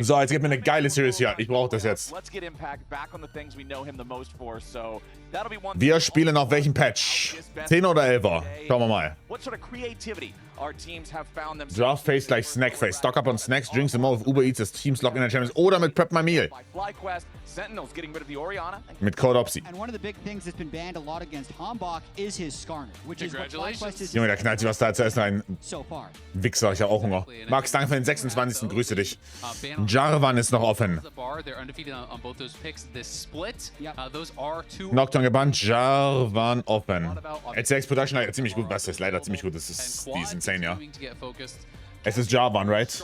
So, jetzt gibt mir eine geile Series hier. Ich brauche das jetzt. Wir spielen auf welchem Patch? 10 oder 11er? Schauen wir mal. Draft Face gleich Snack Face. Stock up on Snacks, Drinks and more with Uber Eats as Teams lock in the Champions. Oder mit Prep My Meal. Mit Code Opsi. Junge, der knallt sich was da zu essen rein. Wichser, ich hab auch Hunger. Max, danke für den 26. Grüße dich. Jarvan ist noch offen. Nocturne gebannt, Jarvan offen. LCS Production leider ziemlich gut. Was ist leider ziemlich gut? Das ist, die ist insane, ja. Es ist Jarvan, right?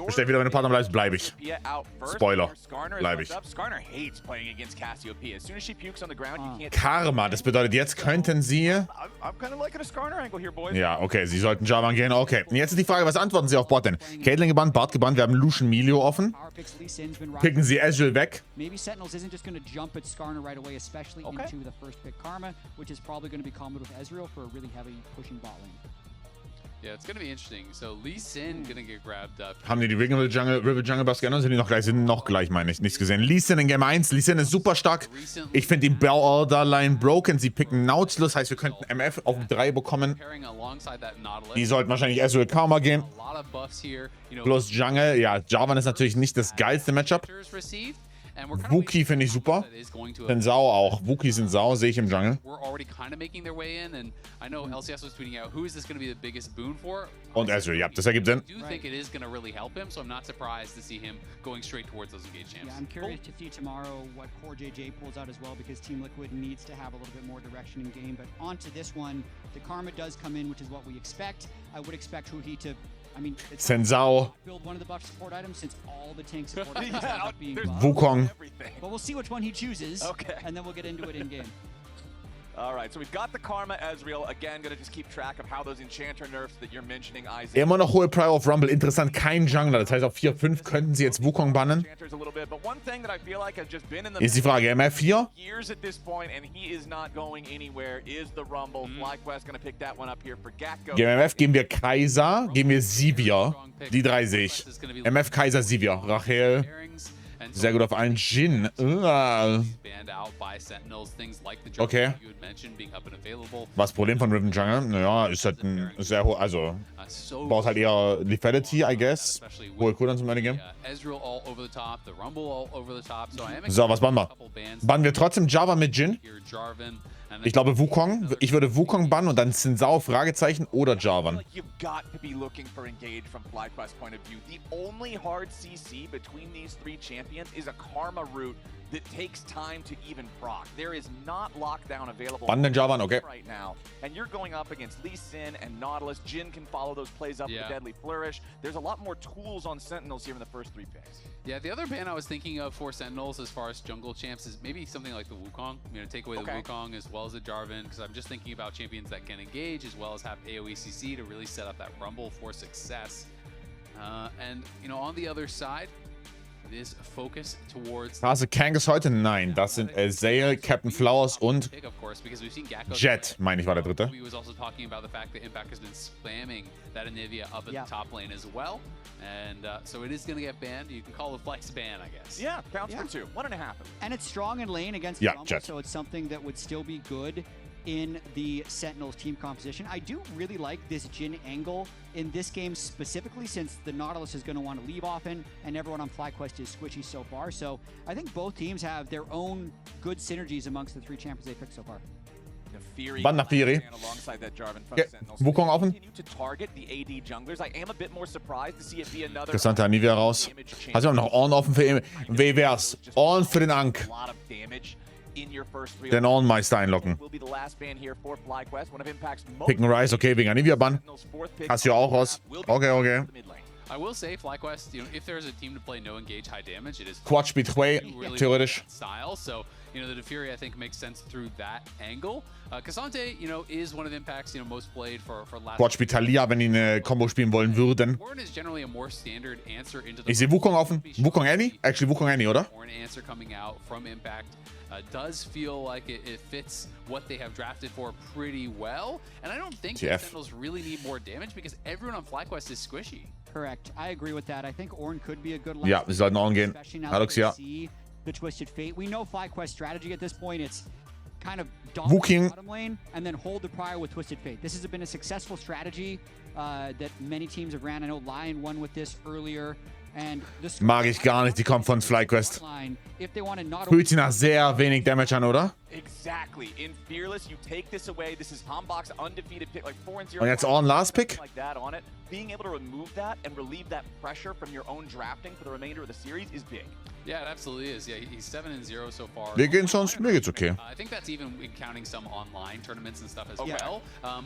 Bestell wieder, wenn du Partner bleibst, bleibe ich. Spoiler, bleibe ich. Karma, das bedeutet, jetzt könnten sie... Ja, okay, sie sollten Jarvan gehen, okay. Jetzt ist die Frage, was antworten sie auf Bot denn? Caitlyn gebannt, Bart gebannt, wir haben Lucian Milio offen. Picken sie Ezreal weg. Yeah, it's gonna be interesting. So Lee Sin gonna get grabbed up. Haben die River Jungle Bus geändert? Sind die noch gleich? Sind noch gleich, meine ich. Nichts gesehen. Lee Sin in Game 1. Lee Sin ist super stark. Ich finde die Borderline broken. Sie picken Nautilus. Heißt, wir könnten MF auf 3 bekommen. Die sollten wahrscheinlich Ezreal Karma gehen. Plus Jungle. Ja, Jarvan ist natürlich nicht das geilste Matchup. Wookie finde ich super. Denn Sau auch. Wookie sind Sau, sehe ich im Jungle. Und Ezreal, ja, das ergibt Sinn. Sensao. Wukong. Immer noch hohe Prior of Rumble. Interessant, kein Jungler. Das heißt, auf 4-5 könnten sie jetzt Wukong bannen. Ist die Frage, MF 4? Gegen MF geben wir Kaiser, geben wir Sivir. Die 3 sehe ich. MF, Kaiser, Sivir. Rachel. Sehr gut auf einen Jhin. Okay. Was Problem von Riven Jungle? Naja, ist halt ein sehr hoher, also braucht halt eher Lethality, I guess. Hohe Cooldown zum Ende geben. So, was bannen wir? Bannen wir trotzdem Java mit Jhin? Ich glaube Wukong. Ich würde Wukong bannen und dann Sensao, Fragezeichen oder Jarvan. Bannen den Jarvan, okay. And you're going up against Lee Sin and Nautilus. Jhin can follow those plays up with the Deadly Flourish. There's a lot more tools on Sentinels here in the first 3 picks. Yeah, the other ban I was thinking of for Sentinels as far as jungle champs is maybe something like the Wukong. You know, take away the Wukong as well as the Jarvan, because I'm just thinking about champions that can engage as well as have AoE CC to really set up that Rumble for success. And, you know, on the other side, Phase Kangas heute? Nein, das sind Zale, Captain Flowers und Jet, meine ich, war der dritte. So it is going to get banned. You can call it flex ban, I guess. Yeah, counts for 2. 1.5. And it's strong in lane against yeah, Rumble, so it's something that would still be good in the Sentinels team composition. I do really like this Jhin angle in this game specifically, since the Nautilus is going to want to leave often and everyone on FlyQuest is squishy so far. So I think both teams have their own good synergies amongst the 3 champions they picked so far. Wann nach Fury? Wukong offen. Interessante Anivia raus. Hast du noch Ornn offen für Wie wär's? Ornn für den Ank. Den Ornn-Meister einlocken. Picken Rise, okay, wegen Anivia Bann. Hast du auch raus. Okay, okay. I will say, FlyQuest, you know, if there's a team to play no engage high damage, it is Quad Speed Way, theoretisch. Style. So, you know, the Defuri, I think, makes sense through that angle. Cassante, you know, is one of the impacts, you know, most played for last. Bot spielt Talia, wenn die eine Combo spielen wollen würden. Warren is generally a more standard answer into the. Ich sehe Wukong offen. Wukong Annie? Actually, Wukong Annie, oder? Warren answer coming out from Impact does feel like it fits what they have drafted for pretty well. And I don't think the Sentinels really need more damage because everyone on FlyQuest is squishy. Correct. I agree with that. I think Ornn could be a good last Ja, wir sollten Ornn gehen. Alex, ja. The Twisted Fate. We know FlyQuest strategy at this point. It's kind of Wooking. dominate bottom lane and then hold the prior with Twisted Fate. This has been a successful strategy that many teams have ran. I know Lion won with this earlier. And Mag ich gar nicht, die kommt von FlyQuest. Fühlt sich nach sehr wenig Damage an, oder? Exactly. In Fearless, you take this away. This is Hombok's undefeated pick, like 4-0. Und jetzt Ornn Last Pick? Like that on it. Being able to remove that and relieve that pressure from your own drafting for the remainder of the series is big. Yeah, it absolutely is. Yeah, he's 7-0 so far. Wir gehen sonst, mir geht's okay. I think that's even counting some online tournaments and stuff as well.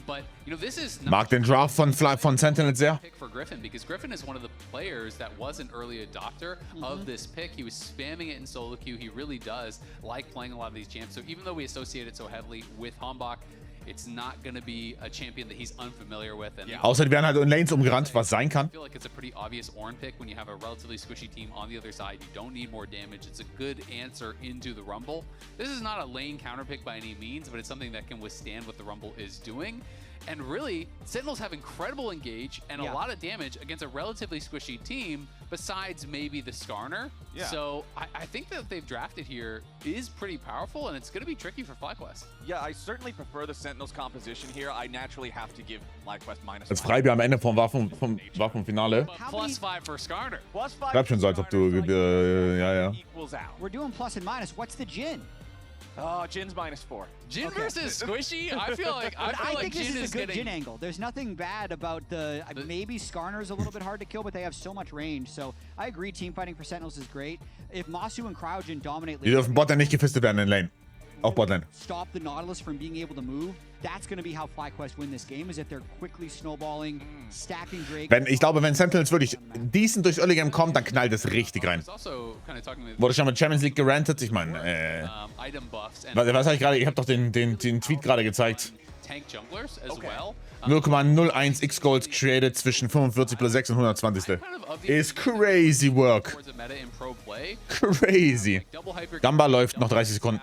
But you know, this is Mag den Draft von Sentinel sehr. Pick for Griffin because Griffin is one of the players that was an early adopter of this pick. He was spamming it in solo queue. He really does like playing a lot of these champs. So even though we associate it so heavily with Hombok, it's not going to be a champion that he's unfamiliar with. And Außer die werden halt in Lanes umgerannt, was sein kann. I feel like it's a pretty obvious Ornn pick when you have a relatively squishy team on the other side. You don't need more damage. It's a good answer into the Rumble. This is not a lane counter pick by any means, but it's something that can withstand what the Rumble is doing. And really, Sentinels have incredible engage and a lot of damage against a relatively squishy team, besides maybe the Skarner. So I think that they've drafted here is pretty powerful, and it's going to be tricky for FlyQuest. Yeah, I certainly prefer the Sentinels composition here. I naturally have to give FlyQuest -5. Das Freibier am Ende vom Waffenfinale. +5 for Skarner. +5. Schreib schon so, als ob du, ja. We're doing plus and minus. What's the Jhin? Oh, Jin's -4. Jhin versus Squishy? I feel like this Jhin is a good getting... Jhin angle. There's nothing bad about the maybe Skarner's a little bit hard to kill, but they have so much range. So I agree, team fighting for Sentinels is great. If Masu and Cryojin dominate, Die dürfen Botlane nicht gefistet werden in Lane. Auch Botlane. Stop the Nautilus from being able to move. That's going to be how FlyQuest win this game, is that they're quickly snowballing, stacking Drake. Ich glaube, wenn Sentinels wirklich decent durchs Early Game kommt, dann knallt es richtig rein. Wurde schon mit Champions League gerantet? Ich meine, was habe ich gerade? Ich habe doch den Tweet gerade gezeigt. 0,01 X-Golds created zwischen 45+6 und 120. Ist crazy work. Crazy. Gamba läuft noch 30 Sekunden.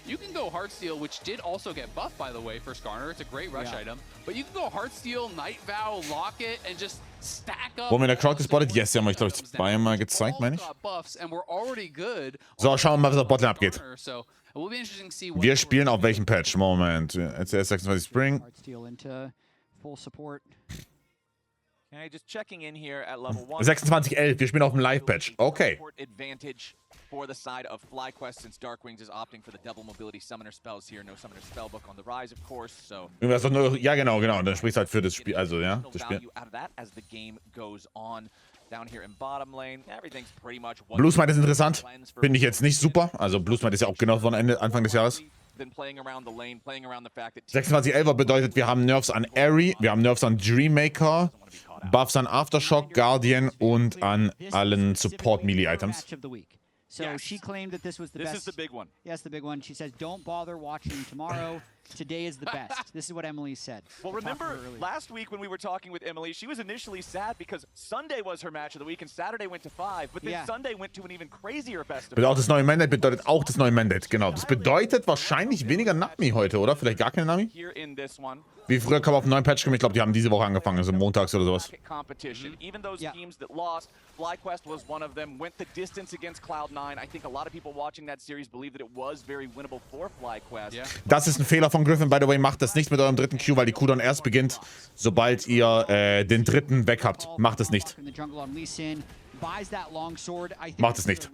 You can go Heartsteel, which did also get buffed, by the way, for Skarner. It's a great rush item. But you can go Heartsteel, Night Vow, Lock It, and just stack up. Wurden wir in der Crowd gespottet? Yes, die haben wir, glaube ich, zweimal gezeigt, meine ich. So, schauen wir mal, was auf Botlane abgeht. Wir spielen auf welchem Patch? Moment. LCS 26 Spring. Okay, just checking in here at level 1. 2611. Wir spielen auf dem Live-Patch. Okay. Advantage for the side of FlyQuest, since Darkwings is opting for the double mobility summoner spells here. No summoner spellbook on the rise, of course. So ja, genau. Dann sprichst du halt für das Spiel. Also, ja, das Spiel. Bluesmite ist interessant. Finde ich jetzt nicht super. Also, Bluesmite ist ja auch genau von Anfang des Jahres. 2611 bedeutet, wir haben Nerfs an Airy, wir haben Nerfs an Dreammaker, Buffs an Aftershock, Guardian und an allen Support-Melee-Items. So she claimed that this was the best. This is the big one. Yes, the big one. She says, don't bother watching tomorrow. Today is the best. This is what Emily said. Well, remember last week when we were talking with Emily, she was initially sad because Sunday was her match of the week and Saturday went to 5, but then Sunday went to an even crazier best of 5. Auch das neue Mandate bedeutet auch das neue Mandate, genau. Das bedeutet wahrscheinlich weniger Nami heute, oder? Vielleicht gar keine Nami? Wie früher kam auf einen neuen Patch kommen, ich glaube, die haben diese Woche angefangen, also montags oder sowas. Even those teams that lost, FlyQuest was one of them, went the distance against Cloud9. I think a lot of people watching that series believe that it was very winnable for FlyQuest. Das ist ein Fehler von Griffin, by the way. Macht das nicht mit eurem dritten Q, weil die Cooldown erst beginnt, sobald ihr den dritten weg habt. Macht es nicht. Macht es nicht.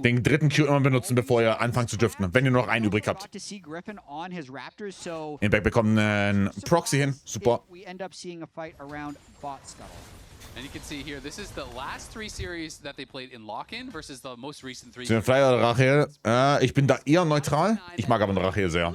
Den dritten Q immer benutzen, bevor ihr anfangt zu driften. Wenn ihr nur noch einen übrig habt. Impact bekommt einen Proxy hin. Super. And you can see here, this is the last 3 series that they played in Lock-In versus the most recent 3. Sind Flyer oder Rachel? Ich bin da eher neutral. Ich mag aber Rachel sehr.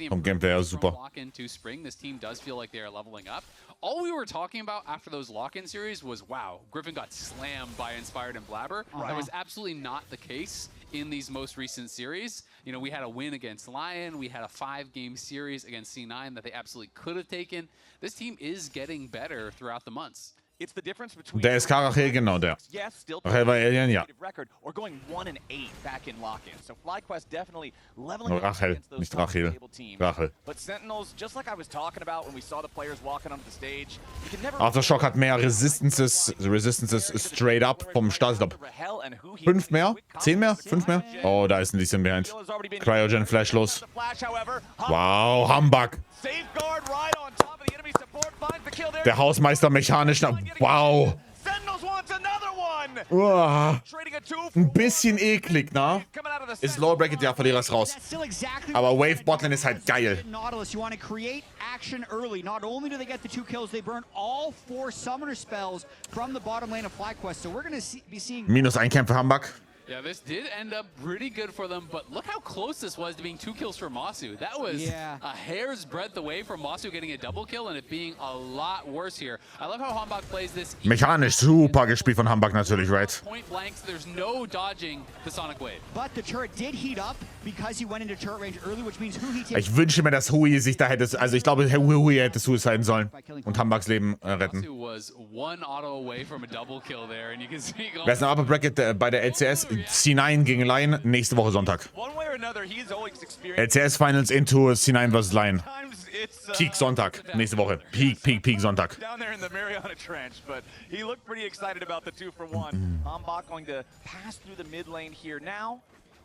Vom Gameplay her super. Lock-In to Spring, this team does feel like they are leveling up. all we were talking about after those lock-in series was, wow, Griffin got slammed by Inspired and Blabber. That was absolutely not the case in these most recent series. You know, we had a win against Lion. We had a 5-game series against C9 that they absolutely could have taken. This team is getting better throughout the months. It's the difference between Der ist Rachel, genau der. Rachel war Alien, ja. record or going 1-8 back in lock-in. So FlyQuest definitely leveling No, up Rachel, against those nicht Rachel. stable teams. Rachel. But Sentinels, just like I was talking about when we saw the players walking onto the stage, you can never Aftershock hat mehr Resistances straight up vom Start. Ich glaube, 5 mehr? 10 mehr? 5 mehr? Oh, da ist ein bisschen behind. Cryogen Flash los. Wow, Humbug. Safeguard right on top of the enemy support, finds the kill there. Der Hausmeister mechanisch. Wow. Sentinels wants another one. Uah. Trading a 2 Ein bisschen eklig, ne? coming out of the Ist Lower Bracket, ja, Verlierer ist raus. That's still exactly Aber Wave Botlane ist halt geil. Nautilus, you want to create action early. Not only do they get the 2 kills, they burn all 4 summoner spells from the bottom lane of FlyQuest. So we're going to be seeing Minus 1 Kämpfe Humbug. Yeah, this did end up pretty good for them, but look how close this was to being 2 kills for Masu. That was a hair's breadth away from Masu getting a double kill and it being a lot worse here. I love how Humbug plays this. Mechanisch super gespielt von Humbug natürlich, right? Point blanks, there's no dodging the Sonic Wave. But the turret did heat up because he went into turret range early, which means Hui takes Ich wünsche mir, dass Hui sich da hätte... Also ich glaube, Hui hätte suiciden sollen und Humbugs Leben retten. Masu was 1 auto away from a double kill there, and you can see... Wer ist ein Upper Bracket bei der LCS? C9 gegen Lion, nächste Woche Sonntag. One way or another, he's always experienced LCS Finals into C9 vs. Lion. times it's Peak Sonntag, nächste Woche. Peak Sonntag. down there in the Mariana Trench, but he looked pretty excited about the 2-for-1. Hambach going to pass through the mid lane here now.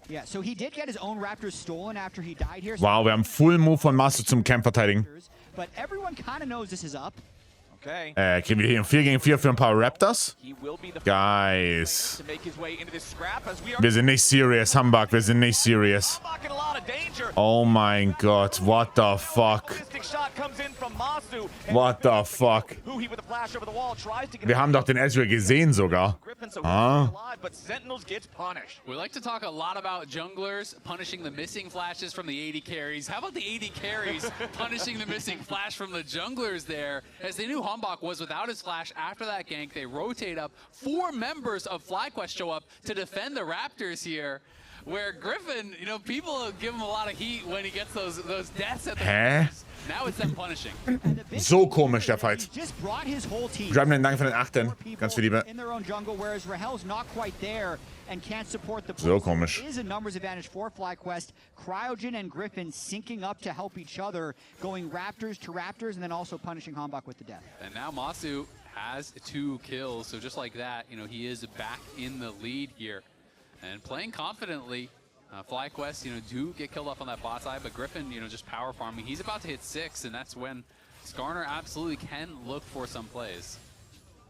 Yeah, so he did get his own Raptors stolen after he died here. Wow, wir haben Full Move von Master zum Camp verteidigen. But everyone kind of knows this is up. Okay. Kriegen wir hier ein 4 gegen 4 für ein paar Raptors? He will be the Guys. to make his way into this scrap as we are Wir sind nicht serious, Humbug, wir sind nicht serious. Hambach in a lot of danger. Oh mein Gott, what the fuck? Ballistic shot comes in from Masu. And What the fuck? Hui with a flash over the wall tries to get Wir haben doch den Ezreal gesehen sogar. Griffin, so Ah. alive, but Sentinels gets punished. We like to talk a lot about junglers punishing the missing flashes from the AD carries. How about the AD carries punishing the missing flash from the junglers there? As they knew Humbug was without his flash after that gank, they rotate up. 4 members of FlyQuest show up to defend the Raptors here. Where Griffin, you know, people give him a lot of heat when he gets those deaths at the Hä? Raptors. Now it's them punishing. So komisch, der Fight. He just brought his whole team. Gremlin, danke für den 8. Ganz viel Liebe. In their own jungle, whereas Rahel's not quite there and can't support the So push. komisch. It is a numbers advantage for FlyQuest. Cryogen and Griffin syncing up to help each other, going Raptors to Raptors, and then also punishing Hambach with the death. And now Masu has 2 kills, so just like that, you know, he is back in the lead here. And playing confidently, FlyQuest, you know, do get killed off on that bot side, but Griffin, you know, just power farming. He's about to hit 6, and that's when Skarner absolutely can look for some plays.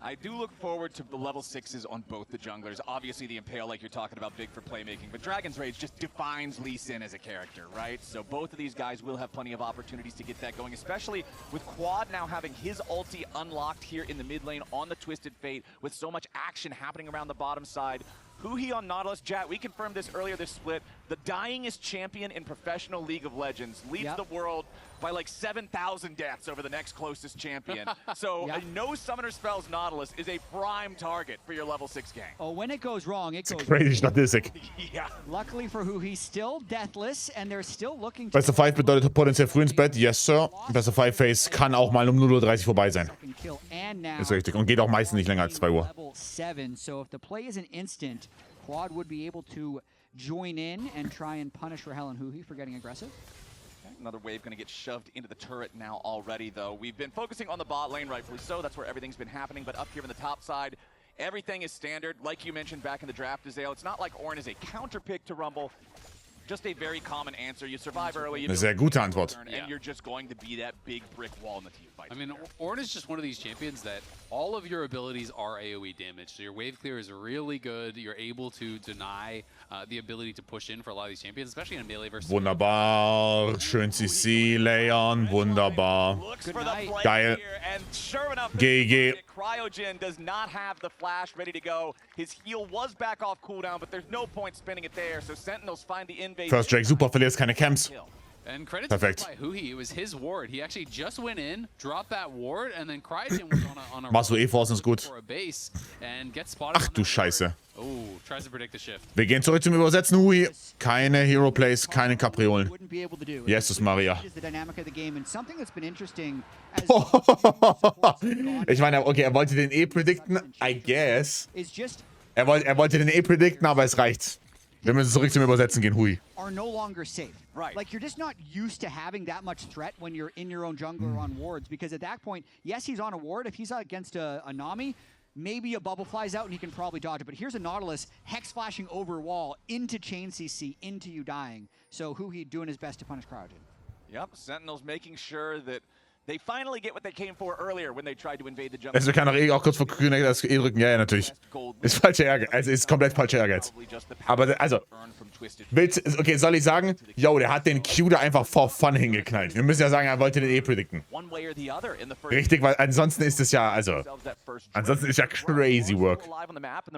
I do look forward to the level 6s on both the junglers. Obviously, the Impale, like you're talking about, big for playmaking, but Dragon's Rage just defines Lee Sin as a character, right? So both of these guys will have plenty of opportunities to get that going, especially with Quad now having his ulti unlocked here in the mid lane on the Twisted Fate, with so much action happening around the bottom side. Hui on Nautilus, Jat, we confirmed this earlier this split. The dyingest champion in professional League of Legends leads the world by like 7,000 deaths over the next closest champion. So a no summoner spells Nautilus is a prime target for your level 6 gang. Oh, when it goes wrong, it goes Crazy Statistik. Yeah. Luckily for Hui, he's still deathless, and they're still looking to Best of 5 bedeutet potenziell früh ins Bett. Yes, Sir. Best of 5 Phase kann auch mal um 0:30 Uhr vorbei sein. kill. And now Ist richtig. Und geht auch meistens nicht länger als 2 Uhr. level 7. So if the play is an instant, Quad would be able to join in and try and punish Rahel and Hui for getting aggressive. Another wave going to get shoved into the turret now already, though. We've been focusing on the bot lane, rightfully so. That's where everything's been happening. But up here on the top side, everything is standard. Like you mentioned back in the draft, Azale, it's not like Ornn is a counter pick to Rumble. Just a very common answer. You survive early, you Eine sehr gute Antwort. and you're just going to be that big brick wall in the team fight. I mean, Ornn is just one of these champions that all of your abilities are AoE damage. So your wave clear is really good. You're able to deny the ability to push in for a lot of these champions, especially in melee versus... Wunderbar. Schön CC, Leon. Wunderbar. Looks for the play Geil. here, and sure enough, GG. Cryogen does not have the flash ready to go. His heal was back off cooldown, but there's no point spinning it there. So Sentinels find the invade. First Drake super, verlierst keine Camps. And credit Perfekt. to Huhi, it was his ward. He actually just went in, dropped that ward, and then Cryogen was on a Machst du Force ist gut. for a base and gets spotted. Ach on du that Scheiße. ward. Oh, tries to predict the shift. Wir gehen zurück zum Übersetzen, Hui. Keine Hero Plays, keine Kapriolen. Wouldn't be able to do. Jesus Maria. Is the dynamic of the game and something that's been interesting as Ich meine, okay, er wollte den predikten, I guess. is just Er wollte den predikten, aber es reicht. Wir müssen zurück zum Übersetzen gehen, Hui. are no longer safe. Right. Like, you're just not used to having that much threat when you're in your own jungle or on wards, because at that point, yes, he's on a ward. If he's against a Nami, maybe a bubble flies out and he can probably dodge it. But here's a Nautilus hex flashing over wall into chain CC, into you dying. So Huhi doing his best to punish Cryogen. Yep, Sentinels making sure that they finally get what they came for earlier when they tried to invade the jungle. Also, wir können auch kurz vor Grün das E drücken. Ja, ja, natürlich. Ist falscher Ehrgeiz. Also, ist komplett falscher Ehrgeiz. Aber, also, okay, soll ich sagen, yo, der hat den Q da einfach for fun hingeknallt. Wir müssen ja sagen, er wollte den predikten. Richtig, weil ansonsten ist es ja, also, ansonsten ist ja crazy work.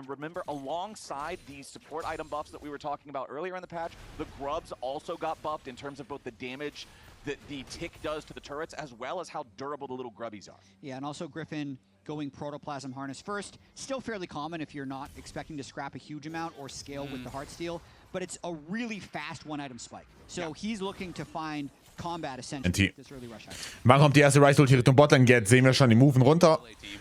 Remember, alongside these support item buffs that we were talking about earlier in the patch, the grubs also got buffed in terms of both the damage that the tick does to the turrets, as well as how durable the little grubbies are. Yeah, and also Griffin going Protoplasm Harness first. Still fairly common if you're not expecting to scrap a huge amount or scale with the Heartsteel, but it's a really fast one-item spike. So he's looking to find combat essentially with this early rush item. Wann kommt die erste Rise-Ult Richtung Botlane? Jetzt sehen wir schon, die moven runter.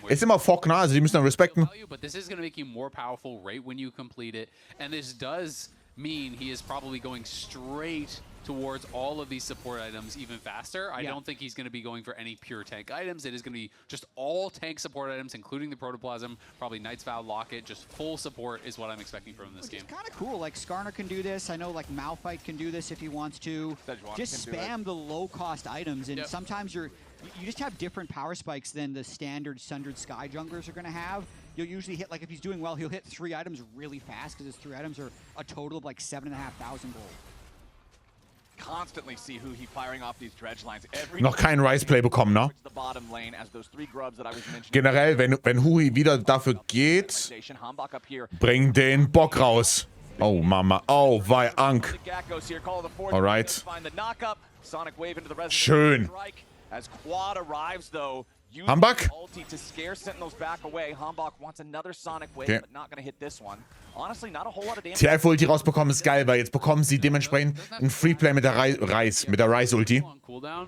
Ist immer Fock nah, also die müssen dann respekten. But this is going to make you more powerful right when you complete it, and this does mean he is probably going straight towards all of these support items even faster. I don't think he's going to be going for any pure tank items. It is going to be just all tank support items, including the Protoplasm, probably Knight's Vow, Locket, just full support is what I'm expecting from this game. It's kind of cool. Like, Skarner can do this. I know, like, Malphite can do this if he wants to. Just spam the low-cost items, and sometimes you just have different power spikes than the standard Sundered Sky junglers are going to have. You'll usually hit, like, if he's doing well, he'll hit 3 items really fast, because his 3 items are a total of, like, 7,500 gold. Constantly see Huhi firing off these dredge lines. Noch kein Rise-Play bekommen, ne? The bottom lane as those 3 grubs that I was mentioning. Generell, wenn Huhi wieder dafür geht, bring den Bock raus. Oh, Mama. Oh, wei, Ank. Alright. Schön. As Quad arrives, though, Hambak? ulti to scare Sentinels back away. Hambak wants another Sonic Wave, but not going to hit this one. Honestly, not a whole lot of damage. TF-Ulti rausbekommen ist geil, weil jetzt bekommen sie dementsprechend ein Freeplay mit der Rise-Ulti.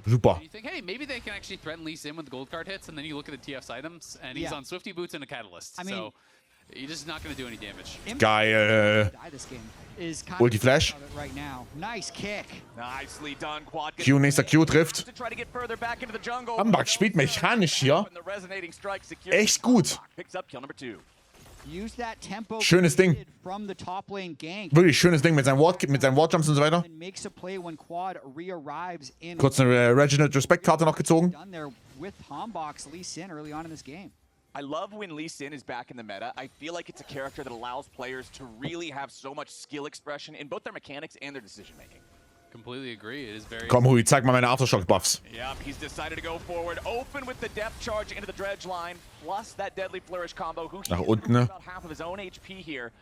Super. You think, hey, maybe they can actually threaten Lee Sin with the gold card hits, and then you look at the TF's items, and he's on Swifty Boots and a Catalyst. I mean, so he's just not going to do any damage. Geil. Ulti Flash. Right now. Nice kick. Nicely done, Quad. Q, nächster Q trifft. To try to get further back into the jungle. Hambak spielt mechanisch hier. Echt gut. Picks up kill number 2. Use that tempo Schönes Ding. from the top lane gank. Wirklich schönes Ding mit seinen Wardjumps und so weiter. And makes a play when Quad re-arrives in. Kurz eine Reginald Respect-Karte noch gezogen. Done there with Hombox Lee Sin early on in this game. I love when Lee Sin is back in the meta. I feel like it's a character that allows players to really have so much skill expression in both their mechanics and their decision making. Completely agree. It is very. Komm, Hui, zeig mal meine Aftershock-Buffs. Yep, he's decided to go forward, open with the depth charge into the dredge line, plus that deadly flourish combo. Who Nach unten, ne? about half of his own HP here.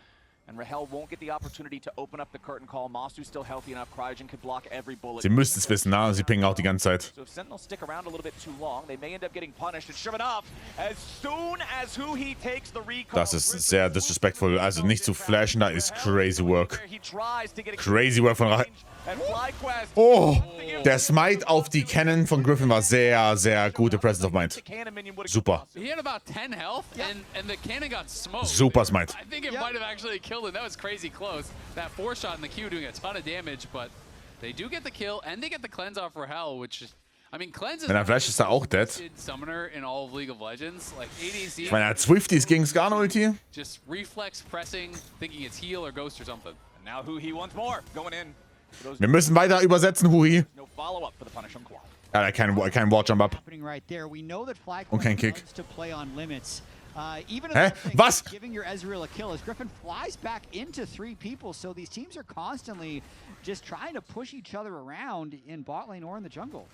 And Rahel won't get the opportunity to open up the curtain call. Masu's still healthy enough. Cryogen could block every bullet. Sie müssten es wissen, na? Sie pingen auch die ganze Zeit. So if Sentinels stick around a little bit too long, they may end up getting punished. And sure enough, as soon as Huhi takes the recall, Das ist sehr disrespectful. Also nicht zu flashen, da ist crazy work. Crazy work von Rahel. Oh, der Smite auf die Cannon von Griffin war sehr, sehr gute Presence of Mind. Super. He had about 10 health, and the cannon got smoked. Super Smite. I think it might have actually killed him. That was crazy close. That 4-shot in the Q doing a ton of damage, but they do get the kill, and they get the cleanse off Rahel, which is, I mean, cleanse is Wenn er flasht, ist er auch dead. summoner in all of League of Legends. Like ADC, Ich meine, er hat Swifties gegen Skarner-Ulti. just reflex pressing, thinking it's heal or ghost or something. And now Huhi wants more, going in. Wir müssen weiter übersetzen, Hui. No follow-up for the punish on Quad. Er hat keinen Wardjump-Up. Happening right there. We know that Und kein Kick. loves to play on limits. Even Hä? Was? giving your Ezreal a kill as Griffin flies back into 3 people. So these teams are constantly just trying to push each other around in bot lane or in the jungle.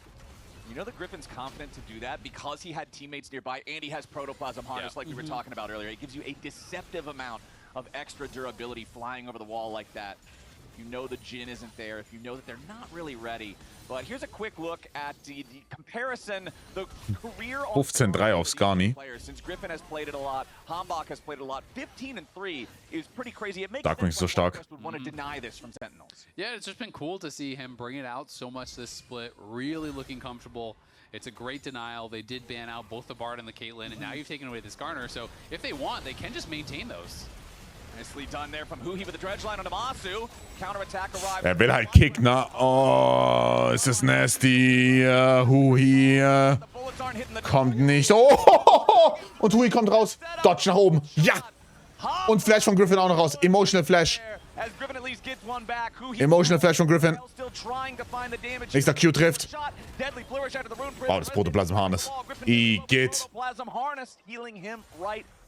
You know that Griffin's confident to do that because he had teammates nearby and he has Protoplasm Harness like we were talking about earlier. It gives you a deceptive amount of extra durability flying over the wall like that. you know the Jhin isn't there, if you know that they're not really ready. But here's a quick look at the comparison, the career 15-3 auf Skarni. Since Griffin has played it a lot, Hambach has played it a lot. 15-3 is pretty crazy. It makes Darkwing so stark. would want to deny this from Sentinels. Yeah, it's just been cool to see him bring it out so much this split, really looking comfortable. It's a great denial. They did ban out both the Bard and the Caitlyn, and now you've taken away this Garner. So if they want, they can just maintain those. Nicely done there from Huhi with the dredge line on Amasu. Counterattack arrived. Er will halt kicken, ne? Oh, ist das nasty. Huhi kommt nicht. Oh, und Huhi kommt raus. Dodge nach oben. Ja. Und Flash von Griffin auch noch raus. Emotional Flash. Emotional Flash von Griffin. Nächster Q trifft. Oh, das Protoplasm Harness. Igitt.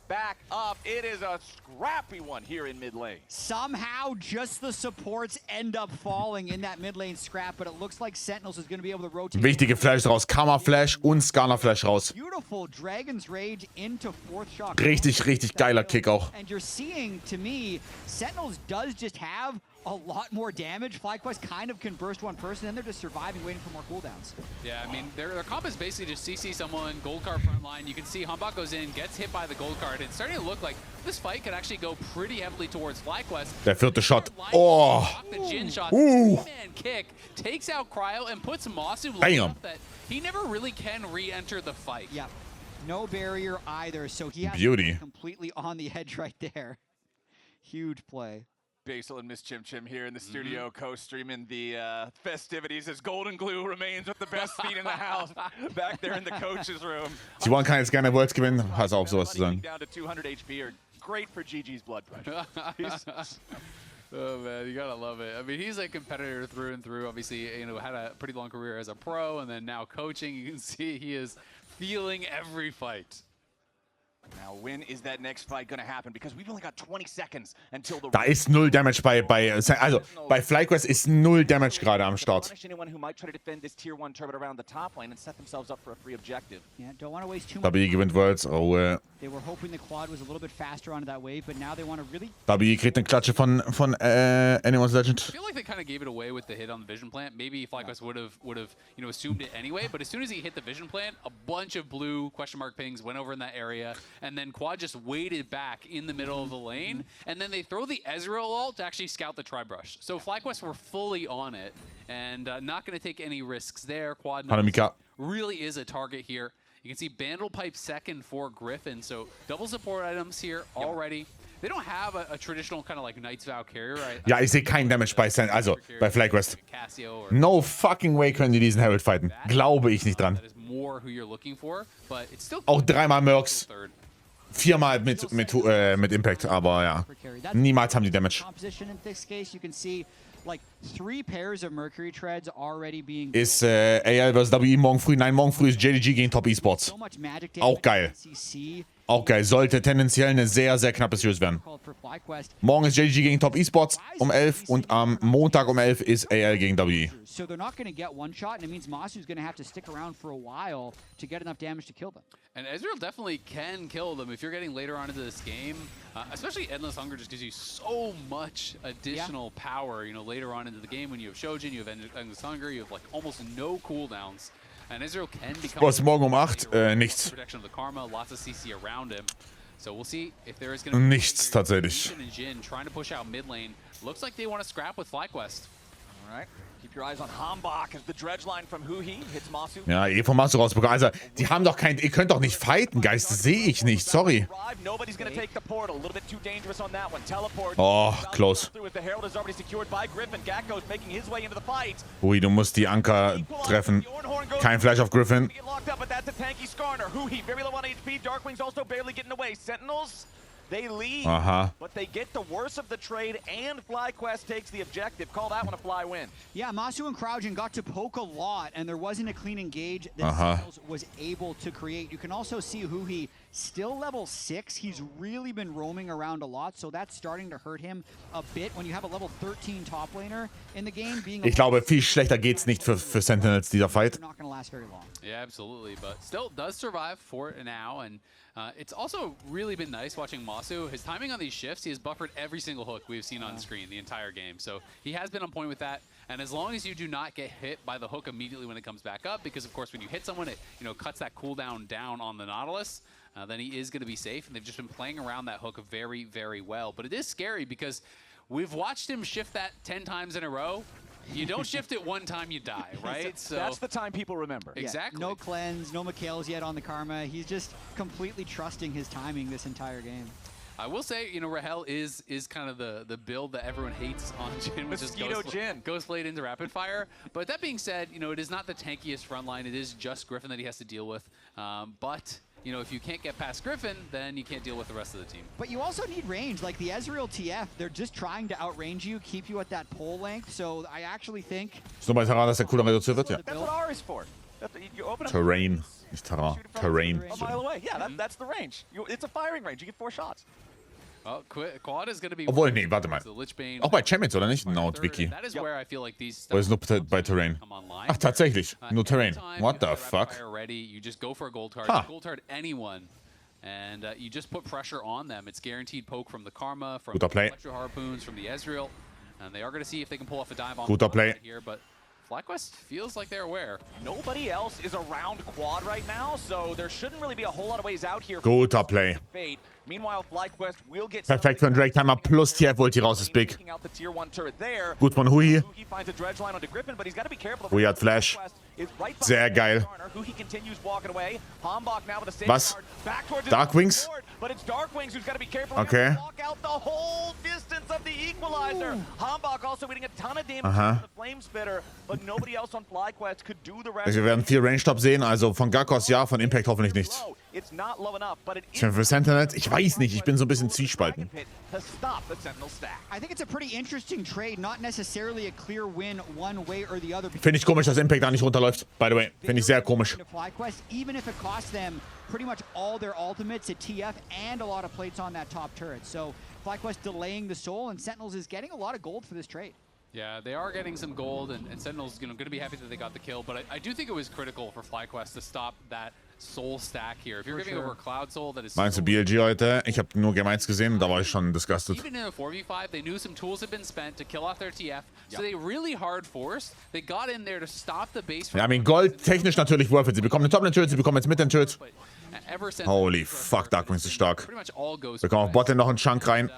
Back up. It is a scrappy one here in mid lane. Somehow, just the supports end up falling in that mid lane scrap, but it looks like Sentinels is going to be able to rotate. Wichtige Flash raus. Karma Flash und Skarner Flash raus. Beautiful Dragon's Rage into fourth shot. Richtig, richtig geiler Kick auch. And you're seeing, to me, Sentinels does just have a lot more damage. FlyQuest kind of can burst one person, and they're just surviving, waiting for more cooldowns. Yeah, I mean, their comp is basically just CC someone, gold card front line. You can see Hambach goes in, gets hit by the gold card. It's starting to look like this fight could actually go pretty heavily towards FlyQuest. Der vierte Shot. Oh. The Jhin shot, man kick, takes out Cryo and puts Masu low up that he never really can re-enter the fight. Yeah, no barrier either, so he has Beauty. Completely on the edge right there. Huge play. Basil and Miss Chim Chim here in the studio, co-streaming the festivities as Golden Glue remains with the best feet in the house back there in the coach's room. T1 kann jetzt gerne Worlds gewinnen. Hast auf sowas zu sagen. Down to 200 HP are great for GG's blood pressure. Oh man, you gotta love it. I mean, he's a competitor through and through. Obviously, you know, had a pretty long career as a pro, and then now coaching. You can see he is feeling every fight. Now, when is that next fight going to happen? Because we've only got 20 seconds until the... Da ist null Damage bei FlyQuest ist null Damage gerade am Start. WE gewinnt Worlds. Oh, WE kriegt eine Klatsche von Anyone's Legend. I feel like they kind of gave it away with the hit on the vision plant. Maybe FlyQuest would have you know, assumed it anyway, but as soon as he hit the vision plant, a bunch of blue question mark pings went over in that area. And then Quad just waited back in the middle of the lane, and then they throw the Ezreal ult to actually scout the Tri-Brush. So FlyQuest were fully on it, and not going to take any risks there. Quad really is a target here. You can see Bandle Pipe second for Griffin, so double support items here already. They don't have a traditional kind of like Knight's Vow carrier, right? Ja, ich sehe keinen Damage bei FlyQuest. No fucking way können die diesen Herald fighten. Glaube ich nicht dran. Auch dreimal Mercs. Viermal mit Impact, aber ja. Niemals haben die Damage. Ist AL vs. WE morgen früh? Nein, morgen früh ist JDG gegen Top Esports. Auch geil. Auch geil. Sollte tendenziell eine sehr, sehr knappe Series werden. Morgen ist JDG gegen Top Esports um 11 und am Montag um 11 ist AL gegen WE. So they're not going to get one shot, and it means Masu's going to have to stick around for a while to get enough damage to kill them. And Ezreal definitely can kill them if you're getting later on into this game. Especially Endless Hunger just gives you so much additional power, you know, later on into the game when you have Shojin, you have Endless Hunger, you have like almost no cooldowns. And Ezreal can become... Was morgen um 8? Nichts. Protection of the Karma, lots of CC around him. So we'll see if there is going to be... Nichts, tatsächlich. Jhin trying to push out mid lane. Looks like they want to scrap with FlyQuest. All right. Keep your eyes on Hambach as the dredge line from Huhi hits Masu. Ja, von Masu rausbekommen. Also, die haben doch kein... Ihr könnt doch nicht fighten, Geist. Das sehe ich nicht. Sorry. Oh, close. Ui, du musst die Anker treffen. Kein Flash auf Griffin. They leave, but they get the worst of the trade, and FlyQuest takes the objective. Call that one a fly win. Yeah, Masu and Kraujin got to poke a lot, and there wasn't a clean engage that Sentinels was able to create. You can also see Huhi Still level 6. He's really been roaming around a lot, so that's starting to hurt him a bit when you have a level 13 top laner in the game. Being Ich glaube, viel schlechter geht's nicht für Sentinels, dieser Fight. not going to last very long. Yeah, absolutely, but still does survive for now, and it's also really been nice watching Masu. His timing on these shifts, he has buffered every single hook we've seen on screen the entire game, so he has been on point with that. And as long as you do not get hit by the hook immediately when it comes back up, because of course when you hit someone, it cuts that cooldown down on the Nautilus, then he is going to be safe. And they've just been playing around that hook very, very well. But it is scary because we've watched him shift that 10 times in a row. You don't shift it one time, you die, right? So that's the time people remember. Exactly. Yeah, no cleanse, no Mikhails yet on the Karma. He's just completely trusting his timing this entire game. I will say, Rahel is kind of the build that everyone hates on Jhin, which is Ghost Blade into Rapid Fire. But that being said, it is not the tankiest front line. It is just Griffin that he has to deal with. But if you can't get past Griffin, then you can't deal with the rest of the team. But you also need range. Like the Ezreal TF, they're just trying to outrange you, keep you at that pole length. So I actually think... Ist nur bei Terrain, dass der Cooldown reduziert wird? Ja. That's what R is for. You open up Terrain. Nicht Terrain. Terrain. a mile away. Yeah, that's the range. It's a firing range. You get 4 shots. Oh, Quad is going to be... Obwohl, nee, warte mal. Auch bei Champions, oder nicht? Wiki. That is where I feel like these Oder ist nur bei Terrain? Ach, tatsächlich. Nur Terrain. What the fuck? Ready, you just go for a gold card. Gold card anyone. And you just put pressure on them. It's guaranteed poke from the Karma, from the Electro Harpoons, from the Ezreal. And they are going to see if they can pull off a dive on here. But FlyQuest feels like they're aware. Nobody else is around Quad right now, so there shouldn't really be a whole lot of ways out here. Guter Play. Meanwhile, FlyQuest will get Perfekt für einen Drake Timer plus TF-Ulti raus ist big. Gut von Hui. Hui hat Flash. Sehr geil. Was? Darkwings? Okay. Aha. Wir werden 4 Range-Top sehen, also von Gakos ja, von Impact hoffentlich nichts. Für Sentinels, ich weiß nicht, ich bin so ein bisschen zwiespalten. Finde ich komisch, dass Impact da nicht runterläuft, by the way. Finde ich sehr komisch. Pretty much all their ultimates at TF and a lot of plates on that top turret. So FlyQuest delaying the soul, and Sentinels is getting a lot of gold for this trade. Yeah, they are getting some gold, and Sentinels going to be happy that they got the kill. But I do think it was critical for FlyQuest to stop that soul stack here. If you're giving over Cloud Soul, that is. Meinst du BLG heute? Ich habe nur Game 1 gesehen, da war ich schon disgusted. Even in a 4v5, they knew some tools had been spent to kill off their TF, so they really hard forced. They got in there to stop the base. Ja, I mean, Gold technisch natürlich worth it. Sie bekommen eine Top-Turret, sie bekommen jetzt Mid-Turret. Holy fuck, Darkwings ist stark. Wir kommen auf Botlane noch einen Chunk rein.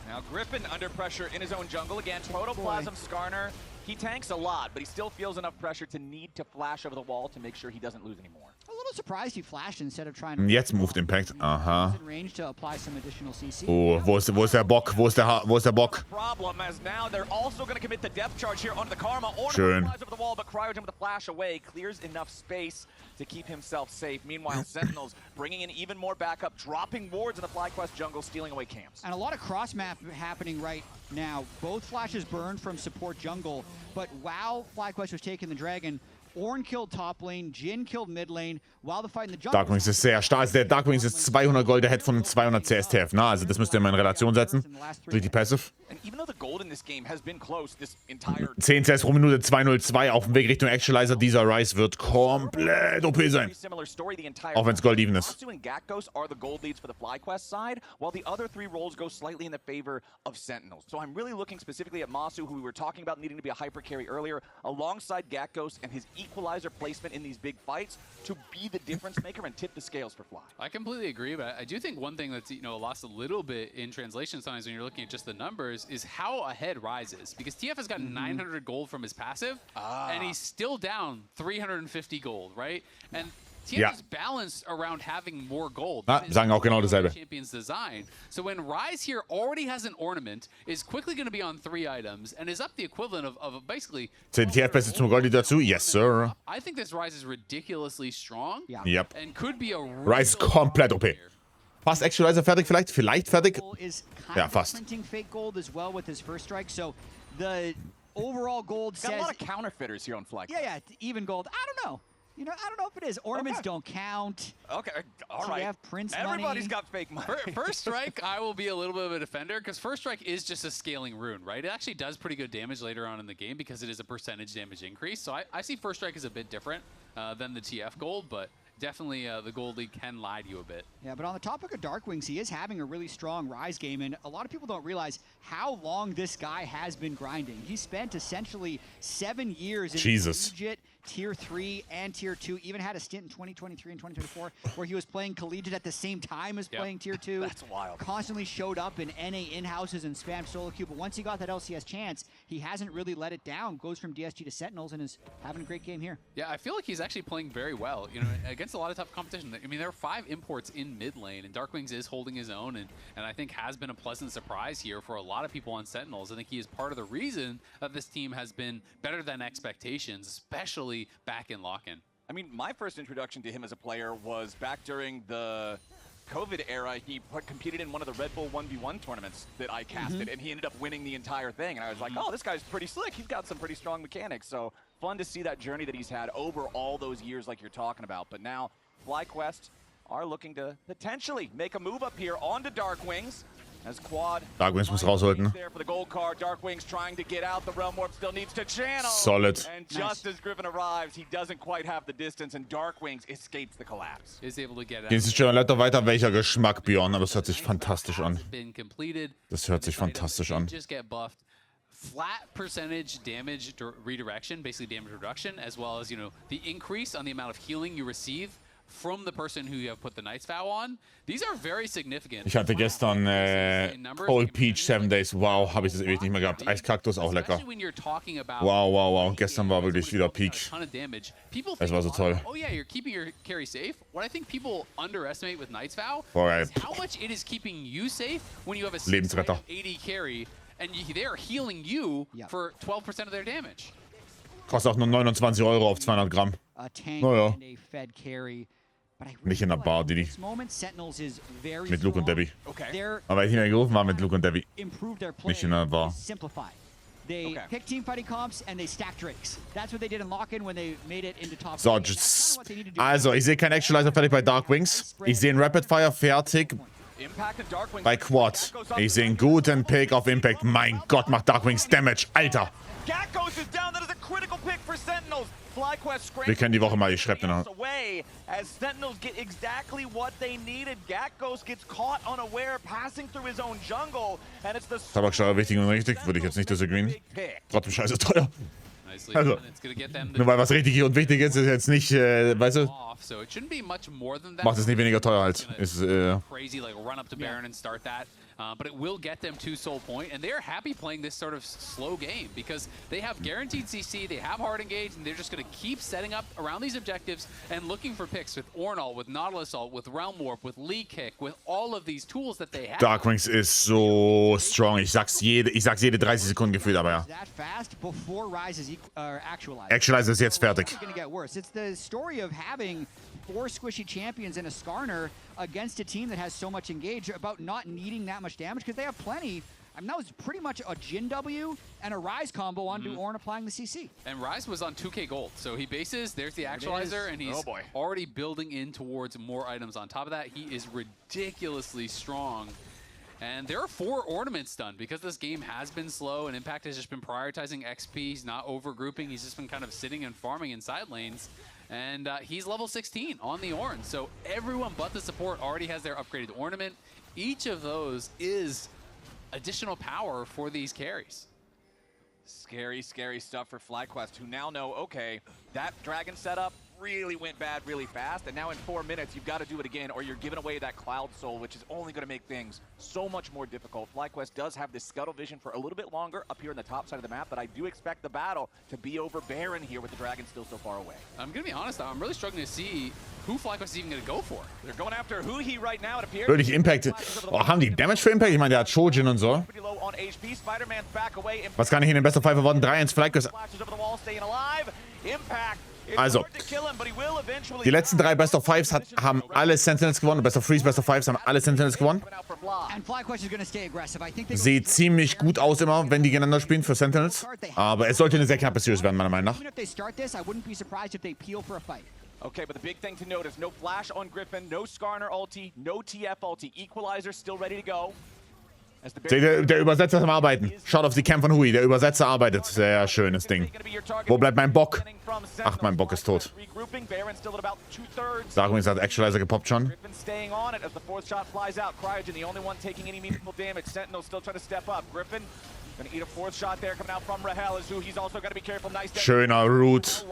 Now Griffin under pressure in his own jungle again. Protoplasm Skarner. He tanks a lot, but he still feels enough pressure to need to flash over the wall to make sure he doesn't lose anymore. A little surprised he flashed instead of trying to. Jetzt moved Impact. Aha. Range to apply some additional CC. Oh, wo ist der Bock? Wo ist der Bock? Problem as now they're also going to commit the depth charge here onto the Karma. Schön. Flies over the wall, but Cryogem with the flash away clears enough space to keep himself safe. Meanwhile, Sentinels bringing in even more backup, dropping wards in the FlyQuest jungle, stealing away camps. And a lot of cross map happening right now. Both flashes burned from support jungle, but while FlyQuest was taking the dragon, Ornn killed top lane, Jhin killed mid lane, while the fight in the jungle... Darkwings ist sehr stark. Der Darkwings ist 200 Gold, der Head von 200 CSTF. Na, also das müsst ihr mal in Relation setzen. Durch die Passive. 10 CS pro Minute, 202 auf dem Weg Richtung Actualizer. Dieser Rise wird komplett OP sein. Auch wenn es Gold even ist. So I'm really looking specifically at Masu, who we were talking about needing to be a hyper carry earlier, alongside Gakos and his equalizer placement in these big fights to be the difference maker and tip the scales for Fly. I completely agree, but I do think one thing that's lost a little bit in translation sometimes when you're looking at just the numbers is how ahead Rise is, because TF has gotten 900 gold from his passive, and he's still down 350 gold, right? And TF is balanced around having more gold. Sagen auch genau dasselbe. Champion's design. So when Rise here already has an ornament, is quickly going to be on 3 items, and is up the equivalent of basically... Sind die TF-Pässe zum Gold dazu? Yes, sir. I think this Rise is ridiculously strong. Yep. And could be a Rise komplett OP. Fast Actualizer fertig vielleicht? Vielleicht fertig? Ja, fast. Fake gold as well with his first strike, so the overall gold says... Got a lot of counterfeiters here on Fly. Yeah, even gold. I don't know. You know, I don't know if it is. Ornaments don't count. Okay, all right. TF, Prince Everybody's money. got fake money. First Strike, I will be a little bit of a defender because First Strike is just a scaling rune, right? It actually does pretty good damage later on in the game because it is a percentage damage increase. So I see First Strike as a bit different than the TF gold, but definitely the Gold League can lie to you a bit. Yeah, but on the topic of Darkwings, he is having a really strong Rise game, and a lot of people don't realize how long this guy has been grinding. He spent essentially 7 years in collegiate, Tier 3 and Tier 2, even had a stint in 2023 and 2024 where he was playing collegiate at the same time as playing Tier 2. That's wild. Constantly showed up in NA in-houses and spammed solo queue, but once he got that LCS chance, he hasn't really let it down. Goes from DSG to Sentinels and is having a great game here. Yeah, I feel like he's actually playing very well, you know, against a lot of tough competition. I mean, there are 5 imports in mid lane, and Darkwings is holding his own, and I think has been a pleasant surprise here for a lot of people on Sentinels. I think he is part of the reason that this team has been better than expectations, especially back in lock-in. I mean, my first introduction to him as a player was back during the COVID era. He competed in one of the Red Bull 1v1 tournaments that I casted, and he ended up winning the entire thing. And I was like, oh, this guy's pretty slick. He's got some pretty strong mechanics. So fun to see that journey that he's had over all those years like you're talking about. But now FlyQuest are looking to potentially make a move up here onto Darkwings. As Quad Darkwings muss rausholen. there for the gold card. Darkwings trying to get out. The Realm Warp still needs to channel. Solid. And just as Griffin arrives, he doesn't quite have the distance, and Darkwings escapes the collapse. Is able to get out. Jetzt ist schon leider weiter welcher Geschmack, Björn, aber es hört sich fantastisch an. Das hört sich fantastisch an. Just get buffed. Flat percentage damage redirection, basically damage reduction, as well as, you know, the increase on the amount of healing you receive from the person who you have put the Knight's Vow on. These are very significant. Ich hatte gestern Old Peach 7 Days. Wow, habe ich das ewig nicht mehr gehabt. Eiskaktus auch lecker. Wow, wow, wow. Gestern war wirklich wieder Peak. Es war so toll. Oh yeah, you're keeping your carry safe. What I think people underestimate with Knight's Vow Boah, is how much it is keeping you safe when you have a Lebensretter. 80 carry and they are healing you for 12% of their damage. Kostet auch nur 29 € auf 200 Gramm. Naja. Nicht in der Bar, Didi. Mit Luke und Debbie. Aber ich gerufen war mit Luke und Debbie. Nicht in der Bar. They pick teamfighting comps and they stack drakes. That's what they did in Lock-In when they made it into top. So, also, ich sehe keinen Actualizer fertig bei Darkwings. Ich sehe einen Rapid Fire fertig bei Quad. Ich sehe einen guten Pick auf Impact. Mein Gott, macht Darkwings Damage. Alter. Wir können die Woche mal geschleppt. Tabaksteuer wichtig und richtig, würde ich jetzt nicht disagreeen. Trotzdem scheiße teuer. Also, nur weil was richtig und wichtig ist, ist jetzt nicht, weißt du, macht es nicht weniger teuer halt. Ist, but it will get them to Soul Point, and they're happy playing this sort of slow game because they have guaranteed CC, they have hard engage, and they're just going to keep setting up around these objectives and looking for picks with Ornal, with Nautilus Ult, with Realm Warp, with Lee Kick, with all of these tools that they have. Darkwings ist so strong. Ich sag's jede 30 Sekunden gefühlt, aber ja. Actualizer ist jetzt fertig. It's the story of having 4 squishy champions and a Skarner against a team that has so much engage, about not needing that much damage because they have plenty. I mean, that was pretty much a Jin W and a Rise combo onto Ornn applying the CC. And Rise was on 2k gold, so he bases, there's the Actualizer, and he's already building in towards more items. On top of that, he is ridiculously strong. And there are 4 ornaments done because this game has been slow and Impact has just been prioritizing XP. He's not overgrouping. He's just been kind of sitting and farming in side lanes. And he's level 16 on the Ornn. So everyone but the support already has their upgraded ornament. Each of those is additional power for these carries. Scary, scary stuff for FlyQuest, who now know, okay, that dragon setup really went bad really fast, and now in 4 minutes, you've got to do it again, or you're giving away that Cloud Soul, which is only going to make things so much more difficult. FlyQuest does have this scuttle vision for a little bit longer up here on the top side of the map, but I do expect the battle to be over Baron here with the dragon still so far away. I'm going to be honest, though, I'm really struggling to see who FlyQuest is even going to go for. They're going after Huhi right now, it appears. Würde ich Impact... Oh, haben die Damage für Impact? Ich meine, der hat Shojin und so. Was kann ich in den Best of 5 geworden? 3-1 FlyQuest. Also, die letzten 3 Best of 5s haben alle Sentinels gewonnen. Best of 3s, Best of 5s haben alle Sentinels gewonnen. Sieht ziemlich gut aus immer, wenn die gegeneinander spielen für Sentinels. Aber es sollte eine sehr knappe Series werden, meiner Meinung nach. Okay, but the big thing to notice, no flash on Griffin, no Skarner ulti, no TF ulti. Equalizer still ready to go. Der Übersetzer ist am Arbeiten. Schaut auf die Cam von Hui. Der Übersetzer arbeitet. Sehr schönes Ding. Wo bleibt mein Bock? Ach, mein Bock ist tot. Darwin hat Actualizer gepoppt schon. Schöner Root.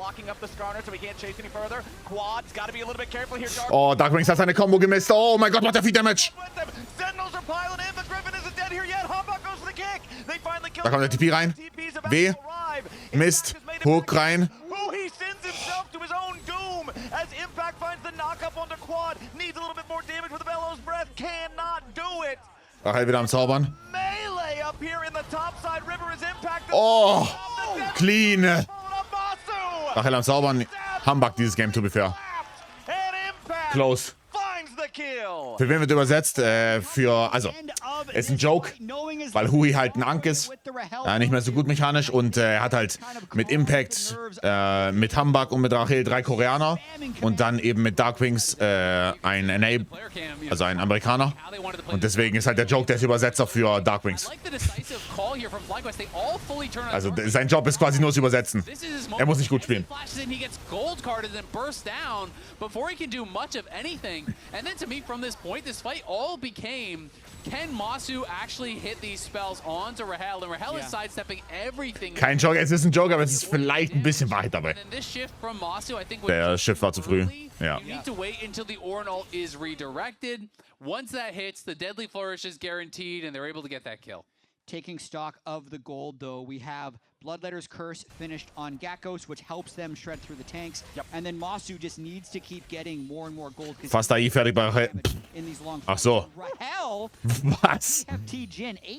Oh, Darkwings hat seine Combo gemisst. Oh mein Gott, macht der viel Damage. Da kommt der TP rein. W. Mist. Hook rein. Rachel wieder am Zaubern. Oh, clean. Rachel am Zaubern. Humbug dieses Game, to be fair. Close. Für wen wird übersetzt? Also, ist ein Joke, weil Hui halt ein Ank ist. Nicht mehr so gut mechanisch und er hat halt mit Impact, mit Humbug und mit Rachel 3 Koreaner und dann eben mit Darkwings ein Enable, also ein Amerikaner. Und deswegen ist halt der Joke der Übersetzer für Darkwings. Also sein Job ist quasi nur das Übersetzen. Er muss nicht gut spielen. And then to me, from this point, this fight all became, can Masu actually hit these spells onto Rahel? And Rahel is sidestepping everything. Kein Joker, es ist ein Joker, aber es ist vielleicht ein bisschen Wahrheit dabei. Der Shift war zu früh. Ja. You need to wait until the Orinal is redirected. Once that hits, the Deadly Flourish is guaranteed, and they're able to get that kill. Taking stock of the gold, though, we have Bloodletter's Curse finished on Gakkos, which helps them shred through the tanks. And then Masu just needs to keep getting more and more gold. Fast AI fertig bei Rachel. Ach so. Was?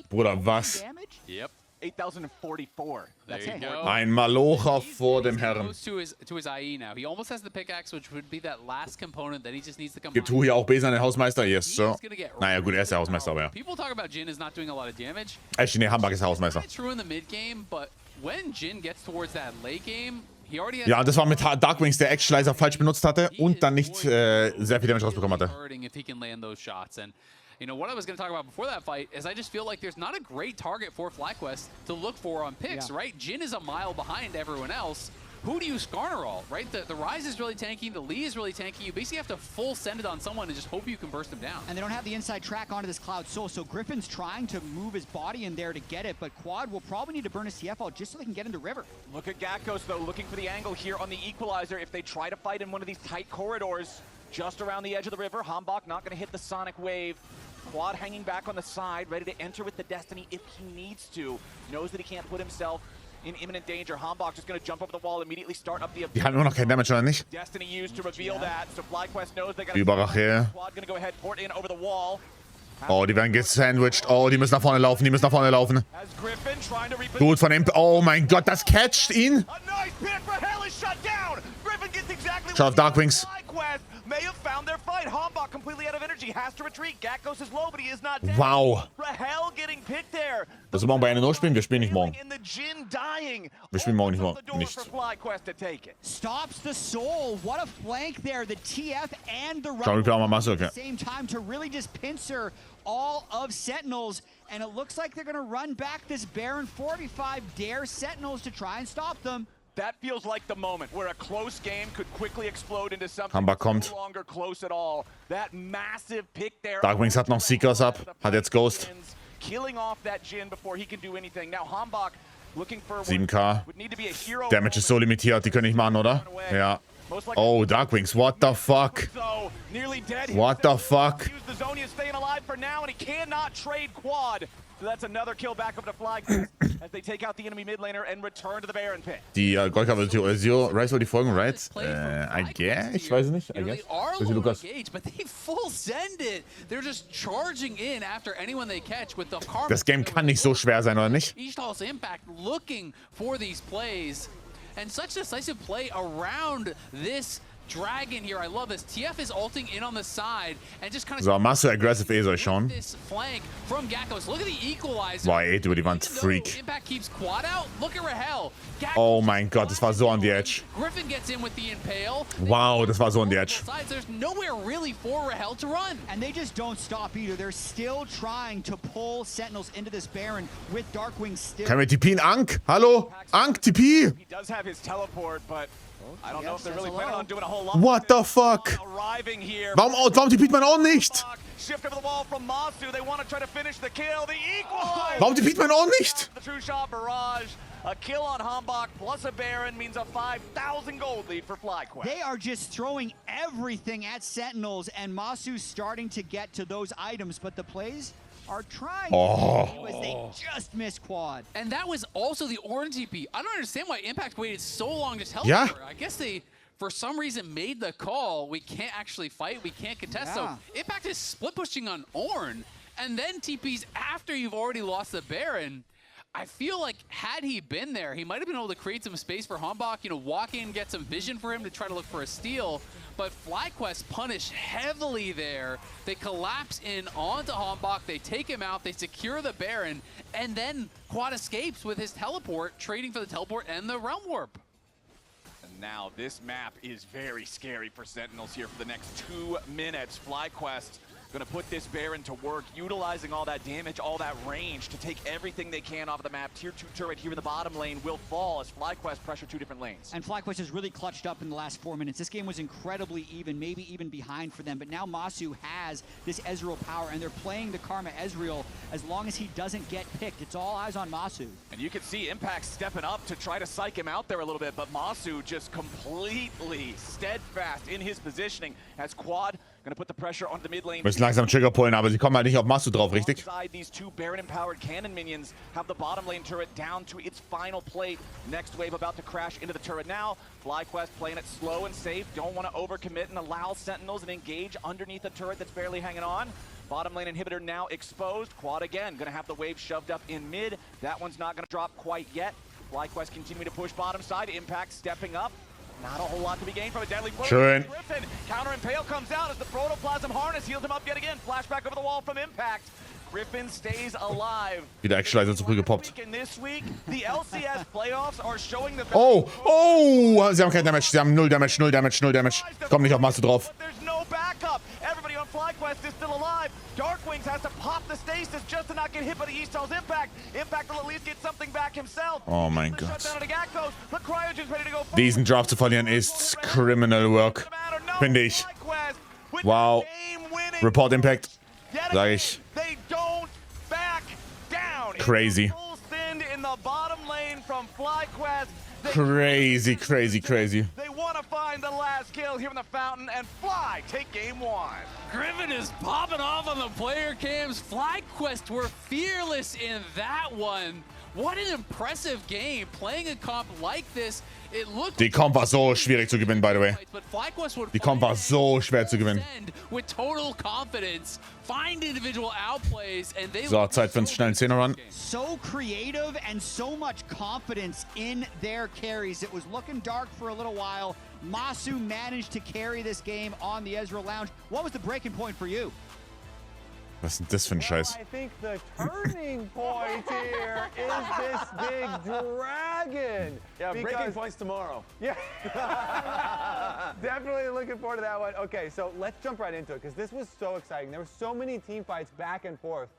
Bruder, was? Yep. 8,044. There you go. Ein Malocher vor dem Herrn. To his IE now. He almost has the pickaxe, which would be that last component that he just needs to come. Gibt Hui auch Besen an den Hausmeister? Yes, so. Naja, gut, er ist der Hausmeister, aber ja. People talk about Jin is not doing a lot of damage. Nee, Humbug ist der Hausmeister. True in the mid game, but when Jin gets towards that late game, he already has. Ja, das war mit Darkwings, der Actualizer falsch benutzt hatte und dann nicht sehr viel Damage rausbekommen hatte. If he can land those shots. And you know, what I was going to talk about before that fight is I just feel like there's not a great target for FlyQuest to look for on picks, right? Jin is a mile behind everyone else. Who do you Skarner all, right? The Rise is really tanky, the Lee is really tanky. You basically have to full send it on someone and just hope you can burst them down. And they don't have the inside track onto this Cloud Soul, so Griffin's trying to move his body in there to get it, but Quad will probably need to burn his TF out just so they can get into River. Look at Gakkos, though, looking for the angle here on the Equalizer. If they try to fight in one of these tight corridors, just around the edge of the river, Hambach not going to hit the Sonic Wave. Quad hanging back on the side, ready to enter with the Destiny if he needs to. Knows that he can't put himself in imminent danger. Hambach just going to jump over the wall, immediately start up the... Die haben immer noch kein Damage, oder nicht? Destiny used to reveal that, so FlyQuest knows they got Über Rachel. Quad going to go ahead, port in over the wall. Oh, die werden gesandwiched. Oh, die müssen nach vorne laufen, die müssen nach vorne laufen. Gut von ihm. Oh mein Gott, das catcht ihn. Schau auf Darkwings. Wow. Willst du morgen bei NNO spielen? Wir spielen nicht morgen. Wir spielen morgen nicht. Stops the soul. What a flank there. The TF and the Schau, ich glaube mal Masse, okay. At the same time to really just pincer all of Sentinels, and it looks like they're going to run back this Baron 45 dare Sentinels to try and stop them. That feels like the moment where a close game could quickly explode into something Hambach kommt. no longer close at all. That massive pick there. Darkwings hat noch Seekers ab, hat jetzt Ghost. Killing off that Jin before he can do anything. Now Hambach looking for 7k. Damage ist so limitiert, die können nicht machen, oder? Ja. Oh, Darkwings, what the fuck? What the fuck? That's another kill back up to Fly as they take out the enemy mid laner and return to the Baron pit. Die Goldcover Zero Rise soll die folgen, right? I guess? Ich weiß es nicht. I guess. Das ist Lukas. But they full send it. They're just charging in after anyone they catch with the Karma. Das Game kann nicht so schwer sein, oder nicht? Ishtal's Impact looking for these plays and such decisive play around this Dragon here. I love this. TF is ulting in on the side and just kind of So, machst du aggressive soll ich schauen. this flank from Gakkos. Look at the equalizer. Boah, er geht über die Wand. Even though Freak. Impact keeps quad out. Look at Rahel. Gakkos Oh mein Gott, das war so on the edge. Griffin gets in with the impale. Wow, das war so on the edge. There's nowhere really for Rahel to run. And they just don't stop either. They're still trying to pull Sentinels into this Baron with Darkwing still. Können wir TPen? Ank? Hallo? Ank, TP? He does have his teleport, but I don't know if they're really planning on doing a whole lot. What the fuck? Arriving here. Warum TPt man auch nicht? Shift over the wall from Masu. They want to try to finish the kill. The equalizer. Warum TPt man auch nicht? The true shot barrage. A kill on Hambach plus a Baron means a 5,000 gold lead for FlyQuest. They are just throwing everything at Sentinels, and Masu's starting to get to those items, but the plays are trying as they just miss quad. And that was also the orange TP. I don't understand why Impact waited so long to tell Yeah. her. I guess they, for some reason, made the call. We can't actually fight. We can't contest. Yeah. So Impact is split pushing on Ornn, and then TPs after you've already lost the Baron. I feel like had he been there, he might have been able to create some space for Hambach, you know, walk in, get some vision for him to try to look for a steal. But FlyQuest punish heavily there. They collapse in onto Hambach, they take him out, they secure the Baron, and then Quad escapes with his teleport, trading for the teleport and the Realm Warp. And now this map is very scary for Sentinels here for the next 2 minutes. FlyQuest gonna put this Baron to work, utilizing all that damage, all that range to take everything they can off of the map. Tier 2 turret here in the bottom lane will fall as FlyQuest pressure 2 different lanes. And FlyQuest has really clutched up in the last 4 minutes. This game was incredibly even, maybe even behind for them, but now Masu has this Ezreal power, and they're playing the Karma Ezreal as long as he doesn't get picked. It's all eyes on Masu. And you can see Impact stepping up to try to psych him out there a little bit, but Masu just completely steadfast in his positioning as Quad gonna put the pressure on the mid lane. Müssen langsam Trigger pullen, aber sie kommen halt nicht auf Masu drauf, richtig? Alongside these 2 Baron-empowered cannon minions have the bottom lane turret down to its final plate. Next wave about to crash into the turret now. FlyQuest playing it slow and safe. Don't want to overcommit and allow Sentinels to engage underneath the turret that's barely hanging on. Bottom lane inhibitor now exposed. Quad again, gonna have the wave shoved up in mid. That one's not gonna drop quite yet. FlyQuest continuing to push bottom side. Impact stepping up. Not a whole lot to be gained from a deadly blow. Schön. Griffin, counter impale comes out as the protoplasm harness heals him up yet again. Flashback over the wall from Impact. Griffin stays alive. Wieder Eckschleiser zu früh gepoppt. This week, the LCS playoffs are showing the Oh, sie haben kein Damage, sie haben 0 Damage, 0 Damage, 0 Damage. Komm nicht auf Masu drauf. But there's no backup. Everybody on FlyQuest is still alive. Darkwings has to pop the stasis just to not get hit by the East Hell's Impact. Impact will at least get something back himself. Oh mein The Gott. shutdown of the Gakkos. The Cryogen's ready to go forward. Diesen Draft zu verlieren ist Criminal Work, finde ich. Wow. Report Impact, sag ich. They don't back down. Crazy. Full send in the bottom lane from FlyQuest. Crazy, crazy, crazy. They want to find the last kill here in the fountain and Fly take game 1. Griffin is popping off on the player cams. FlyQuest were fearless in that one. What an impressive game. Playing a comp like this, it looked Die Comp war so schwierig zu gewinnen, by the way. but FlyQuest would Die Comp war so schwer zu gewinnen. with total confidence, find individual outplays, and they So, Zeit für einen schnellen 10er-Run. So creative and so much confidence in their carries. It was looking dark for a little while. Masu managed to carry this game on the Ezreal Lounge. What was the breaking point for you? Was ist denn das für ein Scheiß? I think the turning point here is this big dragon. Yeah, breaking Because- points tomorrow. Yeah. Definitely looking forward to that one. Okay, so let's jump right into it because this was so exciting. There were so many team fights back and forth.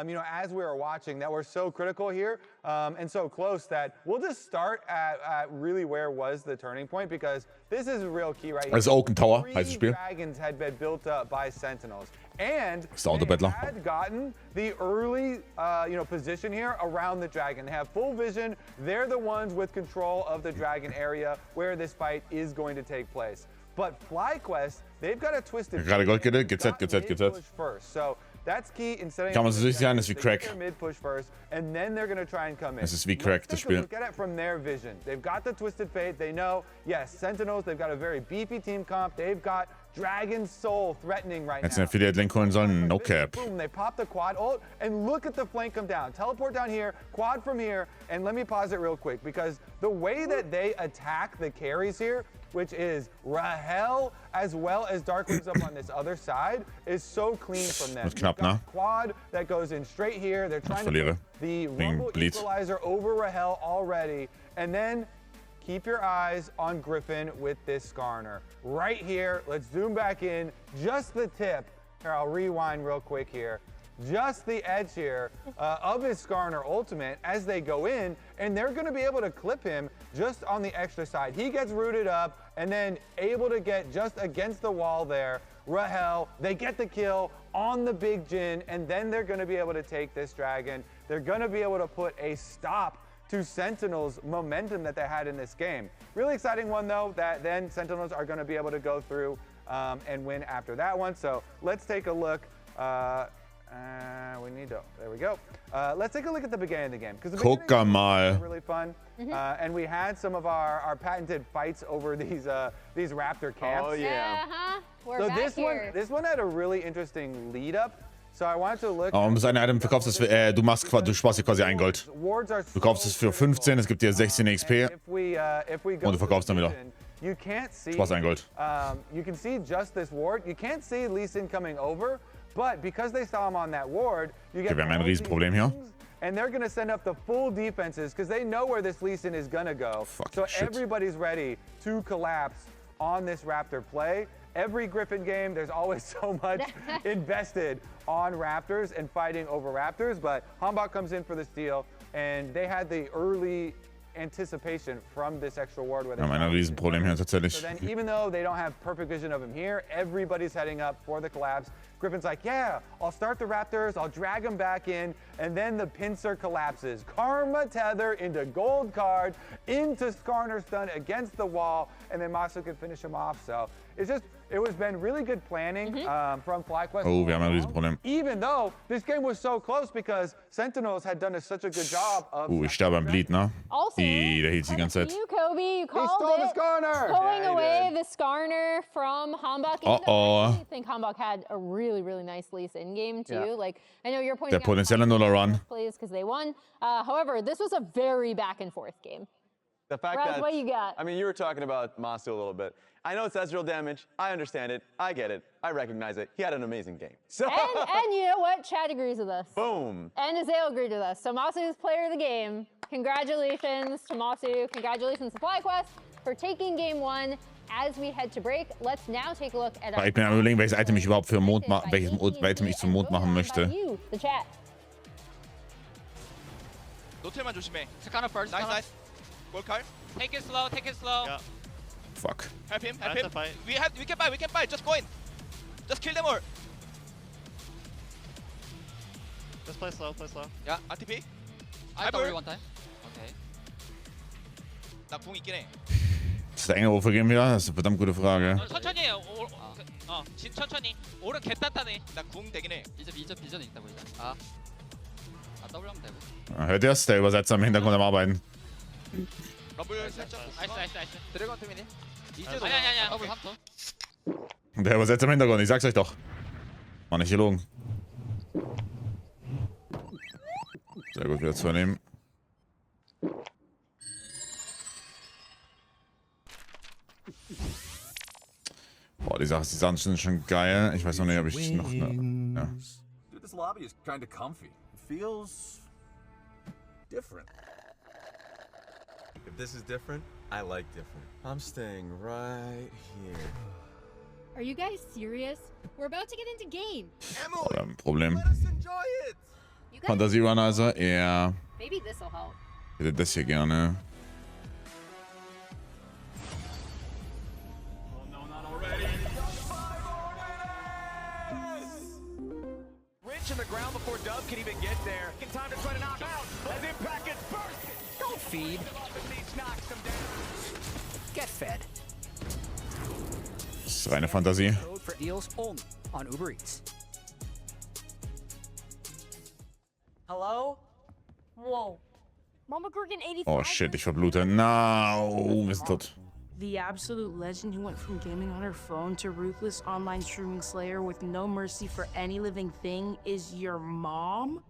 You know, as we were watching, that were so critical here and so close that we'll just start at really where was the turning point because this is a real key right here. Das ist Oaken Tower, 3 heißt das Spiel. dragons had been built up by Sentinels. And Ist der they Autobettler. had gotten the early, you know, position here around the dragon. They have full vision. They're the ones with control of the dragon area where this fight is going to take place. But FlyQuest, they've got a twisted. Gerade Gold GZ, Got GZ. mid push first. So that's key in setting. Kann man up so the sicher sein, dragon. das ist wie They Crack. get their mid push first, and then they're going to try and come in. Es ist wie Crack, Let's das take a Spiel. look at it from their vision. They've got the Twisted Fate. They know, yes, Sentinels, they've got a very beefy team comp. They've got Dragon Soul threatening right Hättest now. den Affiliate-Link holen sollen? No cap. Boom, they pop the quad ult, and look at the flank come down. Teleport down here, quad from here, and let me pause it real quick, because the way that they attack the carries here, which is Rahel as well as Darkwings up on this other side, is so clean from them. Das ist knapp, You've got ne? Quad that goes in straight here. They're trying to verliere. put the Rumble Bleed. Equalizer over Rahel already, and then keep your eyes on Griffin with this Skarner. Right here, let's zoom back in, just the tip. Here, I'll rewind real quick here. Just the edge here of his Skarner ultimate as they go in, and they're gonna be able to clip him just on the extra side. He gets rooted up and then able to get just against the wall there. Rahel, they get the kill on the big Jhin, and then they're gonna be able to take this dragon. They're gonna be able to put a stop to Sentinels' momentum that they had in this game. Really exciting one though, that then Sentinels are gonna be able to go through and win after that one. So let's take a look. We need to, there we go. Let's take a look at the beginning of the game, because the beginning Guck of the game mal. was really fun. And we had some of our patented fights over these raptor camps. Oh yeah. We're So back this one had a really interesting lead up. So I wanted to look. Um, seine Item verkaufst es für, du sparst dir quasi ein Gold. Wards are Du kaufst es für 15, es gibt dir 16 XP. If we go Und du verkaufst dann wieder. You can't see. Sparst ein Gold. You can see just this ward. You can't see Lee Sin coming over, but because they saw him on that ward, you get. Okay, wir haben ein all these Riesenproblem hier. things, and they're gonna send up the full defenses because they know where this Lee Sin is gonna go. Fucking So shit. everybody's ready to collapse on this Raptor play. Every Griffin game, there's always so much invested on Raptors and fighting over Raptors, but Hambach comes in for the steal, and they had the early anticipation from this extra ward where they Wir haben ein Riesenproblem hier so tatsächlich. then even though they don't have perfect vision of him here, everybody's heading up for the collapse. Griffin's like, yeah, I'll start the Raptors, I'll drag them back in, and then the pincer collapses. Karma tether into gold card, into Skarner stun against the wall, and then Masu can finish him off. So it's just, it was been really good planning from FlyQuest. Oh, wir haben ein Riesenproblem. Even though this game was so close because Sentinels had done such a good job of. Ich sterbe am Bleed, ne? Also, Der hielt sich die ganze Zeit. you, Kobe, you He called stole the it. Skarner! Pulling Yeah, he away did. the Skarner from Hambach. Even though Uh-oh. I actually think Hambach had a really, really nice Lee Sin game too. Yeah. Like, I know you're pointing Der potenzielle Nuller-Run. plays because they won. However, this was a very back and forth game. The fact Raz, that, what you got? I mean, you were talking about Masu a little bit. I know it's Ezreal damage. I understand it. I get it. I recognize it. He had an amazing game. So, And you know what? Chad agrees with us. boom. And Azale agreed with us. So Masu is player of the game. Congratulations to Masu. Congratulations to FlyQuest for taking game one. As we head to break, let's now take a look at our Ich bin am überlegen, welches Item ich überhaupt für Mond welches Item ich zum Mond machen möchte. You, the chat. 노틸만 조심해. Skarner first. 나이스 Skarner. 나이스. 골칼. Take it slow. Take it slow. Yeah. Fuck. Help him. Help That's him. a fight. We can buy. We can buy. Just go in. Just kill them all. Just play slow. Play slow. 야, RTP. I Hyper. W one time. Okay. 나궁 있긴 해. Ist der enge Wurf geben wieder? Das ist eine verdammt gute Frage. 천천히 해. 진 천천히. 오른 개 단단해. 나궁 되긴 해. 비전 있다고 이제. 아 W 하면 되고. Hört ihr es? Der Übersetzer im Hintergrund am Arbeiten. 러블 살짝. 나이스. 드래곤 투미니. 이제 아니야. W 3턴. Der Übersetzer im Hintergrund, ich sag's euch doch. War nicht gelogen. Sehr gut, wieder zu nehmen. Boah, die Sachen sind schon geil. Ich weiß noch nicht, ob ich noch... Ja. Dude, this lobby is kind of comfy. It feels different. If this is different, I like different. I'm staying right here. Are you guys serious? We're about to get into game. Oder ein Problem. Let us enjoy it. You guys, Fantasy Runner also, ja. maybe this'll help. Ich hätte das hier gerne. Rich in the ground before Dove can even get there. In time to try to knock out as Impact gets bursted. Don't feed. Beneath knocks him down. Get fed. Das ist reine Fantasie. Code for deals only on Uber Eats. Hello? Whoa. Mama Gurgan 85. Oh shit, ich verblute. No, wir sind tot. The absolute legend who went from gaming on her phone to ruthless online streaming slayer with no mercy for any living thing is your mom?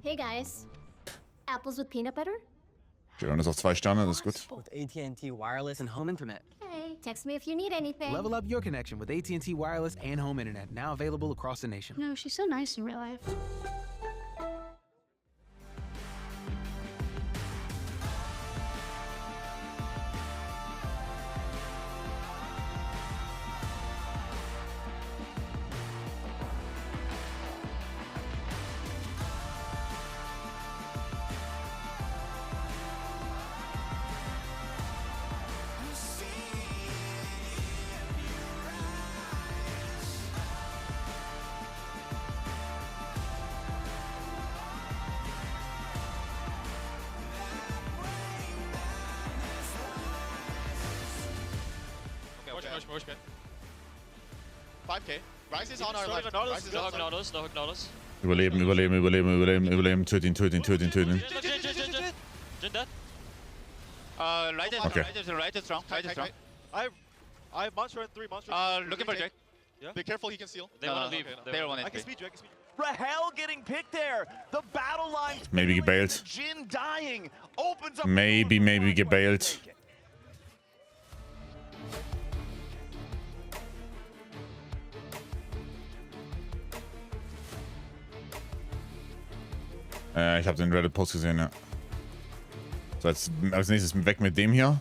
Hey guys. Apples with peanut butter? Jalen ist auf 2 Sterne, das ist gut. With AT&T Wireless and Home Internet. Hey, text me if you need anything. Level up your connection with AT&T Wireless and Home Internet, now available across the nation. No, she's so nice in real life. Push. 5k. Rise is on our left. Rise is on Überleben. Töt ihn. Jin dead. Right is strong. I have monster and 3 monsters. Looking for Jake. Yeah? Be careful, he can steal. They want to leave. They don't want I to can speed you. Rahel getting picked there. The battle line. Maybe gebailt. Jin dying. Opens up. Maybe gebailt. Ich habe den Reddit-Post gesehen, ja. So, jetzt als nächstes weg mit dem hier.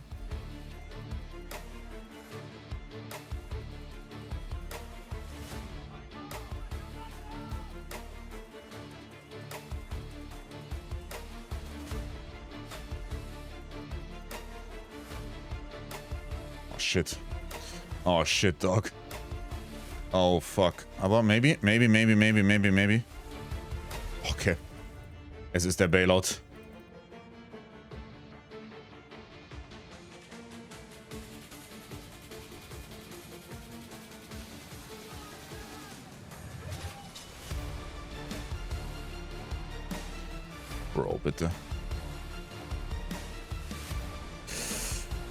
Oh shit, dog. Oh fuck. Aber maybe. Okay. Es ist der Bailout. Bro, bitte.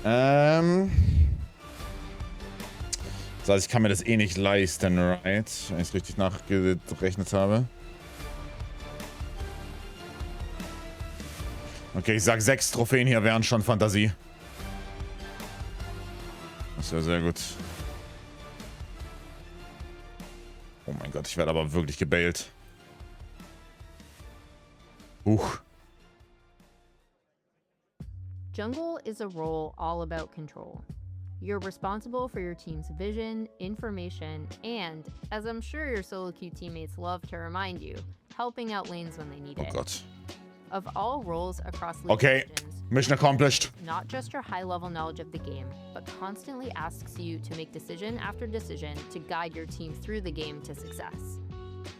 Das heißt, ich kann mir das eh nicht leisten, right? Wenn ich es richtig nachgerechnet habe. Okay, ich sag 6 Trophäen hier wären schon Fantasie. Das ist ja sehr gut. Oh mein Gott, ich werde aber wirklich gebailt. Jungle is a role all about control. You're responsible for your team's vision, information, and, as I'm sure your solo queue teammates love to remind you, helping out lanes when they need it. Oh Gott. Of all roles across League Okay, of Legends, mission accomplished. not just your high-level knowledge of the game, but constantly asks you to make decision after decision to guide your team through the game to success.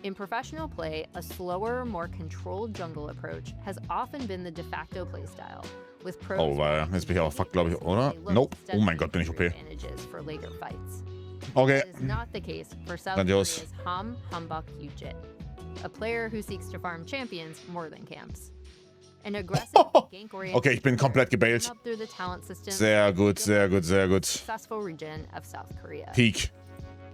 In professional play, a slower, more controlled jungle approach has often been the de facto playstyle, with pros Oh, jetzt bin ich aber fuck, glaube ich, oder? Nope. Oh mein Gott, bin ich OP. advantages for later fights. Okay. This is not the case for South Grandios. Korea's Humbok Yujit, a player who seeks to farm champions more than camps. An aggressive gank-oriented Okay, ich bin komplett gebailt. up through the talent system Sehr gut. successful region of South Korea. Peak.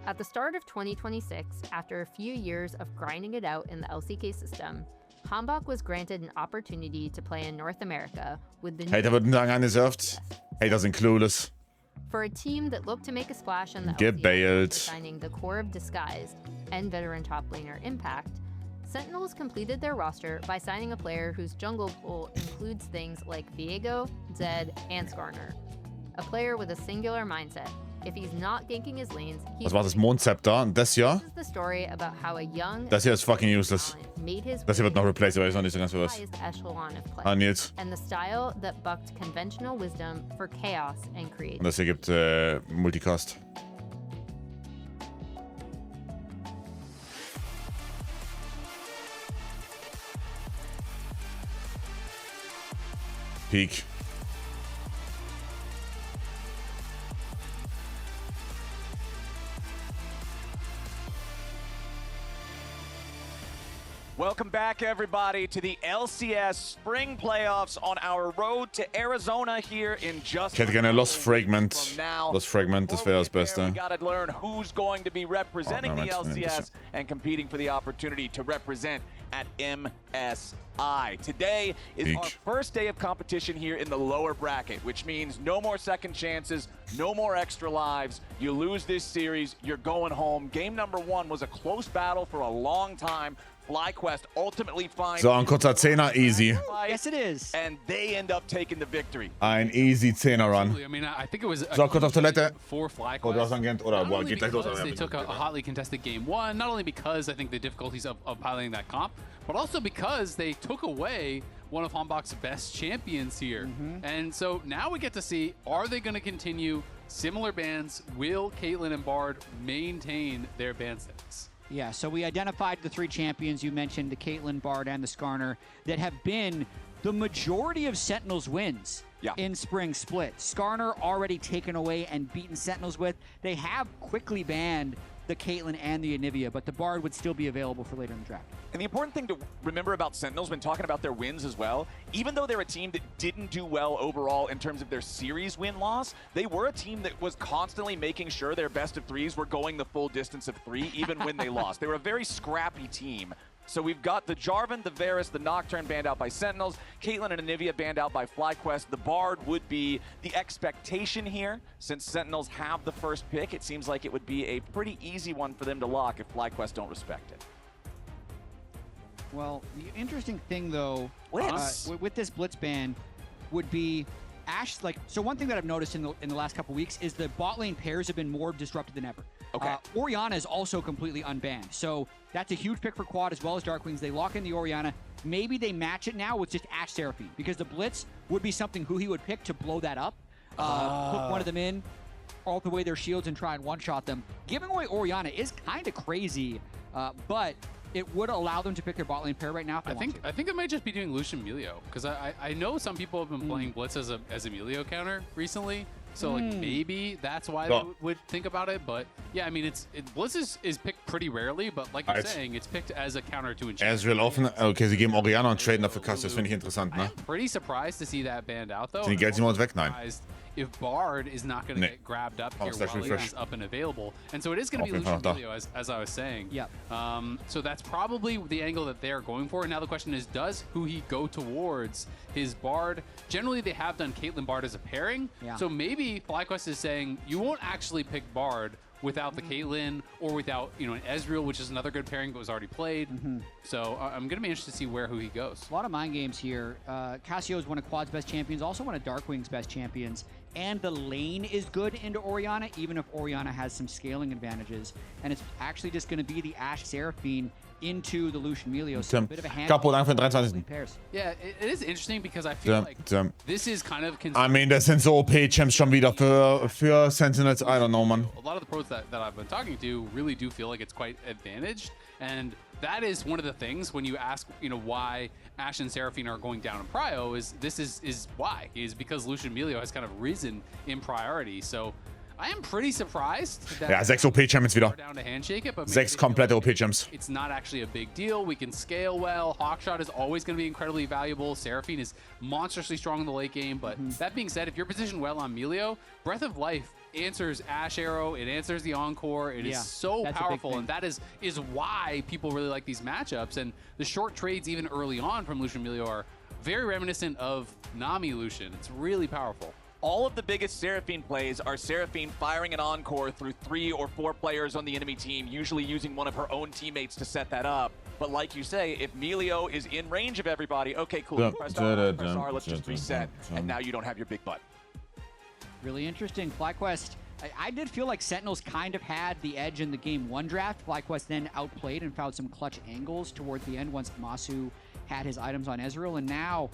At the start of 2026, after a few years of grinding it out in the LCK system, Humbok was granted an opportunity to play in North America with the Hater würden sagen, angesurft. Hater sind clueless. For a team that looked to make a splash in the Gebailt. LCS, signing the core of Disguised and veteran top laner Impact, Sentinels completed their roster by signing a player whose jungle pool includes things like Viego, Zed, and Skarner. A player with a singular mindset. If he's not ganking his lanes, he's Was war das Mondzepter? Das hier? This is the story about how a young Das hier ist fucking useless. made his Das hier wird noch replaced, aber ich noch nicht so ganz für was. highest echelon of play. Ah, Nils. And the style that bucked conventional wisdom for chaos and Und creativity. das hier gibt Multicast. Peak. Welcome back, everybody, to the LCS Spring Playoffs on our road to Arizona here in just. Ich hätte gerne Lost Fragment. Lost Fragment, das wäre das Beste. We gotta learn who's going to be representing the LCS and competing for the opportunity to represent at MSI. Today is our first day of competition here in the lower bracket, which means no more second chances, no more extra lives. You lose this series, you're going home. Game number 1 was a close battle for a long time. FlyQuest ultimately finds. So, ein kurzer Zehner, easy. Yes, it is. And they end up taking the victory. Ein easy Zehner-Run. I mean, I think it was So, kurz auf Toilette. for FlyQuest. Oh, du hast Agent. Oder, boah, geht gleich los. They took a hotly contested game 1, not only because I think the difficulties of piloting that comp, but also because they took away one of Hanbok's best champions here. And so now we get to see, are they going to continue similar bans? Will Caitlyn and Bard maintain their ban status? Yeah, so we identified the 3 champions you mentioned, the Caitlyn, Bard, and the Skarner, that have been the majority of Sentinels wins in Spring Split. Skarner already taken away and beaten Sentinels with. They have quickly banned the Caitlyn and the Anivia, but the Bard would still be available for later in the draft. And the important thing to remember about Sentinels when talking about their wins as well, even though they're a team that didn't do well overall in terms of their series win-loss, they were a team that was constantly making sure their best of 3s were going the full distance of 3, even when they lost. They were a very scrappy team. So we've got the Jarvan, the Varus, the Nocturne banned out by Sentinels, Caitlyn and Anivia banned out by FlyQuest. The Bard would be the expectation here. Since Sentinels have the first pick, it seems like it would be a pretty easy one for them to lock if FlyQuest don't respect it. Well, the interesting thing, though, with this Blitz ban would be Ashe, so one thing that I've noticed in the last couple weeks is the bot lane pairs have been more disrupted than ever. Okay. Orianna is also completely unbanned. So that's a huge pick for Quad as well as Dark Wings. They lock in the Orianna. Maybe they match it now with just Ashe Seraphine, because the Blitz would be something who he would pick to blow that up. Put one of them in, alt away their shields, and try and one-shot them. Giving away Orianna is kind of crazy, but it would allow them to pick their bot lane pair right now if they want to. I think it might just be doing Lucian Emilio, because I know some people have been playing Blitz as Emilio counter recently. So like maybe that's why they would think about it, but yeah, I mean Blitz is picked pretty rarely, but like you're saying, it's picked as a counter to Enchantment. Ezreal offen. Okay, sie geben Orianna und traden dafür Kass. Das finde ich interessant, ne? I'm pretty surprised to see that banned out though. Sind die Geldsimons weg? Nein. If Bard is not going to get grabbed up here while he's up and available. And so it is going to be Lucian Emilio, as I was saying. Yeah. So that's probably the angle that they're going for. And now the question is, does Huhi go towards his Bard? Generally, they have done Caitlyn Bard as a pairing. Yeah. So maybe FlyQuest is saying, you won't actually pick Bard without the Caitlyn or without, an Ezreal, which is another good pairing but was already played. So I'm going to be interested to see where Huhi goes. A lot of mind games here. Cassio is one of Quad's best champions, also one of Darkwing's best champions. And the lane is good into Orianna, even if Orianna has some scaling advantages. And it's actually just going to be the Ashe Seraphine into the Lucian Emilio. So a bit of a hand. Capo, danke für den 23. Yeah, it is interesting because I feel like this is kind of. I mean, das sind so OP-Champs schon wieder für Sentinels. I don't know, man. A lot of the pros that I've been talking to really do feel like it's quite advantaged. And that is one of the things when you ask, why Ashe and Seraphine are going down in prio is why. Is because Lucian Emilio has kind of risen in priority. So I am pretty surprised that Ja, 6 OP-Champs wieder. down to handshake it, but 6 komplette OP-Champs. it's not actually a big deal. We can scale well. Hawkshot is always going to be incredibly valuable. Seraphine is monstrously strong in the late game. But that being said, if you're positioned well on Emilio, Breath of Life answers Ashe Arrow. It answers the Encore. It is so powerful, and that is why people really like these matchups. And the short trades, even early on from Lucian Emilio, are very reminiscent of Nami Lucian. It's really powerful. All of the biggest Seraphine plays are Seraphine firing an Encore through 3 or 4 players on the enemy team, usually using one of her own teammates to set that up. But like you say, if Emilio is in range of everybody, okay, cool, press R, let's just reset, and now you don't have your big butt. Really interesting. FlyQuest, I did feel like Sentinels kind of had the edge in the Game 1 draft. FlyQuest then outplayed and found some clutch angles towards the end once Masu had his items on Ezreal, and now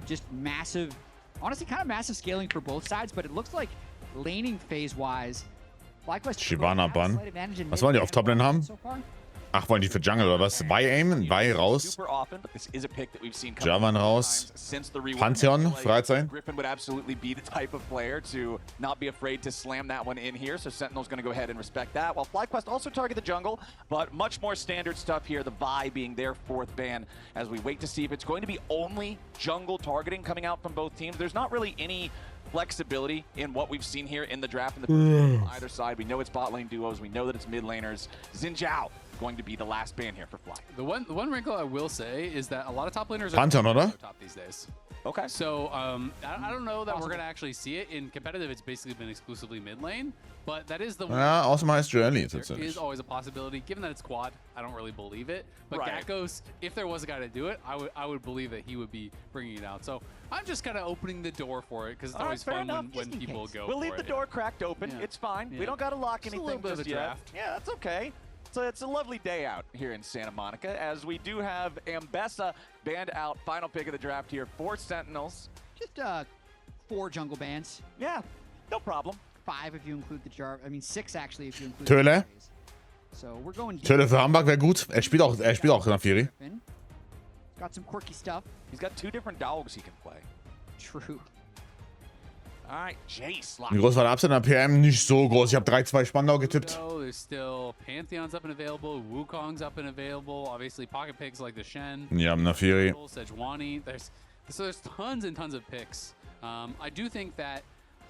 just massive, honestly kind of massive scaling for both sides, but it looks like laning phase-wise, FlyQuest Shyvana Ban. Was wollen die auf Toplane haben? Ach, wollen die für Jungle oder was? Vi aimen? Vi raus? Super often, but this is a pick that we've seen Javan raus. since the rework. Pantheon, frei sein. Griffin would absolutely be the type of player to not be afraid to slam that one in here, so Sentinel's going to go ahead and respect that. While FlyQuest also target the jungle, but much more standard stuff here, the Vi being their 4th ban, as we wait to see if it's going to be only jungle targeting coming out from both teams. There's not really any flexibility in what we've seen here in the draft on either side. We know it's bot lane duos, we know that it's mid laners. Xin Zhao going to be the last ban here for Fly. The one wrinkle I will say is that a lot of top laners are Pantheon, oder? top these days. Okay. So I don't know that we're gonna actually see it in competitive. It's basically been exclusively mid lane, but that is the Ja, außer mal ist Journey there tatsächlich. is always a possibility. Given that it's quad, I don't really believe it. But Right. Gakkos, if there was a guy to do it, I would believe that he would be bringing it out. So I'm just kind of opening the door for it because it's All right, always fair fun enough. when people go. We'll for leave it. the door cracked open. Yeah. It's fine. We Yeah. don't got to lock Just a anything little bit of just a yet. draft. Yeah, that's okay. So it's a lovely day out here in Santa Monica, as we do have Ambessa banned out. Final pick of the draft here for Sentinels. Just 4 jungle bans. Yeah, no problem. 5 if you include the jar. I mean 6 actually if you include. Töle. So we're going. Töle für Hamburg wäre gut. Er spielt auch Nafiri. Got some quirky stuff. He's got 2 different dogs he can play. True. All right, Jace. Wie groß war der Abstand an PM? Nicht so groß. Ich habe 3-2 Spandau getippt. So there's still Pantheon's up and available, Wukong's up and available. Obviously, pocket picks like the Shen. Ja, Nafiri. Sejuani. There's tons and tons of picks. I do think that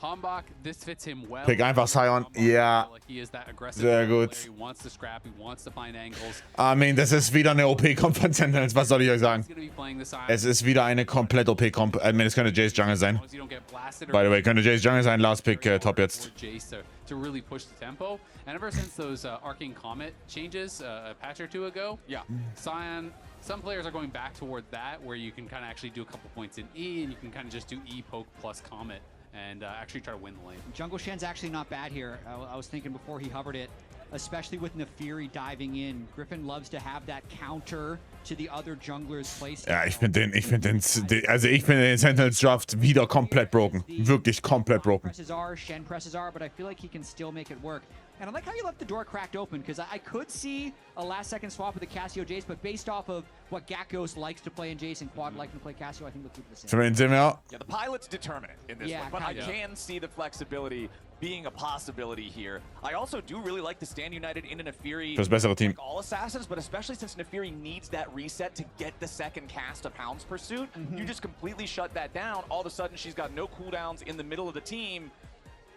Hambach, this fits him well. Pick einfach Sion. Ja. Like he is that aggressive Sehr gut. player. He wants to scrap. He wants to find angles. I mean, das ist wieder eine OP-Comp von Sentinels. Was soll ich euch sagen? He's gonna be playing the side. Es ist wieder eine komplett OP-Comp. I mean, es könnte Jace Jungle sein. As long as you don't get blasted or By the way, könnte Jace Jungle sein. Last Pick, Top jetzt. Jace to really push the tempo. And ever since those Arcane Comet changes a patch or 2 ago, yeah, Sion, some players are going back toward that, where you can kind of actually do a couple points in E, and you can kind of just do E poke plus Comet, and actually try to win the lane. Jungle Shen's actually not bad here. I was thinking before he hovered it, especially with Nefiri diving in. Griffin loves to have that counter to the other junglers place. Ja, ich finde den Sentinels Draft wieder komplett broken. Wirklich komplett broken. Presses are, Shen presses are, but I feel like he can still make it work. And I like how you left the door cracked open, because I could see a last-second swap with the Cassio Jace, but based off of what Gakkos likes to play in Jace and Quad liking to play Cassio, I think we'll keep the same. Für den sehen wir auch. Yeah, the pilot's determinant in this one, but I can see the flexibility being a possibility here. I also do really like the stand united in a Nefiri. Fürs bessere Team. Like all assassins, but especially since Nefiri needs that reset to get the second cast of Hound's Pursuit, you just completely shut that down. All of a sudden, she's got no cooldowns in the middle of the team.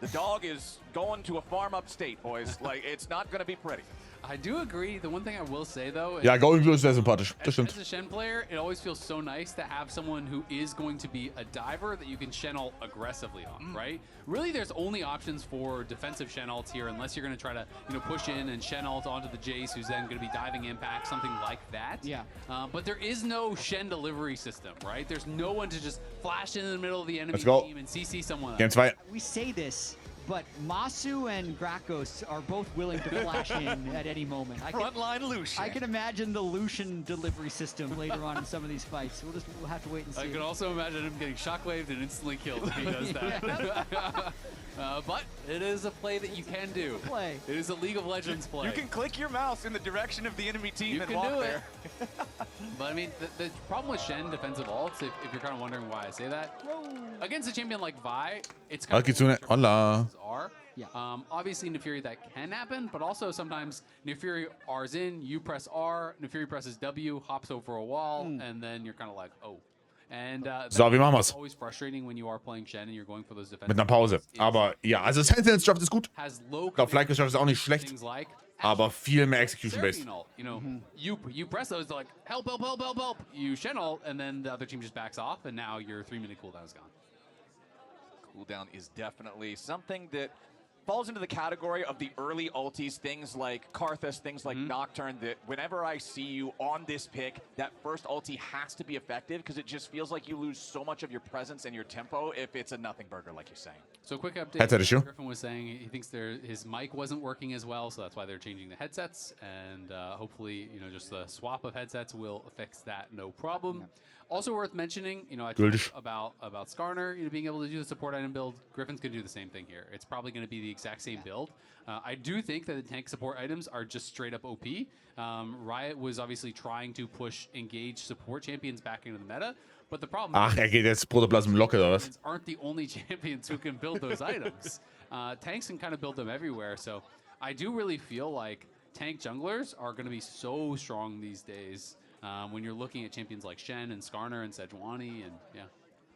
The dog is going to a farm upstate, boys. Like, it's not going to be pretty. I do agree. The one thing I will say, though, Ja, Golden Blue ist sehr sympathisch. Das stimmt. as a Shen player, it always feels so nice to have someone who is going to be a diver that you can Shen ult aggressively on, right? Really, there's only options for defensive Shen ults here, unless you're going to try to, push in and Shen ult onto the Jace, who's then going to be diving impact, something like that. Yeah. But there is no Shen delivery system, right? There's no one to just flash in the middle of the enemy Let's go. team and CC someone Game else. 2. We say this, but Masu and Grackos are both willing to flash in at any moment. Frontline Lucian. I can imagine the Lucian delivery system later on in some of these fights. We'll have to wait and see. I can also imagine him getting shockwaved and instantly killed if he does that. But it is a play that you can do. It is a League of Legends play. You can click your mouse in the direction of the enemy team You and can walk do there. it. But I mean, the problem with Shen defensive ults, if you're kind of wondering why I say that, against a champion like Vi, it's kind Kitsune. Hola. are. Obviously, Nefiri, that can happen, but also sometimes Nefiri R's in, you press R, Nefiri presses W, hops over a wall, and then you're kind of like, oh. And So, wie machen wir's? always frustrating when you are playing Shen and you're going for those defensive Mit einer Pause. Aber ja, also Sentinels Draft ist gut. has low Ich glaube, Flyquest Draft ist auch nicht schlecht. things like Aber viel mehr Execution-based. Seraphine ult. You press those, they're like, help, help, help, help, help. You Shen ult, and then the other team just backs off, and now your 3-minute cooldown is gone. Cooldown is definitely something that falls into the category of the early ultis, things like Karthus, things like Nocturne, that whenever I see you on this pick, that first ulti has to be effective because it just feels like you lose so much of your presence and your tempo if it's a nothing burger, like you're saying. So quick update. Headset issue. Griffin was saying he thinks his mic wasn't working as well, so that's why they're changing the headsets, and hopefully, just the swap of headsets will fix that, no problem. Also worth mentioning, you know, I Gültig. talked about Skarner, you know, being able to do the support item build. Griffin's going to do the same thing here. It's probably going to be the exact same build. I do think that the tank support items are just straight up OP. Riot was obviously trying to push engaged support champions back into the meta, but the problem Ach, geht jetzt Protoplasm locker oder was? aren't the only champions who can build those items. Tanks can kind of build them everywhere, so I do really feel like tank junglers are going to be so strong these days when you're looking at champions like Shen and Skarner and Sejuani and yeah.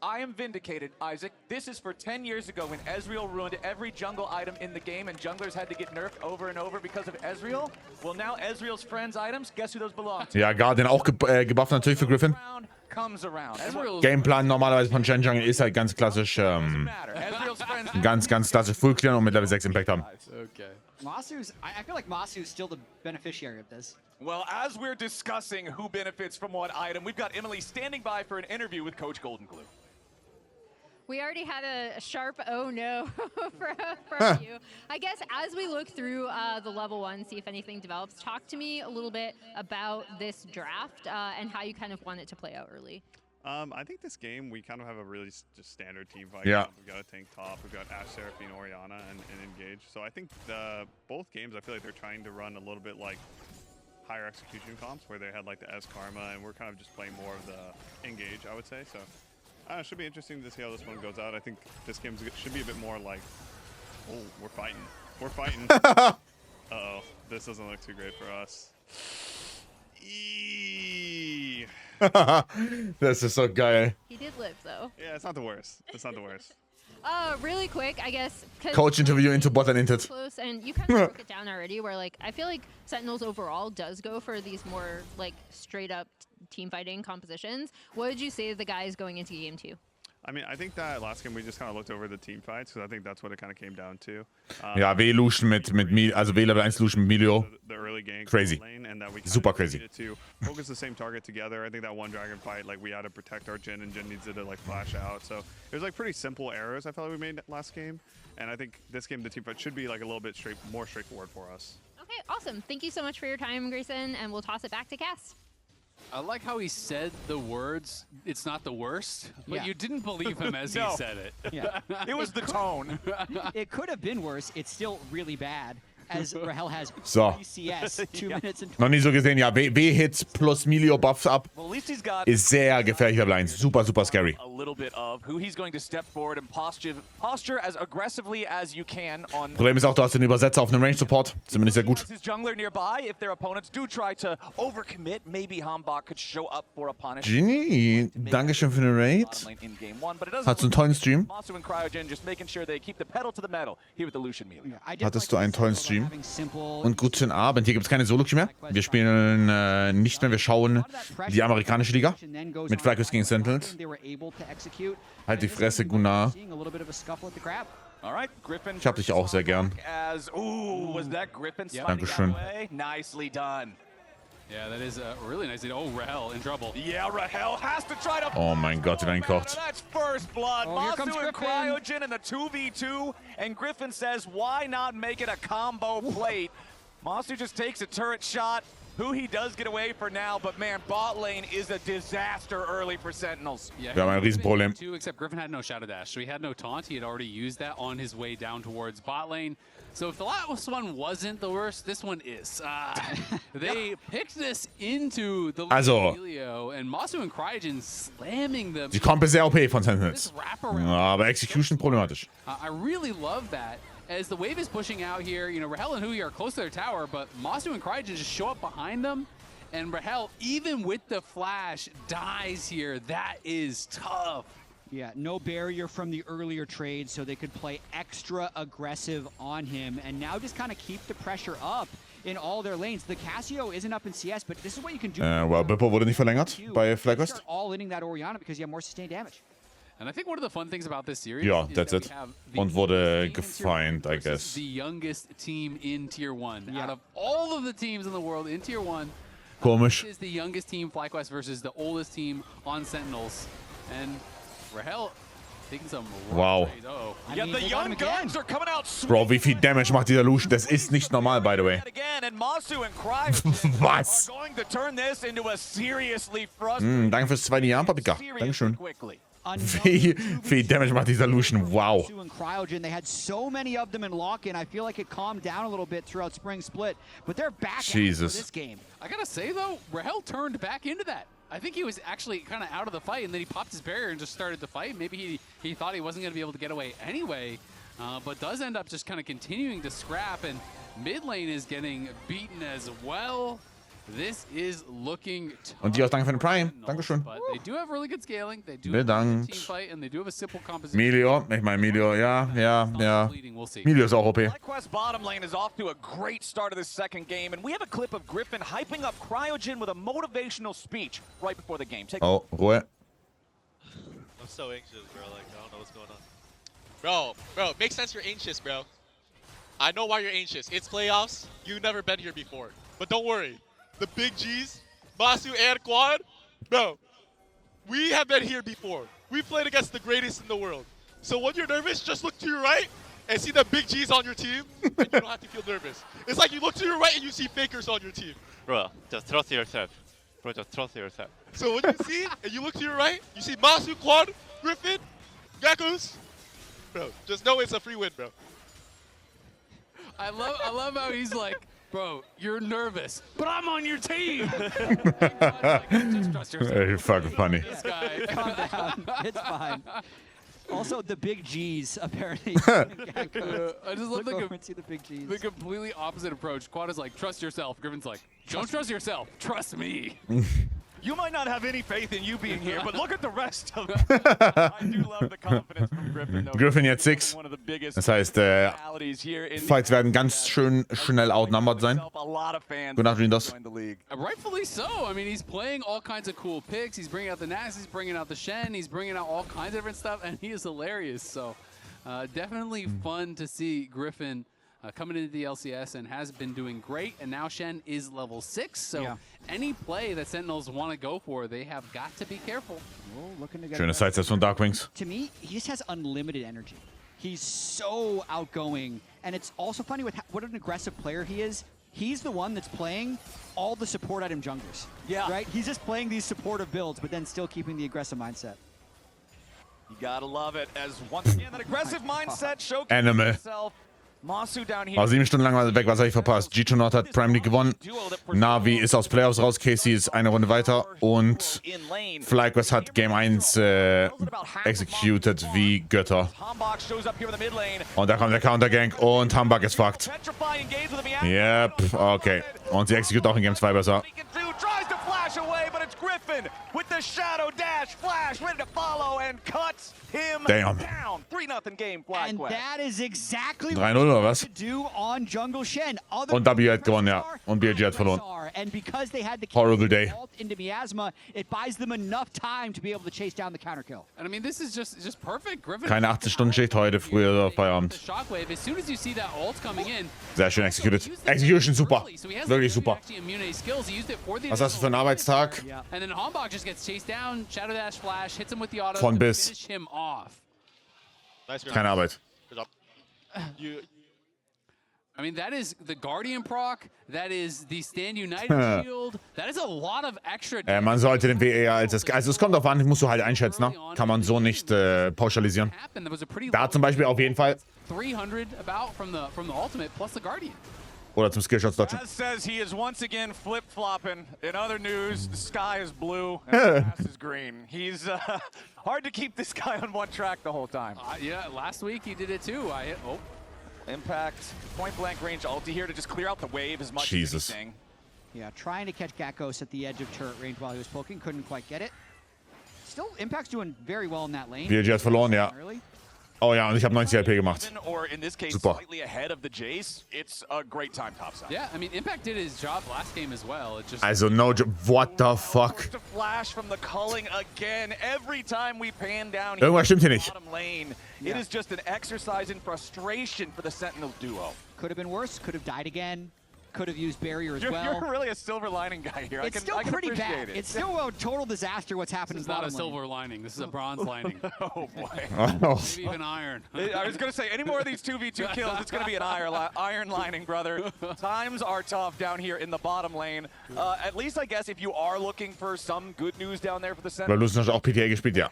I am vindicated, Isaac. This is for 10 years ago when Ezreal ruined every jungle item in the game and junglers had to get nerfed over and over because of Ezreal. Well, now Ezreal's friends' items, guess who those belong to? Ja, Guardian auch gebufft natürlich für Griffin. Comes around. Gameplan normalerweise von Shen Jungle ist halt ganz klassisch, ganz klassisch Full Clear und mit Level 6 Impact haben. Okay. I feel like Masu's still the beneficiary of this. Well, as we're discussing who benefits from what item, we've got Emily standing by for an interview with Coach Golden Glue. We already had a sharp oh no from you. I guess as we look through the level 1, see if anything develops, talk to me a little bit about this draft and how you kind of want it to play out early. I think this game, we kind of have a really just standard team fight. Yeah. We've got a tank top, we've got Ashe, Seraphine, Orianna, and Engage. So I think both games, I feel like they're trying to run a little bit like higher execution comps, where they had like the S Karma, and we're kind of just playing more of the Engage, I would say. So it should be interesting to see how this one goes out. I think this game should be a bit more like, oh, we're fighting. We're fighting. Uh-oh, this doesn't look too great for us. Das ist so geil. He did live though. Yeah, it's not the worst. It's not the worst. Really quick, I guess. Coach interview into bot and intet. Close, and you kind of broke it down already. Where like I feel like Sentinels overall does go for these more like straight up team fighting compositions. What did you say to the guys going into game 2? I mean, I think that last game we just kind of looked over the team fights, because I think that's what it kind of came down to. Ja, W-Lucian mit also W-Level 1 Lucian mit Milio. The early game Crazy. Lane, and that we Super crazy. needed to focus the same target together. I think that one dragon fight, like we had to protect our Jhin, and Jhin needs to like flash out. So there's like pretty simple errors I felt like we made last game, and I think this game the team fight should be like a little bit more straightforward for us. Okay, awesome. Thank you so much for your time, Grayson, and we'll toss it back to Cass. I like how he said the words, it's not the worst, but Yeah. you didn't believe him as he said it. Yeah. It was the tone. It could have been worse. It's still really bad. As Rahel has So. 3 CS, 2 minutes and Noch nie so gesehen, ja. W-Hits plus Milio Buffs ab. Well, at least he's got Ist sehr gefährlich, Level 1. Super, super scary. a little bit of who he's going to step forward and posture as aggressively as you can on. Problem ist auch, du hast den Übersetzer auf einem Range Support. Zumindest sehr gut. His jungler nearby. If their opponents do try to overcommit, maybe Hambach could show up for a punish. Genie, Dankeschön für den Raid. In game 1, but it doesn't. Hattest du einen tollen Stream? Masu and Cryogen just making sure they keep the pedal to the metal here with the Lucian melee. Hattest du einen tollen Stream? Und guten Abend. Hier gibt es keine Solo-Queue mehr. Wir spielen nicht mehr. Wir schauen die amerikanische Liga mit FlyQuest gegen Sentinels. Halt die Fresse, Gunnar. Ich hab dich auch sehr gern. Dankeschön. Nicely done. Yeah, that is really nice. Oh, Rahel in trouble. Yeah, Rahel has to try to. Oh mein Gott, wie reinkocht. That's first blood. Oh, here comes Masu and Griffin. Cryogen in the 2v2, and Griffin says, "Why not make it a combo plate?" Masu just takes a turret shot. Who he does get away for now, but man, bot lane is a disaster early for Sentinels. Yeah, Wir haben ein Riesenproblem. Too, except Griffin had no Shadow Dash, so he had no taunt. He had already used that on his way down towards bot lane. So if the last one wasn't the worst, this one is. They picked this into the Also, Helio, and Masu and Cryogen slamming them. Die Comp ist sehr OP von Sentinels. Ja, aber Execution problematisch. I really love that. As the wave is pushing out here, you know, Rahel and Hui are close to their tower, but Masu and Cryogen just show up behind them. And Rahel, even with the flash, dies here. That is tough. Yeah, no barrier from the earlier trade, so they could play extra aggressive on him, and now just kind of keep the pressure up in all their lanes. The Casio isn't up in CS, but this is what you can do. Well, Bippo wurde nicht verlängert bei FlyQuest. Start all inning that Orianna because you have more sustained damage. And I think one of the fun things about this series Ja, is that's that it. we have the Und wurde youngest team in gefind, Tier 1 I versus guess. the youngest team in Tier 1. Yeah. Out of all of the teams in the world in Tier 1, Komisch. this is the youngest team, FlyQuest, versus the oldest team on Sentinels. And Rahel taking some Wow. trades. Uh-oh. Yeah, the young guns are coming out. Bro, wie viel Damage macht dieser Lucian? Das ist nicht normal, by the way. Again. again, and Masu and Cry Was? are going to turn this into a seriously frustrating Danke fürs zweite Jahr, Paprika. Dankeschön. quickly. Wie viel Damage macht dieser Lucian? Wow. And Cryogen, they had so many of them in lock-in. I feel like it calmed down a little bit throughout Spring Split, but they're back at it for this game. I gotta say though, Rahel turned back into that. I think he was actually kind of out of the fight, and then he popped his barrier and just started the fight. Maybe he thought he wasn't gonna be able to get away anyway, but does end up just kind of continuing to scrap, and mid lane is getting beaten as well. This is looking tough. Und dir auch danke für den Prime. Dankeschön. But they do have really good scaling. They do have a good team fight, and they do have a simple composition. Milio, ich meine Milio, ja. Milio ist auch OP. FlyQuest bottom lane is off to a great start of this second game, and we have a clip of Griffin hyping up Cryogen with a motivational speech right before the game. Oh, Ruhe. I'm so anxious, bro. Like, I don't know what's going on. Bro, it makes sense you're anxious, bro. I know why you're anxious. It's playoffs. You've never been here before. But don't worry. The big G's, Masu and Quad, bro, we have been here before. We played against the greatest in the world. So when you're nervous, just look to your right and see the big G's on your team, and you don't have to feel nervous. It's like you look to your right and you see fakers on your team. Bro, just trust yourself. Bro, just trust yourself. So when you see, and you look to your right, you see Masu, Quad, Griffin, Gakus, bro, just know it's a free win, bro. I love how he's like, bro, you're nervous, but I'm on your team. Just trust yourself. Hey, fucking funny. This guy. Calm down. It's fine. Also, the big G's, apparently. I just love the big G's. The completely opposite approach. Quad is like, trust yourself. Griffin's like, don't trust yourself. Trust me. You might not have any faith in you being here, but look at the rest of it. I do love the confidence from Griffin. Griffin jetzt 6. Das heißt, Fights werden ganz schön schnell outnumbered sein. Gute Nacht, das. Rightfully so. I mean, he's playing all kinds of cool picks. He's bringing out the Nax, he's bringing out the Shen, he's bringing out all kinds of different stuff, and he is hilarious. So definitely fun to see Griffin coming into the LCS and has been doing great, and now Shen is level 6, so any play that Sentinels want to go for, they have got to be careful. Schöne Sidesteps von Darkwings. To me, he just has unlimited energy. He's so outgoing, and it's also funny with what an aggressive player he is. He's the one that's playing all the support item junglers. Yeah. Right? He's just playing these supportive builds, but then still keeping the aggressive mindset. You gotta love it, as once again, that aggressive mindset showcases Animal. itself. Masu down here. 7 Stunden lang war er weg, was habe ich verpasst? G2 hat Prime League gewonnen. Navi ist aus Playoffs raus, Casey ist eine Runde weiter und FlyQuest hat Game 1 executed wie Götter. Und da kommt der Countergank und Hambak ist fucked. Yep, okay. Und sie execute auch in Game 2 besser. Tries to flash away, but it's Griffin with the shadow dash flash ready to follow and cuts him down. 3-0 game, FlyQuest. And that is exactly 3-0 oder was? to do on Jungle Shen. Und W hat gewonnen, ja. Und BLG hat verloren. And because they had the Horrible day. into Miasma, it buys them enough time to be able to chase down the counter kill. And I mean, this is just perfect. Griffin. Keine 80-Stunden-Schicht heute, früher Feierabend. Shockwave, as soon as you see that ult coming in, Sehr schön executed. Execution super. Wirklich super. Was hast du für einen Arbeitstag? And then Hambak just gets chased down, Shadow Dash Flash, hits him with the auto Von to bis. finish him off. Nice. Keine Arbeit. Good job. I mean, that is the Guardian proc, that is the Stand United shield, that is a lot of extra damage. Man sollte den WE also es kommt auf an, musst du halt einschätzen, ne? Kann man so nicht pauschalisieren. Da zum Beispiel auf jeden Fall. 300 about from the ultimate plus the Guardian. Oder zum Skillshots dodgen. As says he is once again flip-flopping. In other news, the sky is blue and the grass is green. He's hard to keep this guy on one track the whole time. Yeah, last week he did it too. Impact, point-blank range ulti here to just clear out the wave as much Jesus. as anything. Yeah, trying to catch Gakkos at the edge of turret range while he was poking, couldn't quite get it. Still, Impact's doing very well in that lane. BLG hat verloren, ja. Oh ja, und ich habe 90 LP gemacht. Or in this case, Super. slightly ahead of the Jace. It's a great time topside. Yeah, I mean, Impact did his job last game as well. It just Also no joke, what the fuck? To flash from the culling again. Every time we pan down Irgendwas stimmt hier nicht. bottom lane, it is just an exercise in frustration for the Sentinel duo. Could have been worse, could have died again. could have used barrier as You're well. You're really a silver lining guy here. It's I still can pretty appreciate bad. it. It's still a total disaster what's happening. This is not a silver lining. This is a bronze lining. Oh boy. Maybe even iron. I was gonna say any more of these 2v2 kills, it's gonna be an iron lining, brother. Times are tough down here in the bottom lane. At least I guess if you are looking for some good news down there for the center. Weil Lucian hat auch PTA gespielt, ja.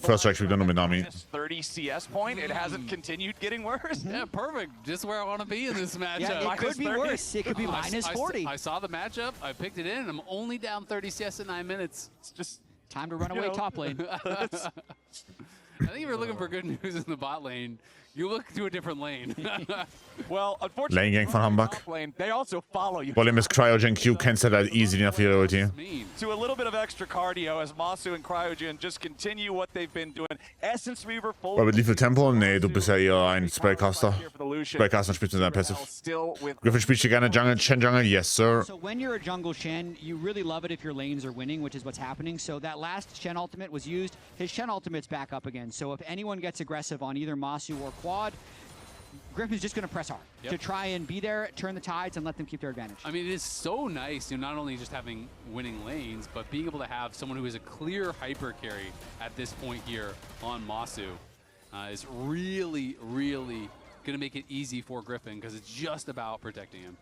First Strike spielt er nur mit Nami. 30 CS point. It hasn't continued getting worse. Yeah, perfect. Just where I want to be in this matchup. Yeah, it could be worse. It could be minus 40. I saw the matchup. I picked it in, and I'm only down 30 CS in 9 minutes. It's just time to run away top lane. I think if you're looking for good news in the bot lane, you look to a different lane. Well, unfortunately, Lane Gang von Hamburg. they also follow you. Problem ist, Cryogen Q cancelt halt easy die nach ihrer Ulti. To a little bit of extra cardio as Masu and Cryogen just continue what they've been doing. Essence Weaver full. Aber mit wie viel Tempo? Nee, du bist ja eher ein Spellcaster. Spellcaster spielst du in deiner Passive. Griffin spielst du gerne Jungle, Shen Jungle? Yes, sir. So when you're a jungle Shen, you really love it if your lanes are winning, which is what's happening. So that last Shen ultimate was used. His Shen ultimate's back up again. So if anyone gets aggressive on either Masu or Quad, Griffin's just going to press hard to try and be there, turn the tides, and let them keep their advantage. I mean, it is so nice, not only just having winning lanes, but being able to have someone who is a clear hyper carry at this point here on Masu is really, really going to make it easy for Griffin because it's just about protecting him.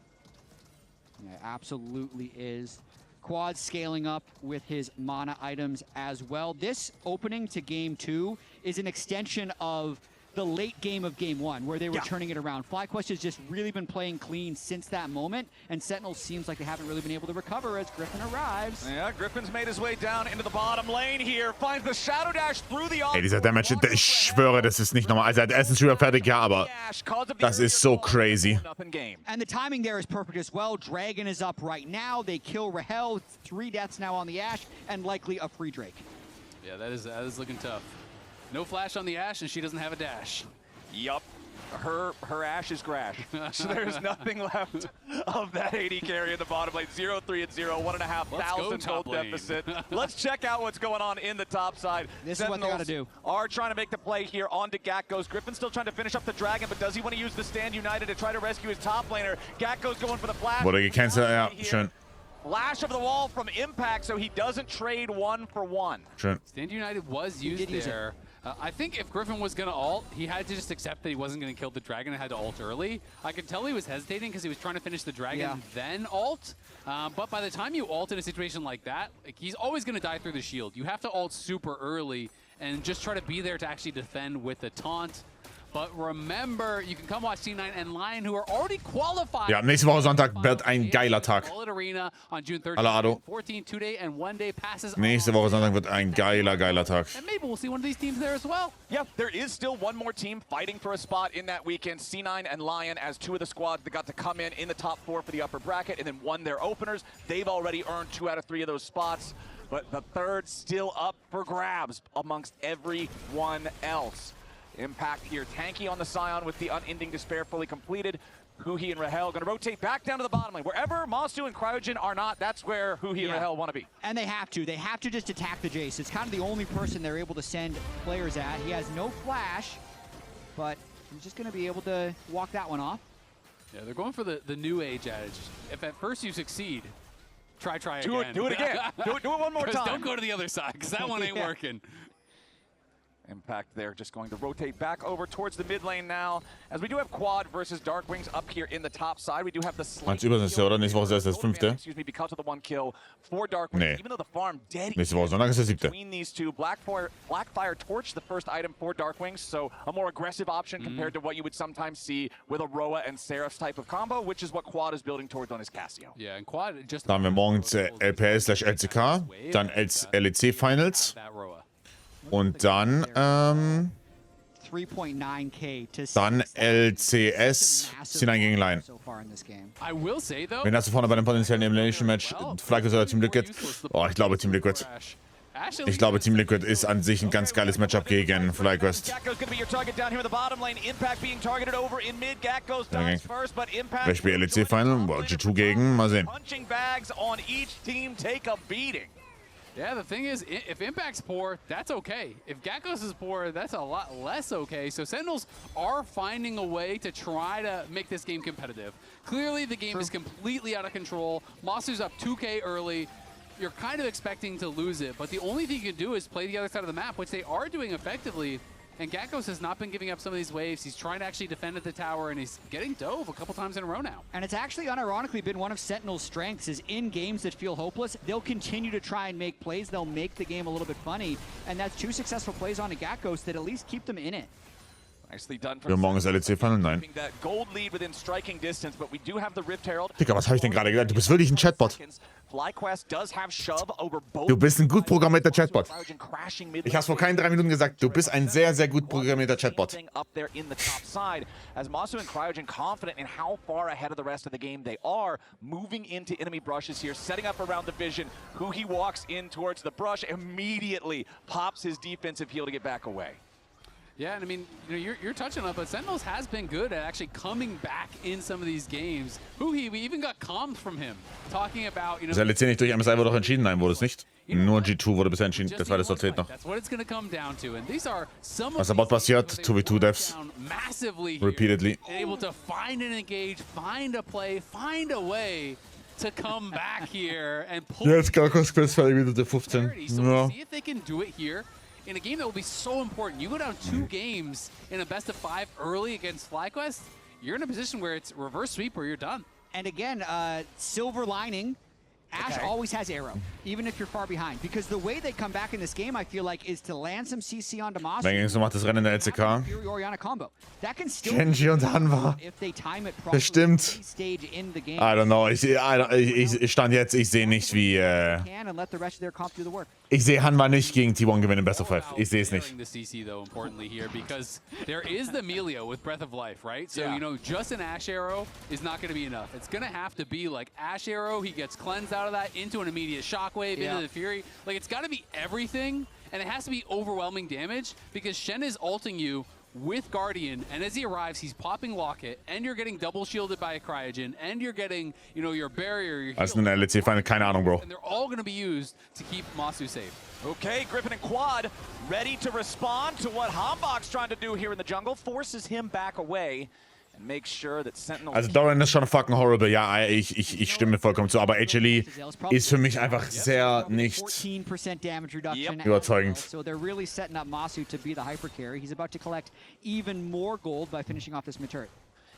Yeah, absolutely is. Quad scaling up with his mana items as well. This opening to game 2 is an extension of the late game of game 1, where they were turning it around. FlyQuest has just really been playing clean since that moment, and Sentinel seems like they haven't really been able to recover as Griffin arrives. Yeah, Griffin's made his way down into the bottom lane here, finds the Shadow Dash through the Ey, dieser Damage, ich schwöre, das ist nicht normal. Also, er ist schon fertig, ja, aber das ist so crazy. And the timing there is perfect as well. Dragon is up right now. They kill Rahel. 3 deaths now on the Ashe, and likely a free Drake. Yeah, that is looking tough. No flash on the Ashe, and she doesn't have a dash. Yup. Her Ashe is Grash. So there's nothing left of that AD carry in the bottom lane. 0-3 and 0, 1,500 gold deficit. Let's check out what's going on in the top side. This is what they gotta do. Are trying to make the play here onto Gakko's. Griffin's still trying to finish up the Dragon, but does he want to use the Stand United to try to rescue his top laner? Gakko's going for the flash. Wurde gecancelt, ja, schön. Flash over the wall from Impact, so he doesn't trade 1 for 1. Schön. Stand United was used there. I think if Griffin was going to ult, he had to just accept that he wasn't going to kill the Dragon and had to ult early. I could tell he was hesitating because he was trying to finish the Dragon, then ult. But by the time you ult in a situation like that, he's always going to die through the shield. You have to ult super early and just try to be there to actually defend with the taunt. But remember, you can come watch C9 and Lion, who are already qualified. Ja, nächste Woche Sonntag wird ein geiler Tag. Arena on June 13th, Hallo, Ado. 14, 2-day and 1-day passes. Nächste Woche Sonntag wird ein geiler Tag. And maybe we'll see one of these teams there as well. Yeah, there is still one more team fighting for a spot in that weekend. C9 and Lion as 2 of the squads that got to come in the top 4 for the upper bracket and then won their openers. They've already earned 2 out of 3 of those spots, but the third still up for grabs amongst everyone else. Impact here, tanky on the Scion with the Unending Despair fully completed. Huhi and Rahel going to rotate back down to the bottom lane. Wherever Masu and Cryogen are not, that's where Huhi and Rahel want to be. And they have to. They have to just attack the Jace. It's kind of the only person they're able to send players at. He has no flash, but he's just going to be able to walk that one off. Yeah, they're going for the new age adage. If at first you succeed, try again. Do it again. do it one more time. Don't go to the other side, because that one ain't working. Impact there, just going to rotate back over towards the mid lane now. As we do have Quad versus Darkwings up here in the top side. We do have the Meinst du übernächste oder? Nächste Woche ist das 5. Excuse me, because of the 1 kill for Darkwings. Nee. Even though the farm dead Nächste Woche Sonntag ist der 7. between these two. Blackfire Torch, the first item for Darkwings, so a more aggressive option compared to what you would sometimes see with a Roa and Seraph's type of combo, which is what Quad is building towards on his Cassio. Yeah, and Quad just. Da haben wir morgens LPS/LCK, dann LEC Finals und dann 3.9k to dann LCS C9 gegen Lion. I will say though. Wen hast du vorne bei dem potenziellen Elimination Match? FlyQuest oder Team Liquid? Oh, ich glaube Team Liquid. Ich glaube Team Liquid ist an sich ein ganz geiles Matchup gegen FlyQuest. Wer spielt LEC Final? Boah, G2 gegen, mal sehen. Yeah, the thing is, if Impact's poor, that's okay. If Gakkos is poor, that's a lot less okay. So Sentinels are finding a way to try to make this game competitive. Clearly, the game is completely out of control. Masu's up 2K early. You're kind of expecting to lose it, but the only thing you can do is play the other side of the map, which they are doing effectively. And Gakkos has not been giving up some of these waves. He's trying to actually defend at the tower, and he's getting dove a couple times in a row now. And it's actually unironically been one of Sentinel's strengths is in games that feel hopeless, they'll continue to try and make plays. They'll make the game a little bit funny. And that's 2 successful plays on a Gakkos that at least keep them in it. Nicely done Wir morgen das LEC-Final? Nein. that gold lead within striking distance, but we do have the Rift Herald. Digga, was habe ich denn gerade gedacht? Du bist wirklich ein Chatbot. FlyQuest does have shove over both. Du bist ein gut programmierter Chatbot. Ich habe es vor keinen 3 Minuten gesagt. Du bist ein sehr, sehr gut programmierter Chatbot. Up there in the top side, as Masu and Cryogen confident in how far ahead of the rest of the game they are, moving into enemy brushes here, setting up around the vision. Who he walks in towards the brush immediately pops his defensive heal to get back away. Yeah, and I mean, you know, you're touching on it, but Sentinels has been good at actually coming back in some of these games. We even got comms from him, talking about, you know... Das LEC nicht durch MSI wurde doch entschieden? Nein, wurde es nicht. Nur G2 wurde bisher entschieden. Das war das erzählt noch. That's what it's going to come down to. And these are some Was about passiert? 2v2 devs. Repeatedly. Able to find and engage, find a play, find a way to come back here and pull... Jetzt Gakkos Quest Minute 15. Ja. See if they can do it here. In a game that will be so important. You go down 2 games in a best of 5 early against FlyQuest, you're in a position where it's reverse sweep or you're done. And again, silver lining, Ash always has arrow, even if you're far behind. Because the way they come back in this game, I feel like, is to land some CC on Damaso. Dann ging es noch das Rennen in der LCK. Oriana combo. That can still Genji und Hanwha. if they time it properly. Bestimmt. Stage in the game. I don't know. Ich stand jetzt, ich sehe nicht wie... Can and let the rest of their comp do the work. Ich sehe Hanwha nicht gegen T1 gewinnen in Best of 5. Ich sehe es nicht. The CC though, importantly here, because there is the Melio with Breath of Life, right? So, you know, just an Ash Arrow is not going to be enough. It's going to have to be like Ash Arrow, he gets cleansed out of that into an immediate Shockwave, into the Fury. Like, it's got to be everything, and it has to be overwhelming damage, because Shen is ulting you with Guardian, and as he arrives, he's popping Locket, and you're getting double shielded by a Cryogen, and you're getting, you know, your barrier, your Also in der LEC Final, keine Ahnung, Bro. and they're all going to be used to keep Masu safe. Okay, Griffin and Quad ready to respond to what Hambach's trying to do here in the jungle, forces him back away. Also Dorian ist schon fucking horrible, ja, ich stimme vollkommen zu, aber HLE ist für mich einfach sehr nicht überzeugend. So they're really setting up Masu to be the hyper carry. He's about to collect even more gold by finishing off this mid-turret.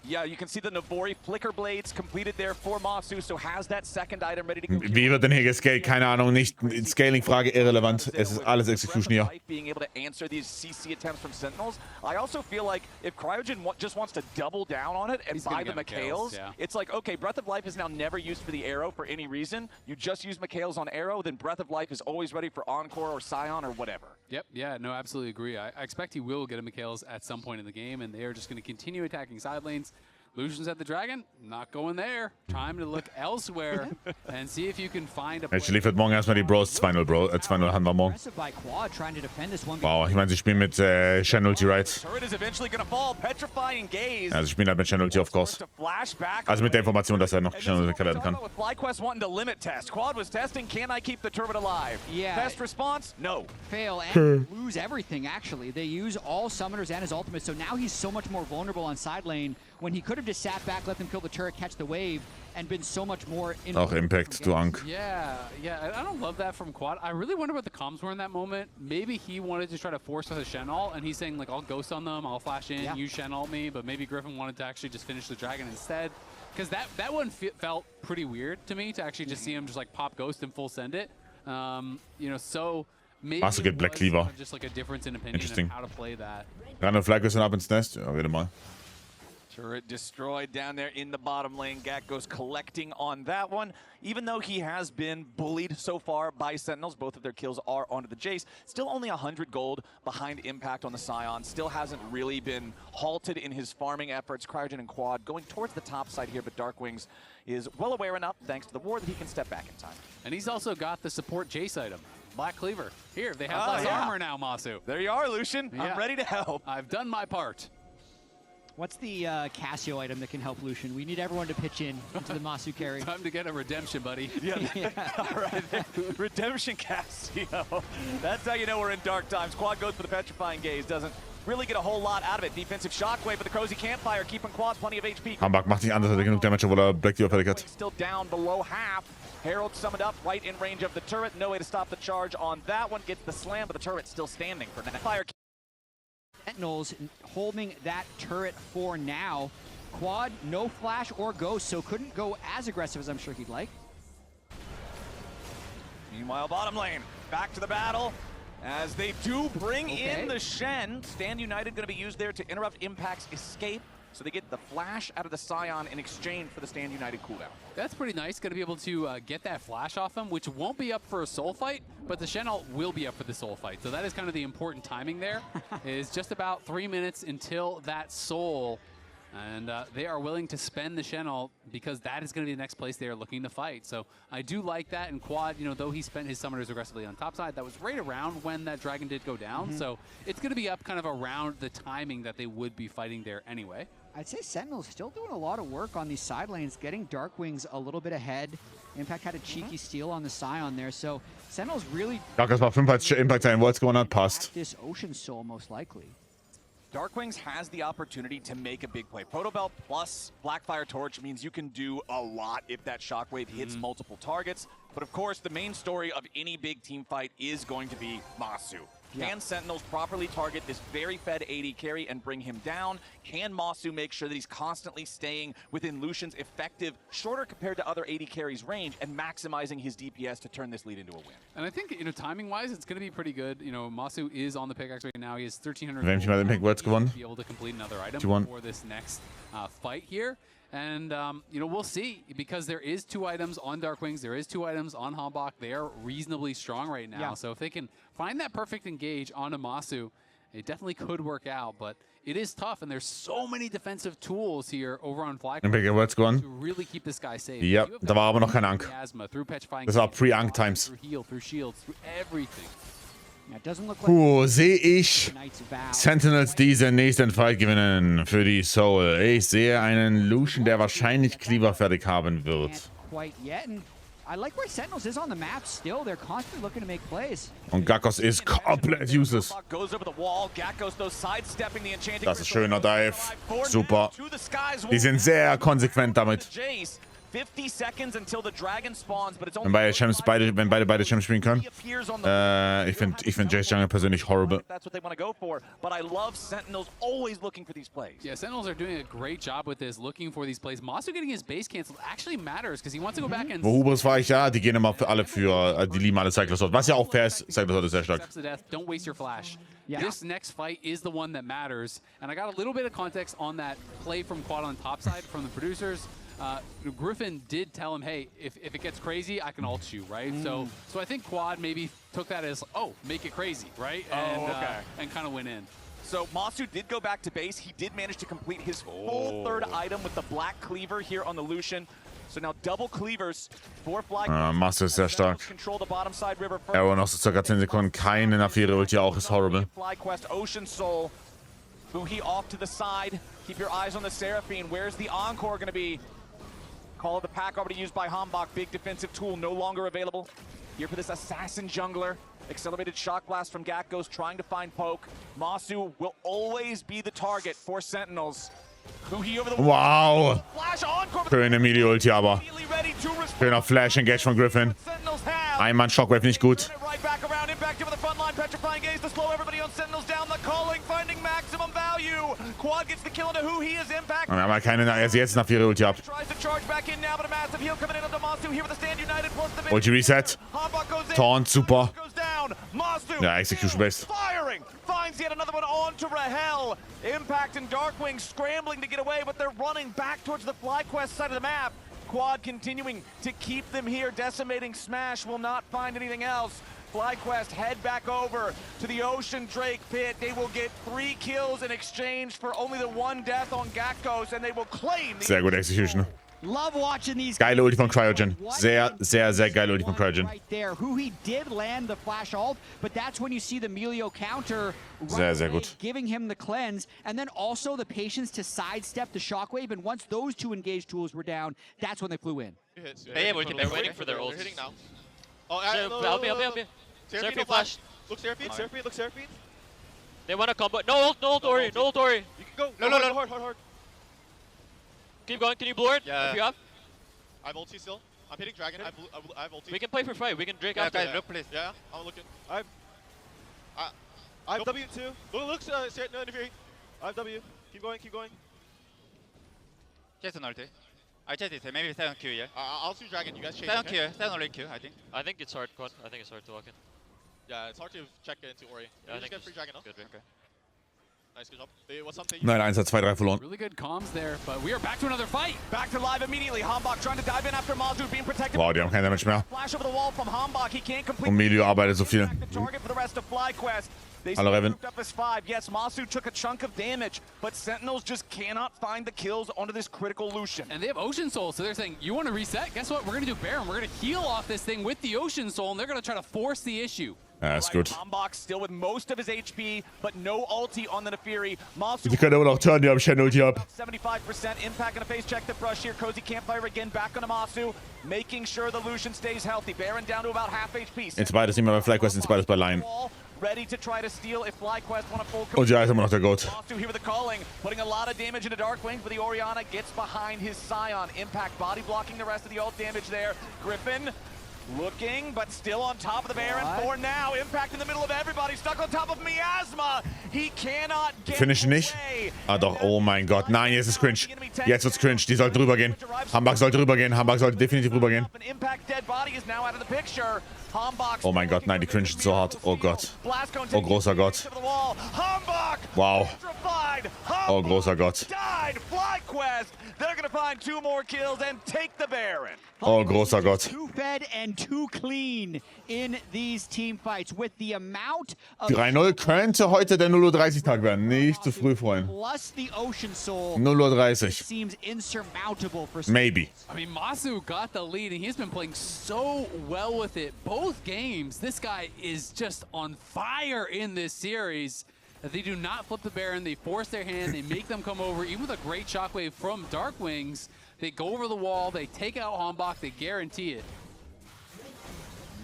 Yeah, you can see the Navori Flicker Blades completed there for Masu, so has that second item ready to go. Wie wird denn hier gescaled? Keine Ahnung, nicht Scaling-Frage irrelevant. Es ist alles Execution hier. Being able to answer these CC attempts from Sentinels. I also feel like if Cryogen just wants to double down on it and buy the Mikhails, it's like, okay, Breath of Life is now never used for the arrow for any reason. You just use Mikhails on arrow, then Breath of Life is always ready for Encore or Scion or whatever. Yep, yeah, no, absolutely agree. I expect he will get a Mikhails at some point in the game, and they are just going to continue attacking side lanes. Lucian's at the Dragon, not going there. Time to look elsewhere and see if you can find a play. Jetzt liefert morgen erstmal die Bros 2-0, Bro. 2-0 haben wir morgen. Wow, ich meine, sie spielen mit Shen Ulti, right? Ja, sie spielen halt mit Shen Ulti, of course. Also mit der Information, dass er noch Shen Ulti werden kann. FlyQuest wanting to limit test. Quad was testing, can I keep the turret alive? Yeah. Best response? No. Fail and lose everything, actually. They use all summoners and his ultimate, so now he's so much more vulnerable on side lane when he could have just sat back, let them kill the turret, catch the wave, and been so much more... Auch Impact, du Ank. Yeah, I don't love that from Quad. I really wonder what the comms were in that moment. Maybe he wanted to try to force with a Shen ult, and he's saying, like, I'll ghost on them, I'll flash in, you Shen ult me, but maybe Griffin wanted to actually just finish the Dragon instead. Because that one felt pretty weird to me, to actually just see him just, like, pop ghost and full send it. You know, so... Maybe Masu geht Black Cleaver. Just like a difference in opinion of how to play that. Random Flag ist up ins Nest. Ja, wieder mal. Turret destroyed down there in the bottom lane. Gakkos collecting on that one. Even though he has been bullied so far by Sentinels, both of their kills are onto the Jace. Still only 100 gold behind Impact on the Scion. Still hasn't really been halted in his farming efforts. Cryogen and Quad going towards the top side here, but Darkwings is well aware enough, thanks to the ward, that he can step back in time. And he's also got the support Jace item. Black Cleaver. Here, they have less armor now, Masu. There you are, Lucian. I'm ready to help. I've done my part. What's the Casio item that can help Lucian? We need everyone to pitch in into the Masu carry. Time to get a redemption, buddy. Yeah. All right. Redemption Casio. That's how you know we're in dark times. Quad goes for the Petrifying Gaze. Doesn't really get a whole lot out of it. Defensive Shockwave for the Crozy Campfire. Keeping Quad plenty of HP. Hambach macht nicht anders, als er genug Damage, obwohl Black Dealer fertig hat. Still down below half. Herald summoned up right in range of the turret. No way to stop the charge on that one. Gets the slam, but the turret's still standing for now. Fire. Sentinels holding that turret for now. Quad, no flash or ghost, so couldn't go as aggressive as I'm sure he'd like. Meanwhile, bottom lane, back to the battle. As they do bring in the Shen. Stand United going to be used there to interrupt Impact's escape. So they get the flash out of the Scion in exchange for the Stand United cooldown. That's pretty nice. Going to be able to get that flash off him, which won't be up for a soul fight, but the Shen ult will be up for the soul fight. So that is kind of the important timing there. Is just about 3 minutes until that soul. And they are willing to spend the Shen ult because that is going to be the next place they are looking to fight. So I do like that. And Quad, you know, though he spent his summoners aggressively on top side, that was right around when that dragon did go down. So it's going to be up kind of around the timing that they would be fighting there anyway. I'd say Sentinel's still doing a lot of work on these side lanes, getting Darkwings a little bit ahead. Impact had a cheeky steal on the Scion there, so Sentinel's really... Das war 5 als Impact sein, Worlds gewonnen hat, passt. This Ocean Soul most likely. Darkwings has the opportunity to make a big play. Protobelt plus Blackfire Torch means you can do a lot if that Shockwave hits multiple targets. But of course, the main story of any big team fight is going to be Masu. Can Sentinels properly target this very fed AD carry and bring him down? Can Masu make sure that he's constantly staying within Lucian's effective, shorter compared to other AD carries range, and maximizing his DPS to turn this lead into a win? And I think, you know, timing-wise, it's going to be pretty good. You know, Masu is on the pickaxe right now. He has 1,300 Wenn ich mal den Pick Worlds gewonnen. be able to complete another item won. for this next fight here. And, you know, we'll see, because there is 2 items on Darkwings, there is 2 items on Hambach. They are reasonably strong right now. So if they can find that perfect engage on Masu, it definitely could work out. But it is tough, and there's so many defensive tools here over on Fly to really keep this guy safe. Ja, da war aber noch kein Ank. Das war Pre-Ank Times. Through heal, through shields, through everything. Sehe ich Sentinels diesen nächsten Fight gewinnen für die Soul. Ich sehe einen Lucian, der wahrscheinlich Cleaver fertig haben wird. Und Gakkos ist komplett useless. Das ist schöner Dive. Super. Die sind sehr konsequent damit. 50 seconds until the dragon spawns, but it's Wenn beide Champs spielen können. Ich find Jace Jungle persönlich horrible. That's what they want to go for, but I love Sentinels always looking for these plays. Yeah, Sentinels are doing a great job with this, looking for these plays. Masu getting his base canceled actually matters, because he wants to go back and... Wo Hubris war ich, ja, die gehen immer für alle für, die lieben alle Cyclops, was ja auch fair ist. Cyclops ist sehr stark. Don't waste your flash. This next fight is the one that matters, and I got a little bit of context on that play from Quad on top side from the producers. Griffin did tell him, hey, if it gets crazy, I can ult you, right? So I think Quad maybe took that as, oh, make it crazy, right? And kind of went in. So Masu did go back to base. He did manage to complete his full 3rd item with the Black Cleaver here on the Lucian. So now double Cleavers for Fly. Masu ist sehr stark. Er noch so ca. 10 Sekunden. Keine Affäre-Ulti auch, ist horrible. FlyQuest, Ocean Soul. Buhi off to the side. Keep your eyes on the Seraphine. Where's the Encore going to be? Call of the Pack already used by Hambach. Big defensive tool no longer available. Here for this Assassin Jungler. Accelerated Shock Blast from Gakkos trying to find Poke. Masu will always be the target for Sentinels. Wow. Schöne Melee-Ulti, aber schöner Flash-Engage von Griffin. Einmal Shockwave nicht gut. Und wir haben halt keine, er jetzt nach 4 Ulti ab. Ulti Reset. Taunt, super. Ja, Execution Base. Finds yet another one onto Rahel. Impact and Darkwing scrambling to get away, but they're running back towards the FlyQuest side of the map. Quad continuing to keep them here. Decimating Smash will not find anything else. FlyQuest head back over to the Ocean Drake pit. They will get 3 kills in exchange for only the 1 death on Gakkos, and they will claim the... Sehr gut Execution. Love watching these. Geile Ulti von Cryogen. Sehr, sehr, sehr geile Ulti von Cryogen. Right there, who he did land the flash ult, but that's when you see the Melio counter Sehr, sehr gut. giving him the cleanse, and then also the patience to sidestep the shockwave. And once those two engaged tools were down, that's when they flew in. Hey, they're waiting for their ult. Hitting now. I'll be. Seraphine flash. Look Seraphine. They want to combo. No ult, Ori. You can go. No. Hard. Keep going. Can you blur it? Yeah. If you have. I have ulti still. I'm hitting Dragon. I have ulti. We can play for fight. We can drink after. Look, please. Yeah, I'm looking. I have W too. Look, no interfering. I have W. Keep going. Jason ulti. I checked it. Maybe 7Q, yeah? I'll see Dragon. You guys chase. 7Q. 7 only Q, I think. I think it's hard, Quad. I think it's hard to walk in. Yeah, it's hard to check into Ori. Yeah, I just think get free Dragon, no? Good, okay. Nice, good job. What's something? Nein, 1 hat 2-3 verloren. Really good comms there, but we are back to another fight. Back to live immediately. Hambach trying to dive in after Mazu being protected. Wow, die haben kein Damage mehr. Flash over the wall from Hambach. He can't complete Und Melio arbeitet so viel. the target for the rest of FlyQuest. They Hallo, Revan. up as 5. Yes, Masu took a chunk of damage, but Sentinels just cannot find the kills onto this critical Lucian. And they have Ocean Soul, so they're saying, you want to reset? Guess what? We're going to do Baron. We're going to heal off this thing with the Ocean Soul, and they're going to try to force the issue. Ja, ist gut. Hambach still with most of his HP, but no ulti on the Nefiri. Masu Die können immer noch turnen, die haben keine Ulti ab. 75% impact on a face check the brush here. Cozy Campfire again back on Masu, making sure the Lucian stays healthy. Baron down to about half HP. Jetzt beides nicht mehr bei FlyQuest, jetzt beides bei Lion. Ready to try to steal if FlyQuest want a full. Und ja, ist immer noch der Goat. Masu here with the calling, putting a lot of damage into Darkwing, but the Orianna gets behind his Scion. Impact body blocking the rest of the ult damage there. Griffin looking, but still on top of the Baron for now. Impact in the middle of everybody, stuck on top of Miasma. He cannot get Finish nicht? Ah doch, oh mein Gott. Nein, jetzt ist cringe. Jetzt wird's cringe. Die sollten drüber gehen. Hambach sollte drüber gehen. Hambach sollte definitiv drüber gehen. Impact dead body is now out of the picture. Oh mein Gott, nein, die cringen so hart. Oh Gott. Oh großer Gott. Wow. Oh großer Gott. They're gonna find 2 more kills and take the Baron. Oh großer Gott. Too fed and too clean in these team fights with the amount of 3-0 könnte heute der 0:30 Tag werden. Nicht zu früh, Freunde. plus the Ocean Soul. 0:30. Seems insurmountable for Maybe. I mean, Masu got the lead, and he's been playing so well with it. Both games, this guy is just on fire in this series. They do not flip the Baron. They force their hand. They make them come over. Even with a great shockwave from Darkwings, they go over the wall. They take out Hambach. They guarantee it.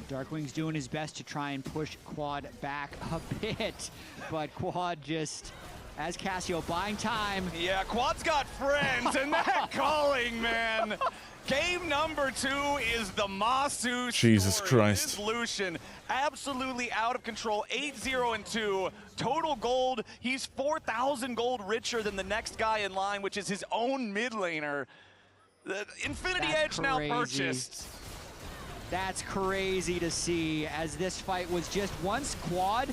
Darkwing's doing his best to try and push Quad back a bit, but Quad just, as Cassio, buying time. Yeah, Quad's got friends, and that calling, man. Game number 2 is the Masu Jesus story. Christ. This Lucian absolutely out of control. 8-0-2. Total gold. He's 4,000 gold richer than the next guy in line, which is his own mid laner. The Infinity Edge now purchased. That's crazy to see, as this fight was just once Quad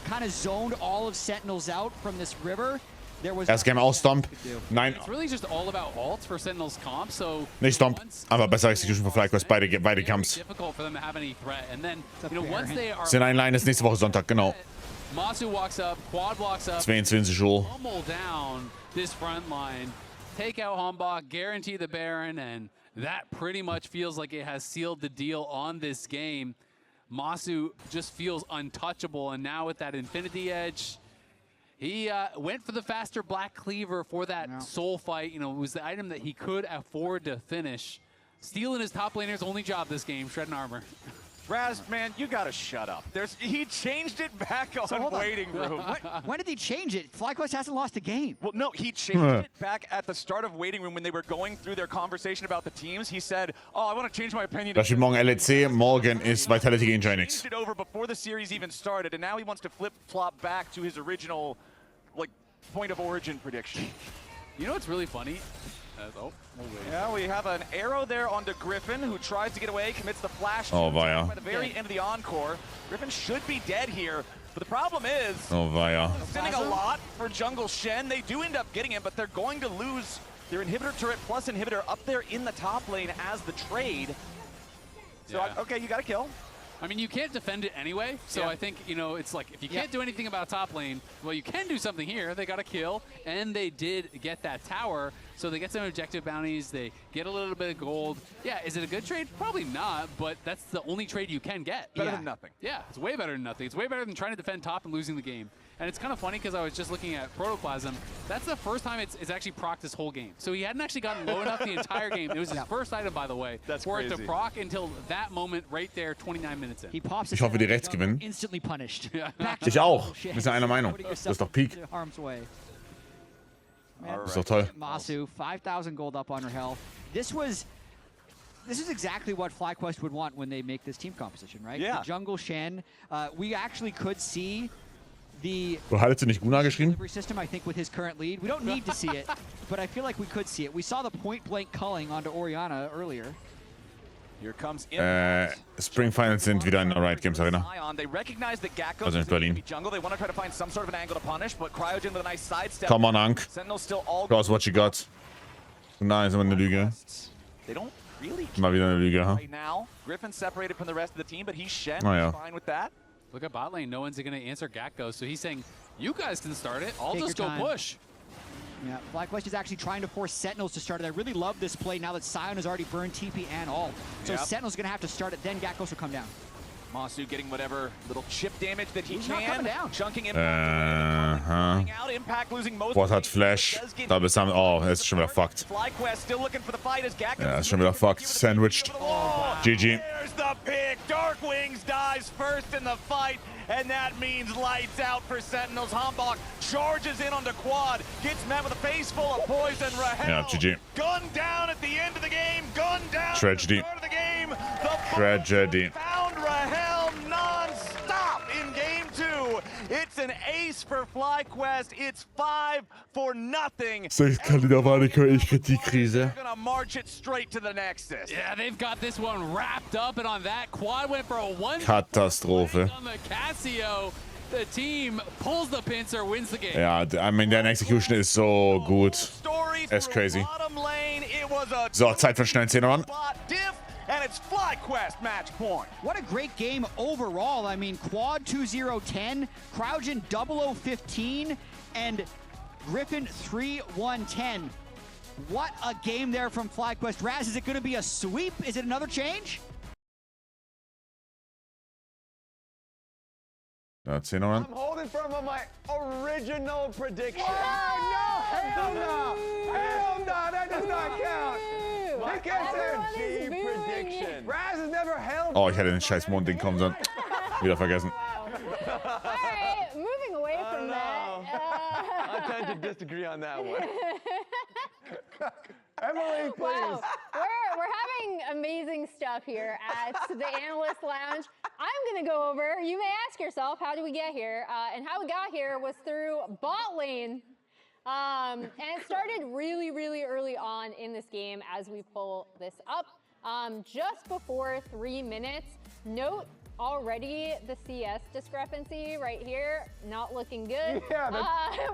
kind of zoned all of Sentinels out from this river. Erst Game aus Stomp. Nein. It's really just all about ults for Sentinel's comp, so Nicht Stomp. Aber besser Execution von FlyQuest. Beide Camps. difficult for them to have any threat. And then, you know, once they are Sind ein Line ist nächste Woche Sonntag, genau. Masu walks up, Quad walks up, 22 Uhr. pummel down this front line, take out Hambach, guarantee the Baron, and that pretty much feels like it has sealed the deal on this game. Masu just feels untouchable, and now with that Infinity Edge, he went for the faster Black Cleaver for that soul fight. You know, it was the item that he could afford to finish. Stealing his top laner's only job this game, shredding armor. Raz, man, you gotta shut up. He changed it back on waiting room. When did he change it? FlyQuest hasn't lost a game. Well, no, he changed it back at the start of waiting room when they were going through their conversation about the teams. He said, "Oh, I want to change my opinion." Das spielt morgen LCS, morgen ist Vitality gegen Giants. He changed it over before the series even started, and now he wants to flip-flop back to his original, like, point of origin prediction. You know what's really funny? Yeah, we have an arrow there onto Griffin, who tries to get away, commits the flash Oh, weia. by the very end of the encore. Griffin should be dead here, but the problem is, Oh, weia. spending a lot for Jungle Shen. They do end up getting him, but they're going to lose their inhibitor turret plus inhibitor up there in the top lane as the trade. So, okay, you got to kill. I mean, you can't defend it anyway, so Yeah. I think, you know, it's like, if you can't do anything about top lane, well, you can do something here. They got a kill, and they did get that tower, so they get some objective bounties, they get a little bit of gold. Yeah, is it a good trade? Probably not, but that's the only trade you can get. Better than nothing. Yeah, it's way better than nothing. It's way better than trying to defend top and losing the game. And it's kind of funny because I was just looking at Protoplasm. That's the first time it's actually proc this whole game. So he hadn't actually gotten low enough the entire game. It was his first item, by the way, for it to proc until that moment right there, 29 minutes in. Ich hoffe, die Rechts gewinnen. Instantly punished. Ich auch. Wir sind einer Meinung. Das ist doch Peak. Harm's way. Das ist doch toll. Masu, 5,000 gold up on her health. This is exactly what FlyQuest would want when they make this team composition, right? Yeah. The jungle Shen. We actually could see the Hat sie nicht Guna geschrieben? delivery system, I think, with his current lead. We don't need to see it, but I feel like we could see it. We saw the point-blank culling onto Orianna earlier. Here comes Spring Finals sind wieder in der Riot Games Arena. They recognize that Gakko Also in Berlin. jungle. They want to try to find some sort of an angle to punish, but Cryogen with a nice sidestep. Come on, Ank. Sentinel still all Show us what you got. Nein, ist immer eine Lüge. They don't really Mal wieder eine Lüge, ha? right now. Griffin separated from the rest of the team, but he's Shen. Oh, yeah. He's fine with that. Look at bot lane. No one's going to answer Gakko, so he's saying, you guys can start it. I'll Take just your go time. push. Yeah, FlyQuest is actually trying to force Sentinels to start it. I really love this play now that Sion has already burned TP and all. So Yep. Sentinel's going to have to start it, then Gakkos will come down. Masu getting whatever little chip damage that he He's not coming can. down. Chunking Impact. Out. Impact losing most Bot of hat the Flash. Da bist du am... Oh, er ist schon wieder fucked. FlyQuest still looking for the fight as Gakko. Ja, ist schon wieder fucked. Sandwiched. GG. There's the pick. Dark Wings dies first in the fight, and that means lights out for Sentinels. Hambach charges in onto Quad, gets met with a face full of poison. Rahel, Ja, GG. gunned down at the end of the game, gunned down Tragedy. at the start of the game. The Tragedy. found Rahel non-stop in game 2. It's an ace for FlyQuest. It's 5-0. 6 Kandidaten, ich krieg die Krise. They're gonna march it straight to the Nexus. Yeah, they've got this one wrapped up, and on that, Quad went for a one Katastrophe. on the Casio. The team pulls the pincer, wins the game. Ja, I mean, der Execution ist so gut. It's crazy. Bottom lane, it was a So, Zeit für einen schnellen 10er Run. spot diff, and it's FlyQuest match point. What a great game overall. I mean, Quad 2-0-10, Cryogen 00-15, and Griffin 3-1-10. What a game there from FlyQuest. Raz, is it going to be a sweep? Is it another change? Ja, 10er Run. I'm holding firm on my original prediction. Oh, no! Hell no! Hell no! That does not count! I can't say prediction. Raz has never held. Oh, ich hätte den scheiß Mondding kommen sollen. Wieder vergessen. Alright, moving away from that. I tend to disagree on that one. Emily, please. Wow, we're having amazing stuff here at the Analyst Lounge. I'm going to go over, you may ask yourself, how did we get here? And how we got here was through bot lane. And it started really, really early on in this game as we pull this up. Just before 3 minutes, note already the CS discrepancy right here, not looking good. Yeah,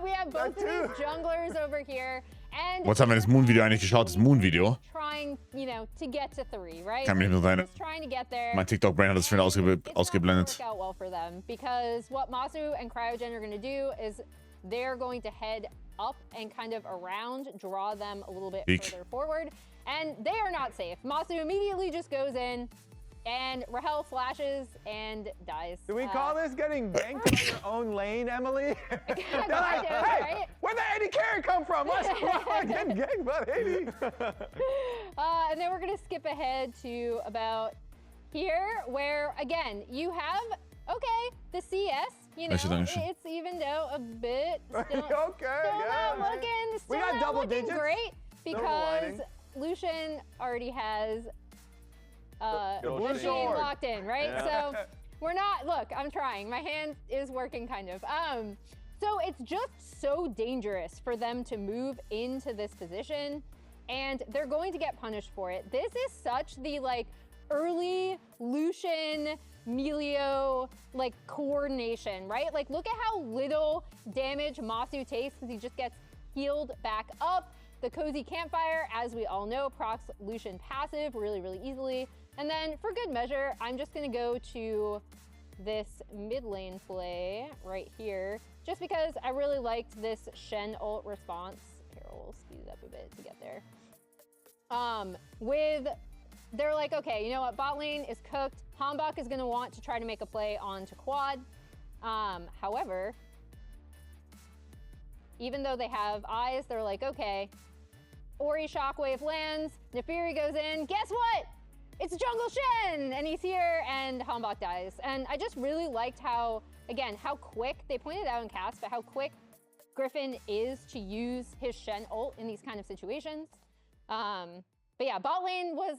we have both of these junglers over here. And Was haben wir das Moon-Video eigentlich geschaut? Das Moon-Video? trying, you know, to get to 3, right? Kann mich nicht mehr erinnern. Just trying to get there. Mein TikTok-Brain hat das schon ausgeblendet. Work out well for them because what Masu and Cryogen are going to do is they're going to head up and kind of around, draw them a little bit further forward, and they are not safe. Masu immediately just goes in, and Rahel flashes and dies. Do we call this getting ganked in your own lane, Emily? They're like, right? hey, where'd the 80 carry come from? What's getting ganked by 80? And then we're going to skip ahead to about here, where, again, you have, okay, the CS, you know, it's evened out a bit. Still, not looking, still We got not double looking digits. great because Lucian already has the blue machine sword locked in, right? Yeah. So we're not, look, I'm trying. My hand is working kind of. So it's just so dangerous for them to move into this position, and they're going to get punished for it. This is such the like early Lucian Melio like coordination, right? Like look at how little damage Masu takes because he just gets healed back up. the Cozy Campfire, as we all know, procs Lucian passive really, really easily. And then for good measure, I'm just gonna go to this mid lane play right here, just because I really liked this Shen ult response. Here, we'll speed it up a bit to get there. They're like, okay, you know what, bot lane is cooked. Hanbok is gonna want to try to make a play onto quad. However, even though they have eyes, they're like, okay, Ori Shockwave lands, Nefiri goes in, guess what? It's Jungle Shen, and he's here, and Hanbok dies. And I just really liked how, again, how quick, they pointed out in cast, but how quick Griffin is to use his Shen ult in these kind of situations. But yeah, bot lane was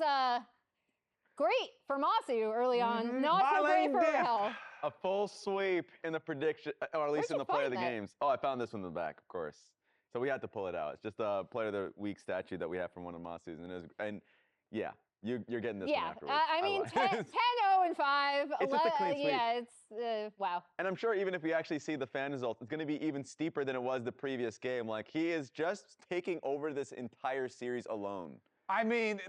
great for Masu early on, not so great for Rahel. A full sweep in the prediction, or at least in the player of the games. Oh, I found this one in the back, of course. So we had to pull it out. It's just a player of the week statue that we have from one of Masu's, and yeah, you're getting this one afterwards. I mean, 10-0-5. It's just a clean sweep. Yeah, it's wow. And I'm sure even if we actually see the fan results, it's going to be even steeper than it was the previous game. Like, he is just taking over this entire series alone. I mean,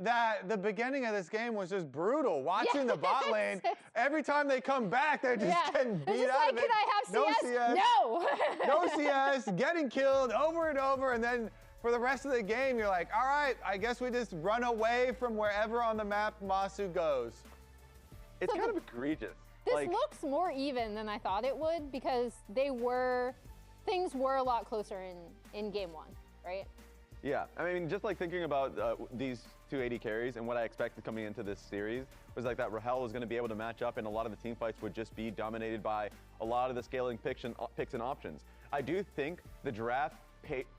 the beginning of this game was just brutal. Watching the bot lane, every time they come back, they're just getting beat out of it. Can I have CS? No. No CS, getting killed over and over, and then for the rest of the game, you're like, all right, I guess we just run away from wherever on the map Masu goes. It's kind of egregious. This looks more even than I thought it would, because things were a lot closer in game one, right? Yeah, I mean, just like thinking about these 280 carries and what I expected coming into this series was like that Rahel was going to be able to match up, and a lot of the team fights would just be dominated by a lot of the scaling picks and options. I do think the draft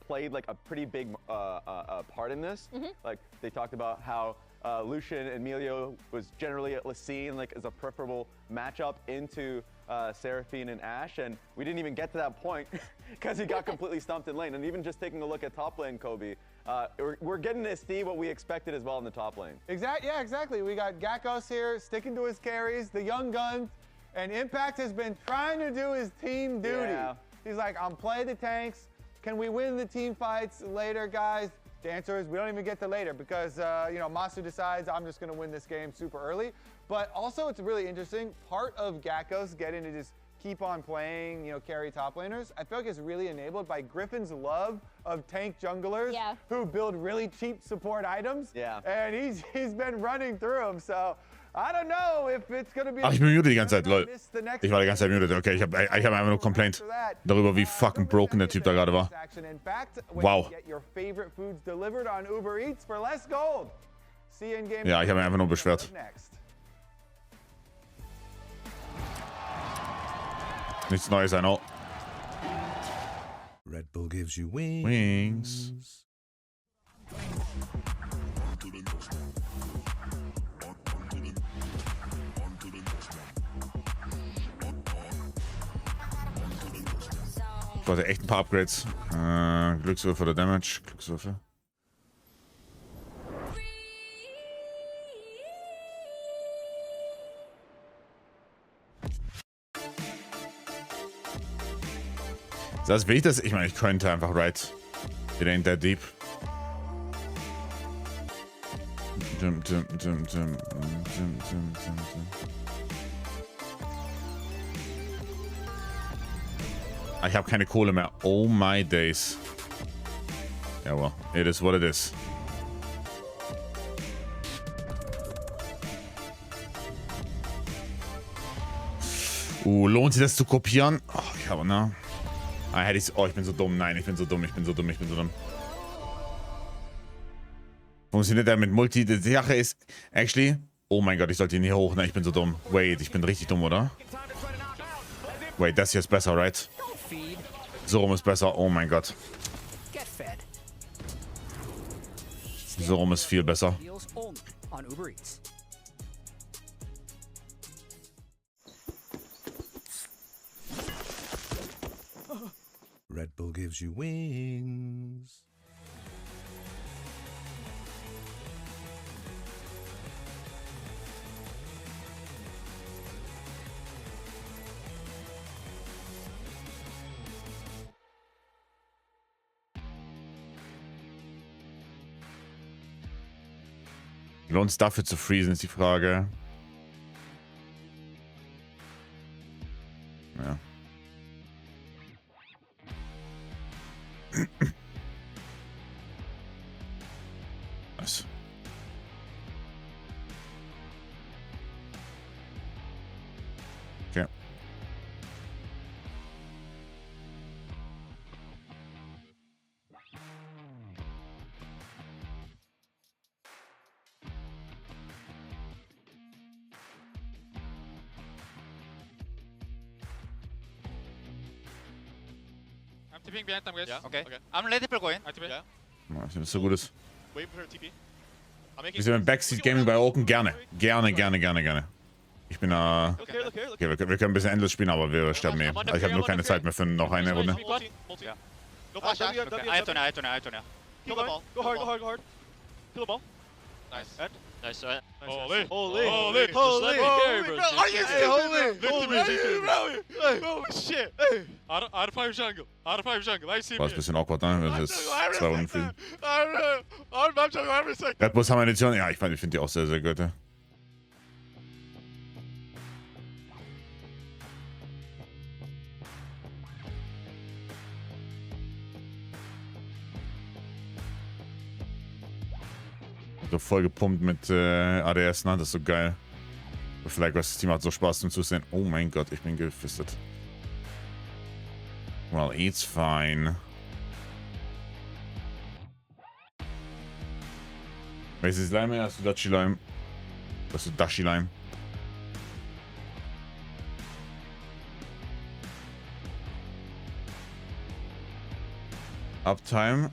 played like a pretty big part in this. Like, they talked about how Lucian and Emilio was generally seen like as a preferable matchup into Seraphine and Ashe, and we didn't even get to that point because he got completely stumped in lane. And even just taking a look at top lane, Kobe, we're getting to see what we expected as well in the top lane. Yeah, exactly. We got Gakkos here sticking to his carries, the young guns, and Impact has been trying to do his team duty. Yeah. He's like, I'm playing the tanks. Can we win the team fights later, guys? The answer is we don't even get to later, because you know, Masu decides I'm just going to win this game super early. But also, it's really interesting. Part of Gakkos getting to just keep on playing, you know, carry top laners, I feel like it's really enabled by Griffin's love of tank junglers who build really cheap support items. Yeah. And he's been running through them. So I don't know if it's going to be. Ach, ich bin muted die ganze Zeit, lol. Ich war die ganze Zeit muted. Okay, ich hab einfach nur complaint darüber, wie fucking broken der Typ da gerade war. Wow. Ja, ich habe mich einfach nur beschwert. Nichts Neues, I know. Red Bull gives you wings. Wings. Ich wollte echt ein paar Upgrades. Glückswürfe oder Damage? Glückswürfe. Das will ich das? Ich meine, ich könnte einfach right. It ain't that deep. Ich habe keine Kohle mehr. Oh my days. Ja, well, it is what it is. Lohnt sich das zu kopieren? Oh, ich habe, ne? Hätte ich's. Oh, ich bin so dumm. Nein, ich bin so dumm. Ich bin so dumm. Ich bin so dumm. Funktioniert der mit Multi? Die Sache ist, actually, oh mein Gott, ich sollte ihn hier hoch. Nein, ich bin so dumm. Wait, ich bin richtig dumm, oder? Wait, das hier ist besser, right? So rum ist besser. Oh mein Gott. So rum ist viel besser. Red Bull gives you wings. Lohnt es dafür zu freezen, ist die Frage. Ja. Was? Okay. I'm tipping behind them, guys. Yeah. Okay. I'm ready for going. I tip it. Ja, ich finde, das so gut ist. Wait for her TP. Wir sind beim Backseat Gaming bei Open. Gerne. Gerne. Ich bin da. Look here. Okay, wir können ein bisschen Endless spielen, aber wir sterben eh. Also ich habe nur keine Zeit mehr für noch eine Runde. Yeah. Go Flash, flash. okay. I have to. Kill the ball. Go hard. Kill the ball. Nice. And? Nice. Holy. Holy. Are you serious? Oh shit. Out of 5 jungle. I see War ein bisschen awkward, ne? Das ist 2 Runden Frieden. I'm jungle every second. Red Bulls haben eine Edition. Ja, ich finde die auch sehr, sehr gut. Ja. So voll gepumpt mit ADS, ne? Das ist so geil. Vielleicht das Team hat so Spaß zum Zusehen. Oh mein Gott, ich bin gefistet. Well, it's fine. Welches Slime hast du? Dashi-Lime? Was ist Dashi-Lime? Uptime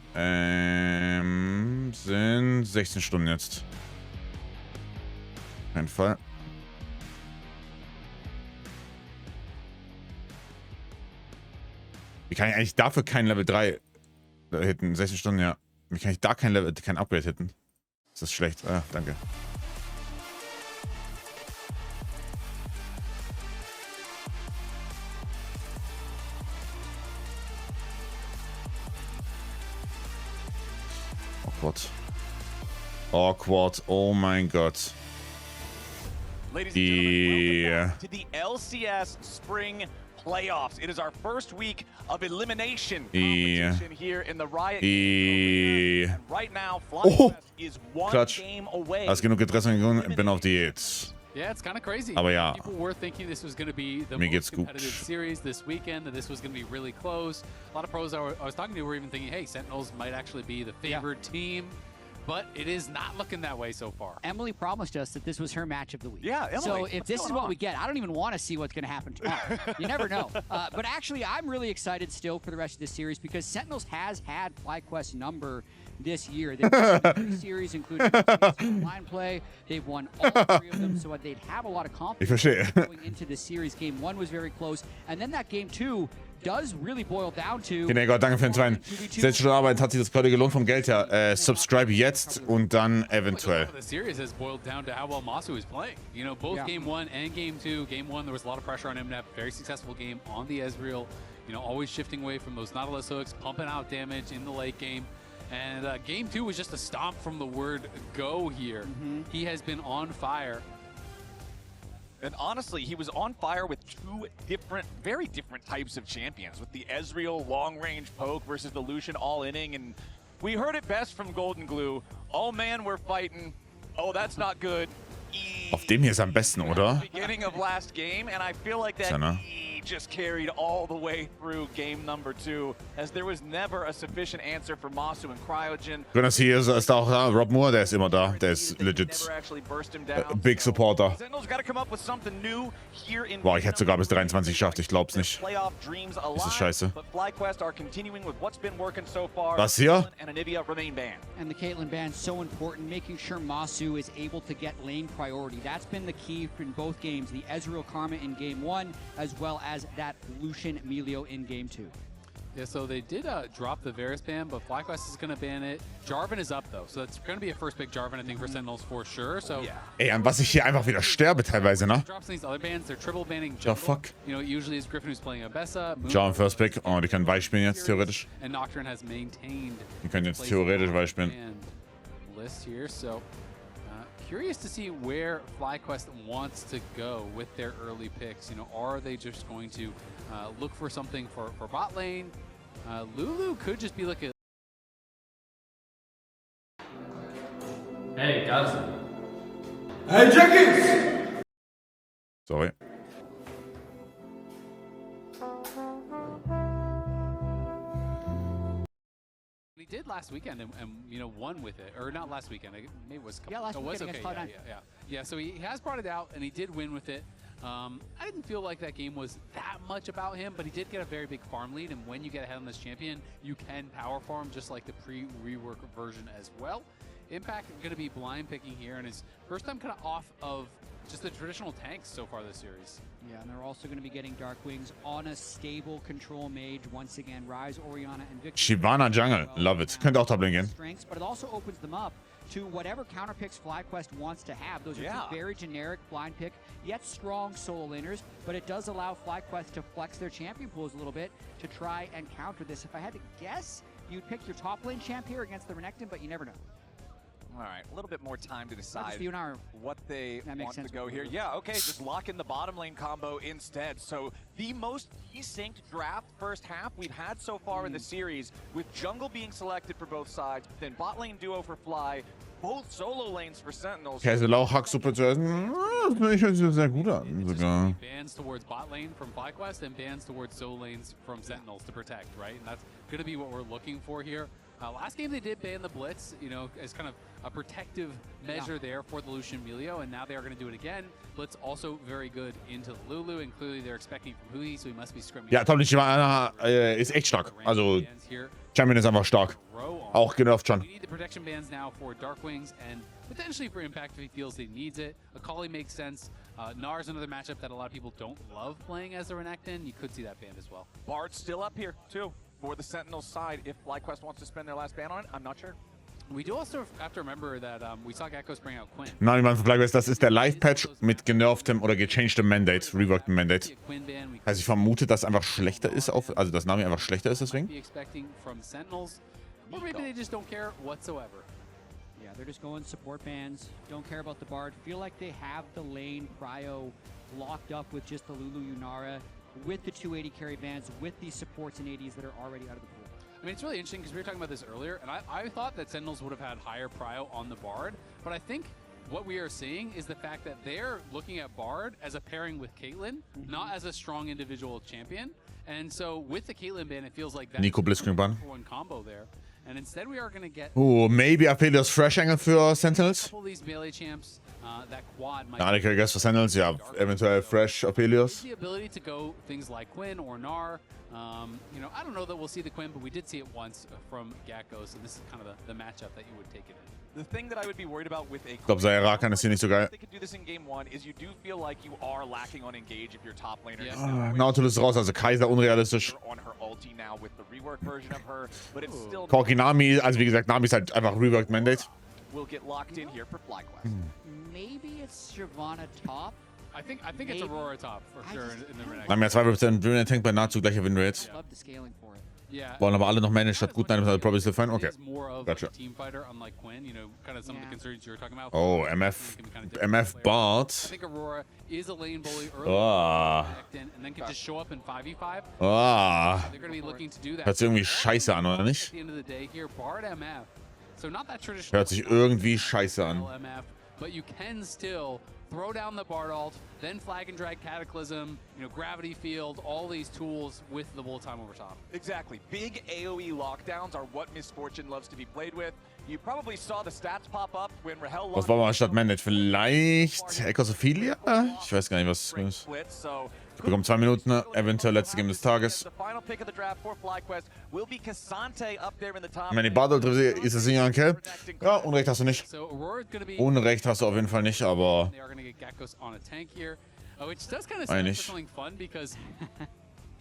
sind 16 Stunden jetzt. Kein Fall. Wie kann ich eigentlich dafür kein Level 3 hitten? 16 Stunden, ja. Wie kann ich da kein Upgrade hitten? Das ist schlecht. Ah, danke. Awkward. Oh mein Gott. Ladies and gentlemen, welcome back to the LCS Spring Playoffs. It is our first week of elimination competition here in the Riot. And right now, FlyQuest is one game away. Hast genug gegessen, bin auf Diät. Yeah, it's kind of crazy. Aber ja. People were thinking this was going to be the Mir most geht's gut. competitive series this weekend, that this was going to be really close. A lot of pros I was talking to were even thinking, hey, Sentinels might actually be the favored team. But it is not looking that way so far. Emily promised us that this was her match of the week. Yeah, Emily. So if this is what we get, I don't even want to see what's going to happen tomorrow. You never know. But actually, I'm really excited still for the rest of this series because Sentinels has had FlyQuest's number this year. They've won 3 series, including line play. They've won all 3 of them, so they'd have a lot of confidence going into this series. Game 1 was very close, and then that game 2 does really boil down to. Okay, Gott, danke für den zweiten. Selbstständige hat sich das gerade gelohnt vom Geld her. Subscribe jetzt und dann eventuell. The series has boiled down to how well Masu is playing. You know, both Game 1 and Game 2. Game 1, there was a lot of pressure on him to have a very successful game on the Ezreal. You know, always shifting away from those Nautilus hooks, pumping out damage in the late game. And Game 2 was just a stomp from the word go here. He has been on fire. And honestly, he was on fire with 2 different, very different types of champions. With the Ezreal long-range poke versus the Lucian all-inning. And we heard it best from Golden Glue. Oh man, we're fighting. Oh, that's not good. Auf dem hier ist am besten, oder? Beginning of last game, and I feel like that just carried all the way through game number 2, as there was never a sufficient answer for Masu and Cryogen. Das hier ist auch Rob Moore, der ist immer da. Der ist legit Big Supporter. Boah, ich hätte sogar bis 23 geschafft, ich glaub's nicht. Das ist scheiße. Was hier? And the Caitlyn ban so important, making sure Masu is able to get lane priority. That's been the key in both games. The Ezreal Karma in game 1, as well as that Lucian Melio in game 2. Yeah, so they did drop the Varus ban, but FlyQuest is going to ban it. Jarvan is up, though, so that's going to be a first pick Jarvan, I think, for Sentinels for sure. So, Ey, an was ich hier einfach wieder sterbe teilweise, ne? drops these other bans, they're triple banning The fuck? You know, it usually is Griffin who's playing Abessa. Jarvan First Pick. Oh, die können weich spielen jetzt, theoretisch. And Nocturne has maintained Die können jetzt theoretisch weich spielen. list here, so curious to see where FlyQuest wants to go with their early picks. You know, are they just going to look for something for bot lane? Lulu could just be like a... Hey, guys. Hey, Jenkins! Sorry. He did last weekend and you know, won with it. Or not last weekend, maybe it was... last weekend against Cloud9. Yeah, so he has brought it out and he did win with it. I didn't feel like that game was that much about him, but he did get a very big farm lead, and when you get ahead on this champion, you can power farm just like the pre-rework version as well. Impact going to be blind picking here, and his first time kind of off of just the traditional tanks so far this series. Yeah, and they're also going to be getting Dark Wings on a stable control mage once again. Ryze, Orianna, and Victor. Shyvana Jungle, love it. Könnte auch Top Lane gehen. Strengths, but it also opens them up to whatever counter picks FlyQuest wants to have. Those are two very generic blind pick, yet strong solo laners, but it does allow FlyQuest to flex their champion pools a little bit to try and counter this. If I had to guess, you'd pick your top lane champ here against the Renekton, but you never know. All right, a little bit more time to decide what they want to go here. Yeah, okay, just lock in the bottom lane combo instead. So the most desynced draft first half we've had so far in the series, with jungle being selected for both sides, then bot lane duo for Fly, both solo lanes for Sentinels. Käselauch-Hacksuppe zu essen, das finde ich sehr gut an sogar. Bans towards bot lane from FlyQuest and bans towards solo lanes from Sentinels to protect, right? And that's going to be what we're looking for here. Last game they did ban the Blitz, you know, as kind of a protective measure there for the Lucian Emilio, and now they are going to do it again. Blitz also very good into Lulu, and clearly they're expecting from Hui, so he must be scrimming. Ja, Top-Lane ist echt stark. Also, Champion ist einfach stark. Auch genervt schon. We need the protection bans now for Dark Wings and potentially for Impact if he feels he needs it. Akali makes sense. Gnar is another matchup that a lot of people don't love playing as a Renekton. You could see that banned as well. Bard's still up here, too, for the Sentinels side. If FlyQuest wants to spend their last ban on it, I'm not sure. We do also have to remember that we saw Geckos bring out Quinn. Nein, man, das ist der Live-Patch mit genervtem oder gechangedem Mandate, reworktem Mandate. Also ich vermute, dass einfach schlechter ist, also dass Nami einfach schlechter ist deswegen. Or maybe they just don't care whatsoever. Yeah, they're just going support bans, don't care about the Bard, feel like they have the lane prio locked up with just the Lulu Yunara, with the 280 carry bans, with these supports and ADs that are already out of the pool. I mean, it's really interesting because we were talking about this earlier, and I thought that Sentinels would have had higher prio on the Bard, but I think what we are seeing is the fact that they're looking at Bard as a pairing with Caitlyn, not as a strong individual champion. And so with the Caitlyn ban, it feels like that's Nico Blitzkrieg ban. one combo there. And instead we are going to get Maybe Aphelios Fresh Angle für Sentinels. a couple of these melee champs. That quad might Alle Kriegers für Sentinels, ja, eventuell Fresh Aphelios. the ability to go things like Quinn or Gnar. You know, I don't know that we'll see the Quinn, but we did see it once from Geckos, and this is kind of the matchup that you would take it in. The thing that I would be worried about with a Ich glaube, Sayarakan ist hier nicht so geil. they could do this in game one is you do feel like you are lacking on engage if you're top laner. Nautilus raus, also Kaiser unrealistisch. On her ulti now with the rework version of her, but it's still Corki Nami, also wie gesagt, Nami ist halt einfach reworked Mandate. will get locked in here for FlyQuest. Maybe it's Shyvana top. I think it's Aurora top for sure in the Renekton. Nami hat 2% Brilliant Tank bei nahezu gleicher Winrate. Love the scaling for it. Yeah. Wollen aber alle noch Manage statt gut, nein, probably still fine. Okay. Is more of Gotcha. a team fighter, unlike Quinn. You know, kind of some of the concerns you were talking about. Oh, MF Bart. I think Aurora is a lane bully early, and then can just show up in 5v5. They're going to be looking to do that. Hört sich irgendwie scheiße an, oder nicht? At the end of the day here, Bard MF. So not that traditional. Hört sich irgendwie scheiße an. MF, but you can still throw down the Bard ult, then flag and drag Cataclysm, you know, Gravity Field, all these tools with the Bull Time over top. Exactly. Big AoE lockdowns are what Misfortune loves to be played with. You probably saw the stats pop up when Rahel Was war mal statt Mandate? Vielleicht Echoes Ophelia? Ich weiß gar nicht, was es ist. Ich bekomme 2 Minuten, eventuell letzte Game des Tages. Wenn die Bardol trifft, ist es sicher ein Kill. Ja, Unrecht hast du nicht. Unrecht hast du auf jeden Fall nicht, aber eigentlich.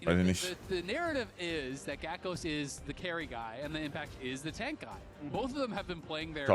Weiß ich nicht. The narrative is that Geckos is the carry guy and the Impact is the tank guy. Both of them have been playing their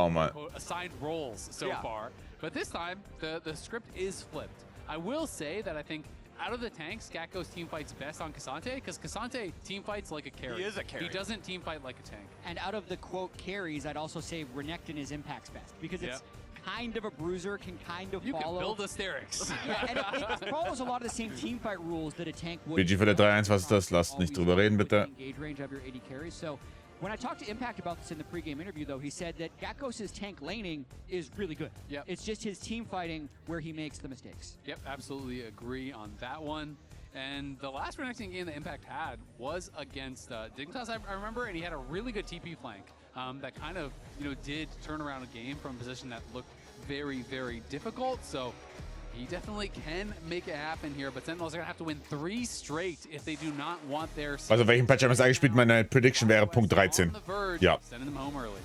assigned roles so far, but this time the script is flipped. I will say that I think out of the tanks, Geckos team fights best on Cassante, because Cassante team fights like a carry. He is a carry. He doesn't team fight like a tank. And out of the quote carries, I'd also say Renekton is Impact's best, because it's kind of a bruiser, can kind of You follow. can build Asterix. Yeah, and it follows a lot of the same team fight rules that a tank would. BG für der 3-1, was ist das? Lasst nicht drüber reden, bitte. Engage range of your AD carries. So when I talked to Impact about this in the pregame interview, though, he said that Gakkos' tank laning is really good. Yep. It's just his team fighting where he makes the mistakes. Yep, absolutely agree on that one. And the last Renekton game that Impact had was against Dignitas, I remember, and he had a really good TP flank that kind of, did turn around a game from a position that looked very, very difficult. So he definitely can make it happen here, but Sentinels are going to have to win 3 straight if they do not want their... Also, welchen Patch haben wir es eingespielt? Meine Prediction wäre Punkt 13. Ja. Sending them home early.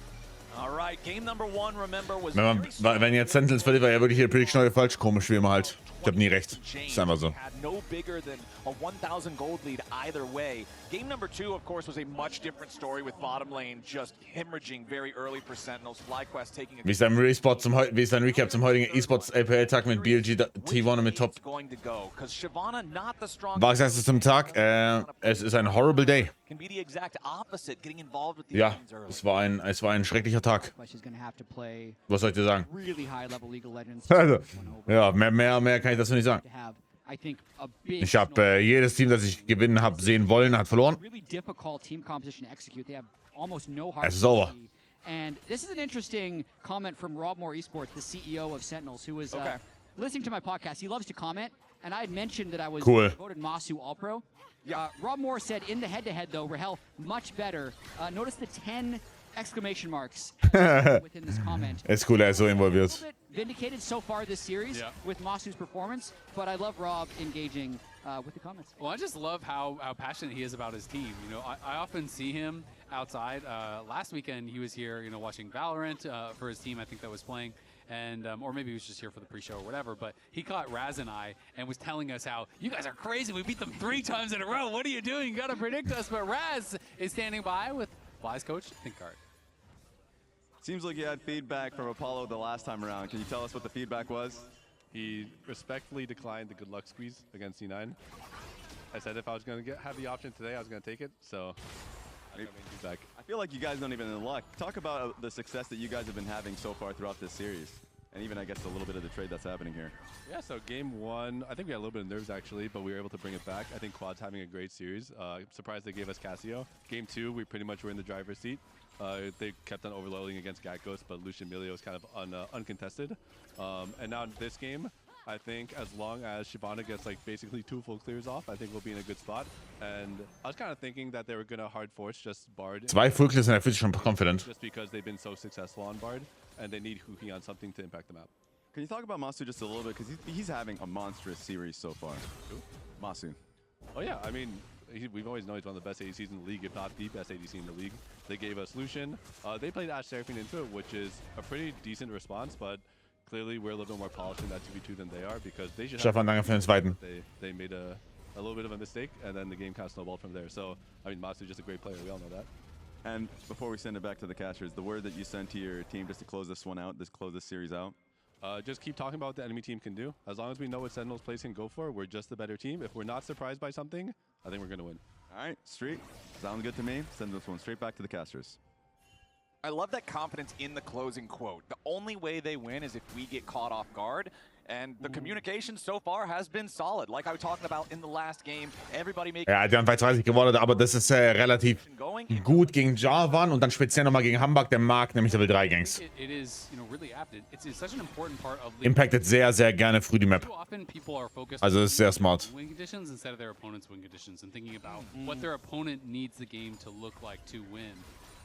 Alright, game number 1, remember, was Wenn jetzt Sentinels verliert, war ja wirklich jede Prediction heute falsch. Komisch, wie immer halt. Ich hab nie recht. Ist einfach so. no bigger than a 1,000 gold lead either way. Game number 2, of course, was a much different story with bottom lane just hemorrhaging very early for Sentinels. FlyQuest taking a... Wie ist dein Recap zum heutigen eSports LPL-Tag mit BLG T1 und mit Top? Was sagst du zum Tag? Es ist ein horrible day. Ja, es war ein schrecklicher Tag. Was soll ich dir sagen? Also, ja, mehr kann ich dazu nicht sagen. Ich habe jedes Team, das ich gewinnen habe sehen wollen, hat verloren. Es ist over. And this is an interesting comment from Rob Moore Esports, the CEO of Sentinels, who was listening to my podcast. He loves to comment, and I had mentioned that I was voted Masu All-Pro. Rob Moore said in the head-to-head, though, Rahel, much better. Notice the 10 exclamation marks within this comment. Ist cool, er ist so involviert. Vindicated so far this series with Masu's performance, but I love Rob engaging with the comments. Well, I just love how passionate he is about his team. You know, I often see him outside. Last weekend he was here, watching Valorant for his team. I think that was playing, and or maybe he was just here for the pre-show or whatever. But he caught Raz and I and was telling us how you guys are crazy. We beat them 3 times in a row. What are you doing? You got to predict us. But Raz is standing by with Fly's coach, Thinkart. Seems like you had feedback from Apollo the last time around. Can you tell us what the feedback was? He respectfully declined the good luck squeeze against C9. I said if I was going to have the option today, I was going to take it. So I got main feedback. I feel like you guys don't even in luck. Talk about the success that you guys have been having so far throughout this series. And even, I guess, a little bit of the trade that's happening here. Yeah, so game 1, I think we had a little bit of nerves, actually, but we were able to bring it back. I think Quad's having a great series. Surprised they gave us Casio. Game 2, we pretty much were in the driver's seat. They kept on overloading against Gakkos, but Lucian Milio was kind of uncontested. And now in this game, I think as long as Shyvana gets like basically 2 full clears off, I think we'll be in a good spot. And I was kind of thinking that they were going to hard force just Bard. 2 full clears and I feel schon confident. Just because they've been so successful on Bard, and they need Huhi on something to impact the map. Can you talk about Masu just a little bit? Because he's having a monstrous series so far. Who? Masu. Oh yeah, I mean, we've always known he's one of the best ADCs in the league, if not the best ADC in the league. They gave us Lucian. They played Ashe Seraphine into it, which is a pretty decent response, but clearly we're a little bit more polished in that 2v2 than they are, because they should Stefan, danke für den zweiten. They made a little bit of a mistake, and then the game kind of snowballed from there. So, I mean, Masu's just a great player. We all know that. And before we send it back to the casters, the word that you sent to your team just to close this one out, close this series out? Just keep talking about what the enemy team can do. As long as we know what Sentinels plays can go for, we're just the better team. If we're not surprised by something, I think we're going to win. All right, Street. Sounds good to me. Send this one straight back to the casters. I love that confidence in the closing quote. The only way they win is if we get caught off guard. And the communication so far has been solid. Like I was talking about in the last game, everybody making... Ja, die haben 2-30 gewonnen, aber das ist relativ gut gegen Jarvan und dann speziell nochmal gegen Hamburg, der mag nämlich Level 3 Gangs. Impactet sehr, sehr gerne früh die Map. Also das ist sehr smart. Win conditions instead of their opponent's win conditions and thinking about what their opponent needs the game to look like to win.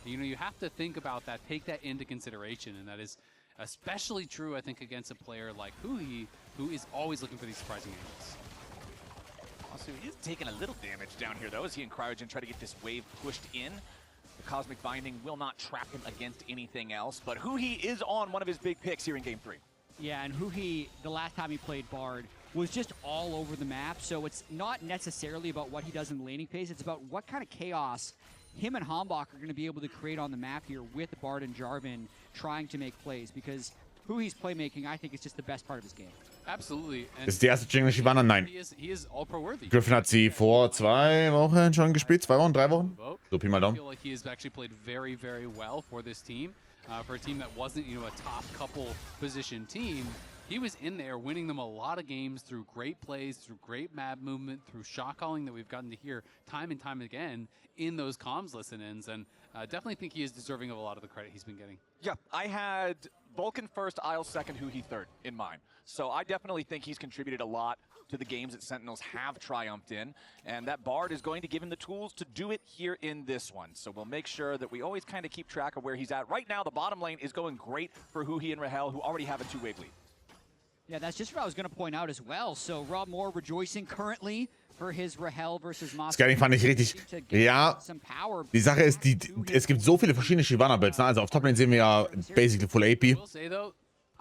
You have to think about that, take that into consideration, and that is especially true, I think, against a player like Huhi, who is always looking for these surprising angles. Also, he's taking a little damage down here, though, as he and Cryogen try to get this wave pushed in. The Cosmic Binding will not trap him against anything else, but Huhi is on one of his big picks here in Game 3. Yeah, and Huhi, the last time he played Bard, was just all over the map, so it's not necessarily about what he does in the laning phase, it's about what kind of chaos him and Hambach are going to be able to create on the map here with Bard and Jarvan trying to make plays, because Huhi's playmaking, I think, is just the best part of his game. Absolutely. Ist die erste Jingle Shyvana? Nein. He is all-pro worthy. Griffin hat sie vor 2 Wochen schon gespielt, 2 Wochen, 3 Wochen. So Pi mal I Daumen. feel like he has actually played very, very well for this team. for a team that wasn't, you know, a top couple position team. He was in there winning them a lot of games through great plays, through great map movement, through shot calling that we've gotten to hear time and time again in those comms listen-ins. And definitely think he is deserving of a lot of the credit he's been getting. Yeah, I had Vulcan first, Isles second, Huhi third in mind. So I definitely think he's contributed a lot to the games that Sentinels have triumphed in, and that Bard is going to give him the tools to do it here in this one. So we'll make sure that we always kind of keep track of where he's at. Right now, the bottom lane is going great for Huhi and Rahel, who already have a two-wave lead. Yeah, that's just what I was going to point out as well. So Rob Moore rejoicing currently for his Rahel versus Master. Scanning fand ich richtig. Ja, die Sache ist, es gibt so viele verschiedene Shyvana-Builds. Also auf Toplane sehen wir ja basically Full AP.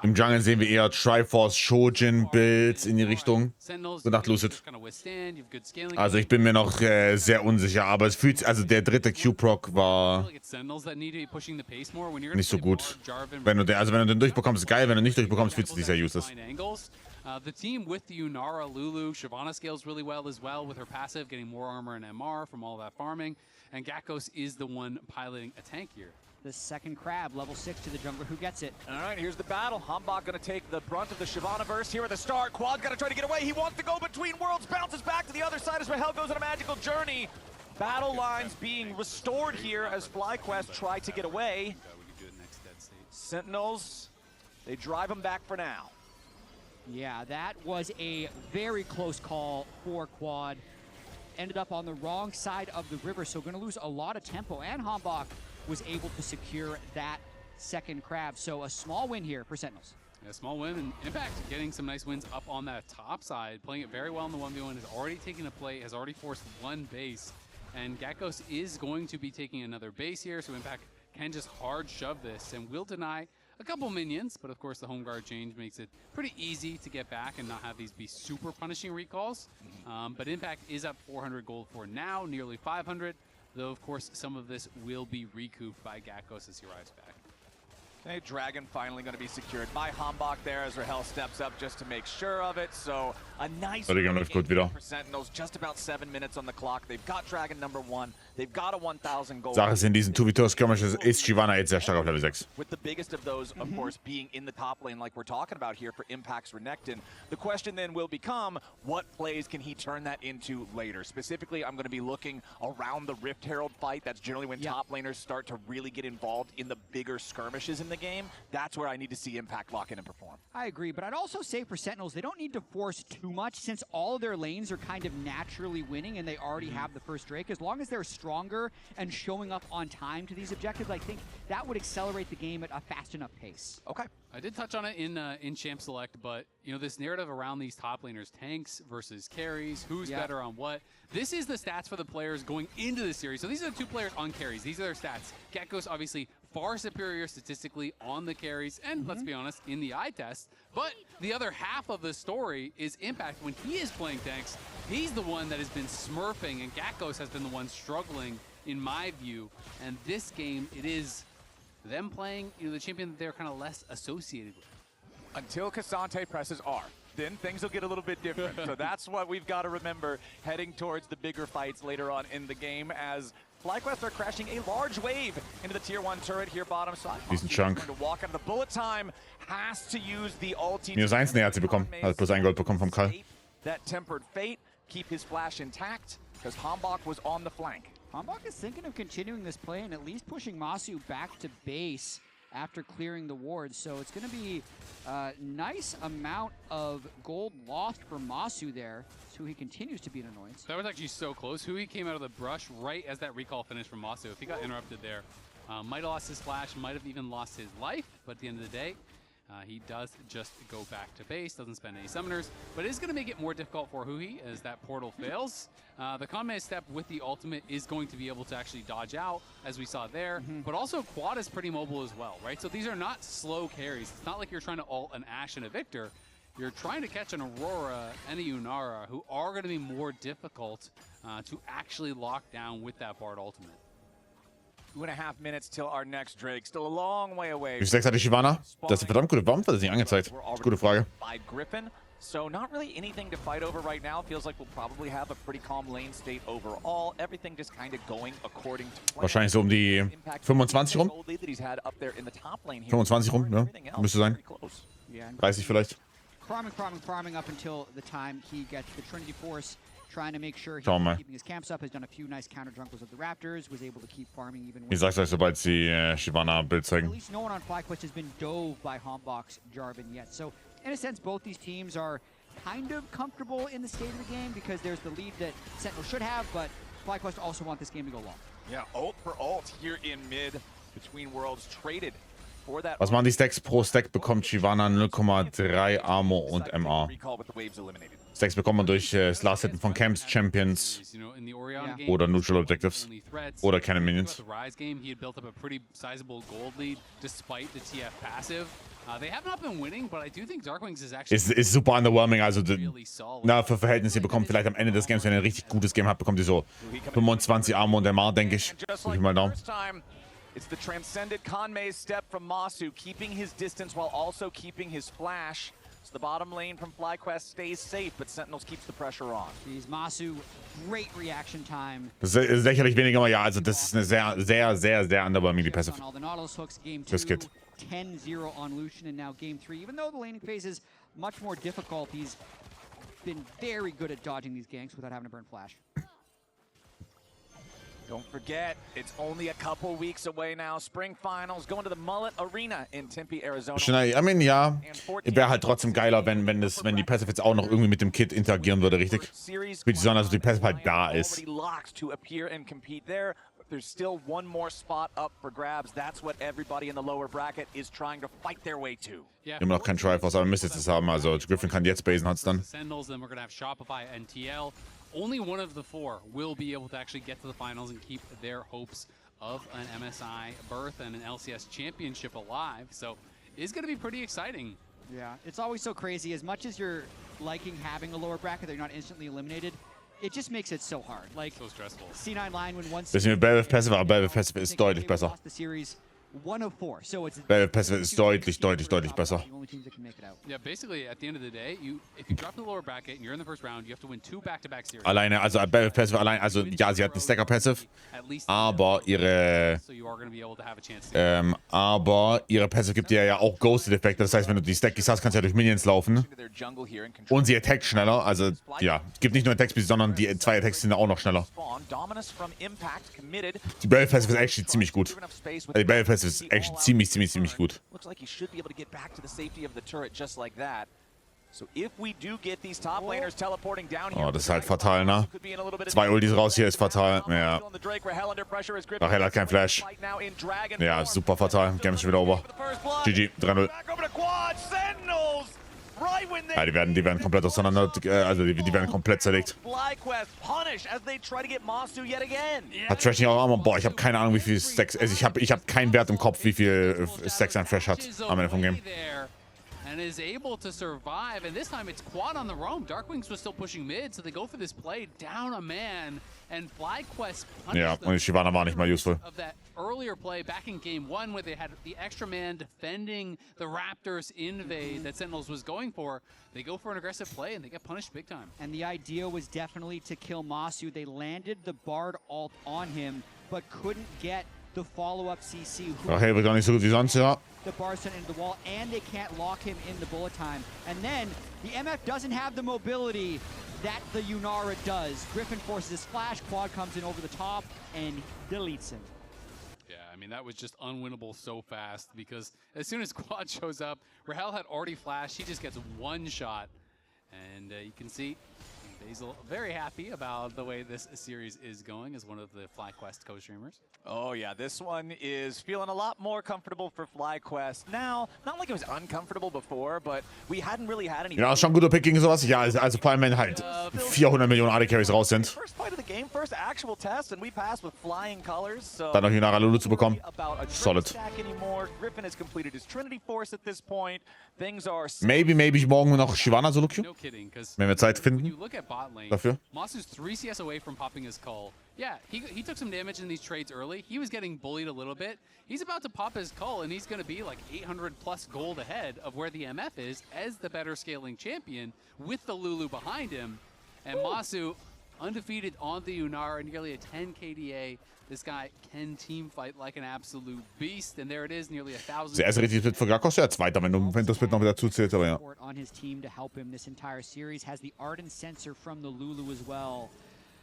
Im Jungle sehen wir eher Triforce, Shojin-Builds in die Richtung. So nach Lucid. Also ich bin mir noch sehr unsicher, aber es fühlt, also der dritte Q-Proc war nicht so gut. Wenn du den durchbekommst, ist geil, wenn du nicht durchbekommst, fühlt sich sehr useless. The team with the Unara, Lulu, Shyvana scales really well as well with her passive, getting more armor and MR from all that farming. And Gakkos is the one piloting a tank here. The second crab, level 6 to the jungler. Who gets it? All right, here's the battle. Hambach going to take the brunt of the Shyvana-verse here at the start. Quad's got to try to get away. He wants to go between worlds, bounces back to the other side as Rahel goes on a magical journey. Battle lines being restored here as FlyQuest try to get away. Sentinels, they drive him back for now. Yeah, that was a very close call for Quad. Ended up on the wrong side of the river, so going to lose a lot of tempo. And Hambach was able to secure that second crab. So a small win here for Sentinels. A small win, and Impact getting some nice wins up on that top side, playing it very well in the 1v1, has already taken a play, has already forced one base, and Gakkos is going to be taking another base here, so Impact can just hard shove this and will deny a couple minions, but of course the home guard change makes it pretty easy to get back and not have these be super punishing recalls. But Impact is up 400 gold for now, nearly 500. Though, of course, some of this will be recouped by Gakkos as he arrives back. Okay, Dragon finally going to be secured by Hambach there as Rahel steps up just to make sure of it. So a nice wieder. for Sentinels, just about 7 minutes on the clock. They've got Dragon number 1. They've got a 1,000 gold. Sache ist, in diesen 2v2-Skirmishes ist Shyvana jetzt sehr stark auf Level 6. With the biggest of those, of course, being in the top lane like we're talking about here for Impact's Renekton. The question then will become, what plays can he turn that into later? Specifically, I'm going to be looking around the Rift Herald fight. That's generally when top laners start to really get involved in the bigger skirmishes in the game. That's where I need to see Impact lock in and perform. I agree, but I'd also say for Sentinels, they don't need to force too much since all of their lanes are kind of naturally winning and they already have the first Drake. As long as they're stronger and showing up on time to these objectives, I think that would accelerate the game at a fast enough pace. Okay. I did touch on it in Champ Select, but you know, this narrative around these top laners, tanks versus carries, who's better on what. This is the stats for the players going into the series. So these are the two players on carries. These are their stats. Gakkos obviously far superior statistically on the carries, and let's be honest, in the eye test. But the other half of the story is Impact. When he is playing tanks, he's the one that has been smurfing, and Gakkos has been the one struggling, in my view. And this game, it is them playing, you know, the champion that they're kind of less associated with. Until Cassante presses R, then things will get a little bit different. So that's what we've got to remember heading towards the bigger fights later on in the game as FlyQuest are crashing a large wave into the tier 1 turret here bottom side. Decent chunk. To walk out of the bullet time, has to use the ulti. Minus 1, hat sie bekommen. Hat plus 1 Gold bekommen vom Karl. That tempered fate, keep his flash intact, because Hambach was on the flank. Hambach is thinking of continuing this play and at least pushing Masu back to base after clearing the wards. So it's going to be a nice amount of gold lost for Masu there. So he continues to be an annoyance. That was actually so close. Hui came out of the brush right as that recall finished from Masu. If he got interrupted there, might have lost his flash, might have even lost his life. But at the end of the day, he does just go back to base, doesn't spend any summoners, but it is going to make it more difficult for Hui as that portal fails. The Kanmei step with the ultimate is going to be able to actually dodge out, as we saw there, but also Quad is pretty mobile as well, right? So these are not slow carries. It's not like you're trying to ult an Ashe and a Victor. You're trying to catch an Aurora and a Unara, who are going to be more difficult to actually lock down with that Bard ultimate. 2,5 minutes till our next Drake. Still a long way away. Wie viel Stacks hatte Shyvana? Das ist eine verdammt gute Wampe, das ist nicht angezeigt. Das ist eine gute Frage. By Griffin. So not really anything to fight over right now. Feels like we'll probably have a pretty calm lane state overall. Everything just kind of going according to plan. Wahrscheinlich so um die 25 rum. 25 rum, ja. Müsste sein. 30 vielleicht. Farming up until the time he gets the Trinity Force, trying to make sure he's keeping his camps up, has done a few nice counter jungles of the Raptors, was able to keep farming even. Ich sag's euch, sobald sie Shyvana Bild At zeigen. least no one on FlyQuest has been dove by Hombox Jarvan yet. So in a sense, both these teams are kind of comfortable in the state of the game because there's the lead that Sentinel should have, but FlyQuest also want this game to go long. Yeah, ult for ult here in mid between worlds traded. Was machen die Stacks? Pro Stack bekommt Shyvana 0,3 Armor und MA. Stacks bekommt man durch das Last-Hitten von Camps, Champions oder Neutral Objectives oder keine Minions. Ist super underwhelming, also na, für Verhältnisse, ihr bekommt vielleicht am Ende des Games, wenn ihr ein richtig gutes Game habt, bekommt ihr so 25 Armor und MA, denke ich. Drück ich mal Daumen. It's the transcended Conmei's step from Masu, keeping his distance while also keeping his flash. So the bottom lane from FlyQuest stays safe, but Sentinels keeps the pressure on. These Masu, great reaction time. Das ist lächerlich weniger, aber ja, also das ist eine sehr underwhelming, die Passive. Das geht. 10-0 on Lucian and now game 3. Even though the laning phase is much more difficult, he's been very good at dodging these ganks without having to burn flash. Don't forget, it's only a couple weeks away now. Spring Finals going to the Mullet Arena in Tempe, Arizona. I mean, ja, wäre halt trotzdem geiler, wenn die Passive jetzt auch noch irgendwie mit dem Kit interagieren würde, richtig? Spielt die Sonne, also die Passive halt da ist. There's still one more spot up for grabs. That's what everybody in the lower bracket is trying to fight their way to. Immer noch kein Triforce, aber müsste es haben. Also Griffin kann jetzt basen, hat's dann. Only one of the four will be able to actually get to the finals and keep their hopes of an MSI berth and an LCS championship alive. So it's going to be pretty exciting. Yeah, it's always so crazy. As much as you're liking having a lower bracket, they're not instantly eliminated. It just makes it so hard. Like so stressful. C9 line when one. Bisschen mit Belveth Passive, aber Belveth Passive ist deutlich besser. Belveth Passive ist deutlich besser. Yeah, basically at the end of the day, if you drop the lower bracket and you're in the first round, you have to win 2 back-to-back series. Alleine, also Belveth Passive allein, also ja, sie hat eine Stacker Passive, aber ihre Passive gibt dir ja auch Ghosted Effekte. Das heißt, wenn du die Stackies hast, kannst du ja durch Minions laufen. Und sie attackt schneller, also ja, es gibt nicht nur Attack Speed, sondern die 2 Attacks sind auch noch schneller. Die Belveth Passive ist echt ziemlich gut. Die Belveth Passive ist echt ziemlich gut. Oh, das ist halt fatal, ne? 2 Ultis raus hier ist fatal. Ja. Rahel hat kein Flash. Ja, super fatal. Game ist schon wieder over. GG, 3-0. Ja, die werden komplett auseinander, also die werden komplett zerlegt. Hat Trash nicht auch Armor? Boah, ich habe keine Ahnung, wie viel Stacks, also ich hab keinen Wert im Kopf, wie viel Stacks ein Trash hat am Ende vom Game. And is able to survive, and this time it's quad on the roam. Darkwings was still pushing mid, so they go for this play down a man, and FlyQuest ja, und die Shyvana war nicht mal useful. Of that earlier play back in game 1 where they had the extra man defending the Raptors invade that Sentinels was going for. They go for an aggressive play and they get punished big time. And the idea was definitely to kill Masu. They landed the Bard ult on him, but couldn't get the follow-up CC. Rahel wird gar nicht so gut wie sonst, ja. The bar sent into the wall, and they can't lock him in the bullet time. And then the MF doesn't have the mobility that the Yunara does. Griffin forces his flash, Quad comes in over the top and deletes him. Yeah, I mean, that was just unwinnable so fast because as soon as Quad shows up, Rahel had already flashed. He just gets one shot. And you can see Basil very happy about the way this series is going as one of the FlyQuest co-streamers. Oh yeah, this one is feeling a lot more comfortable for FlyQuest now. Not like it was uncomfortable before, but we hadn't really had any. Ja, ist schon ein guter Pick gegen sowas. Ja, also vor allem, wenn halt 400 Millionen AD Carries raus sind. First fight of the game, first actual test, and we passed with flying colors. So dann noch Yunara Lulu zu bekommen. Solid. Griffin has completed his Trinity Force at this point. Things are maybe morgen noch Shyvana Solo Queue. Wenn wir Zeit finden. bot lane. Dafür? Masu's 3 CS away from popping his cull. Yeah, he took some damage in these trades early. He was getting bullied a little bit. He's about to pop his cull, and he's going to be like 800 plus gold ahead of where the MF is as the better scaling champion with the Lulu behind him. And Masu, undefeated on the Unara, nearly a 10 KDA. This guy can team fight like an absolute beast, and there it is, nearly 1,000. Der erste richtig Split für Grakos, ja, zweiter, wenn das Split noch wieder zuzählt, aber ja. On his team to help him this entire series, has the Arden sensor from the Lulu as well.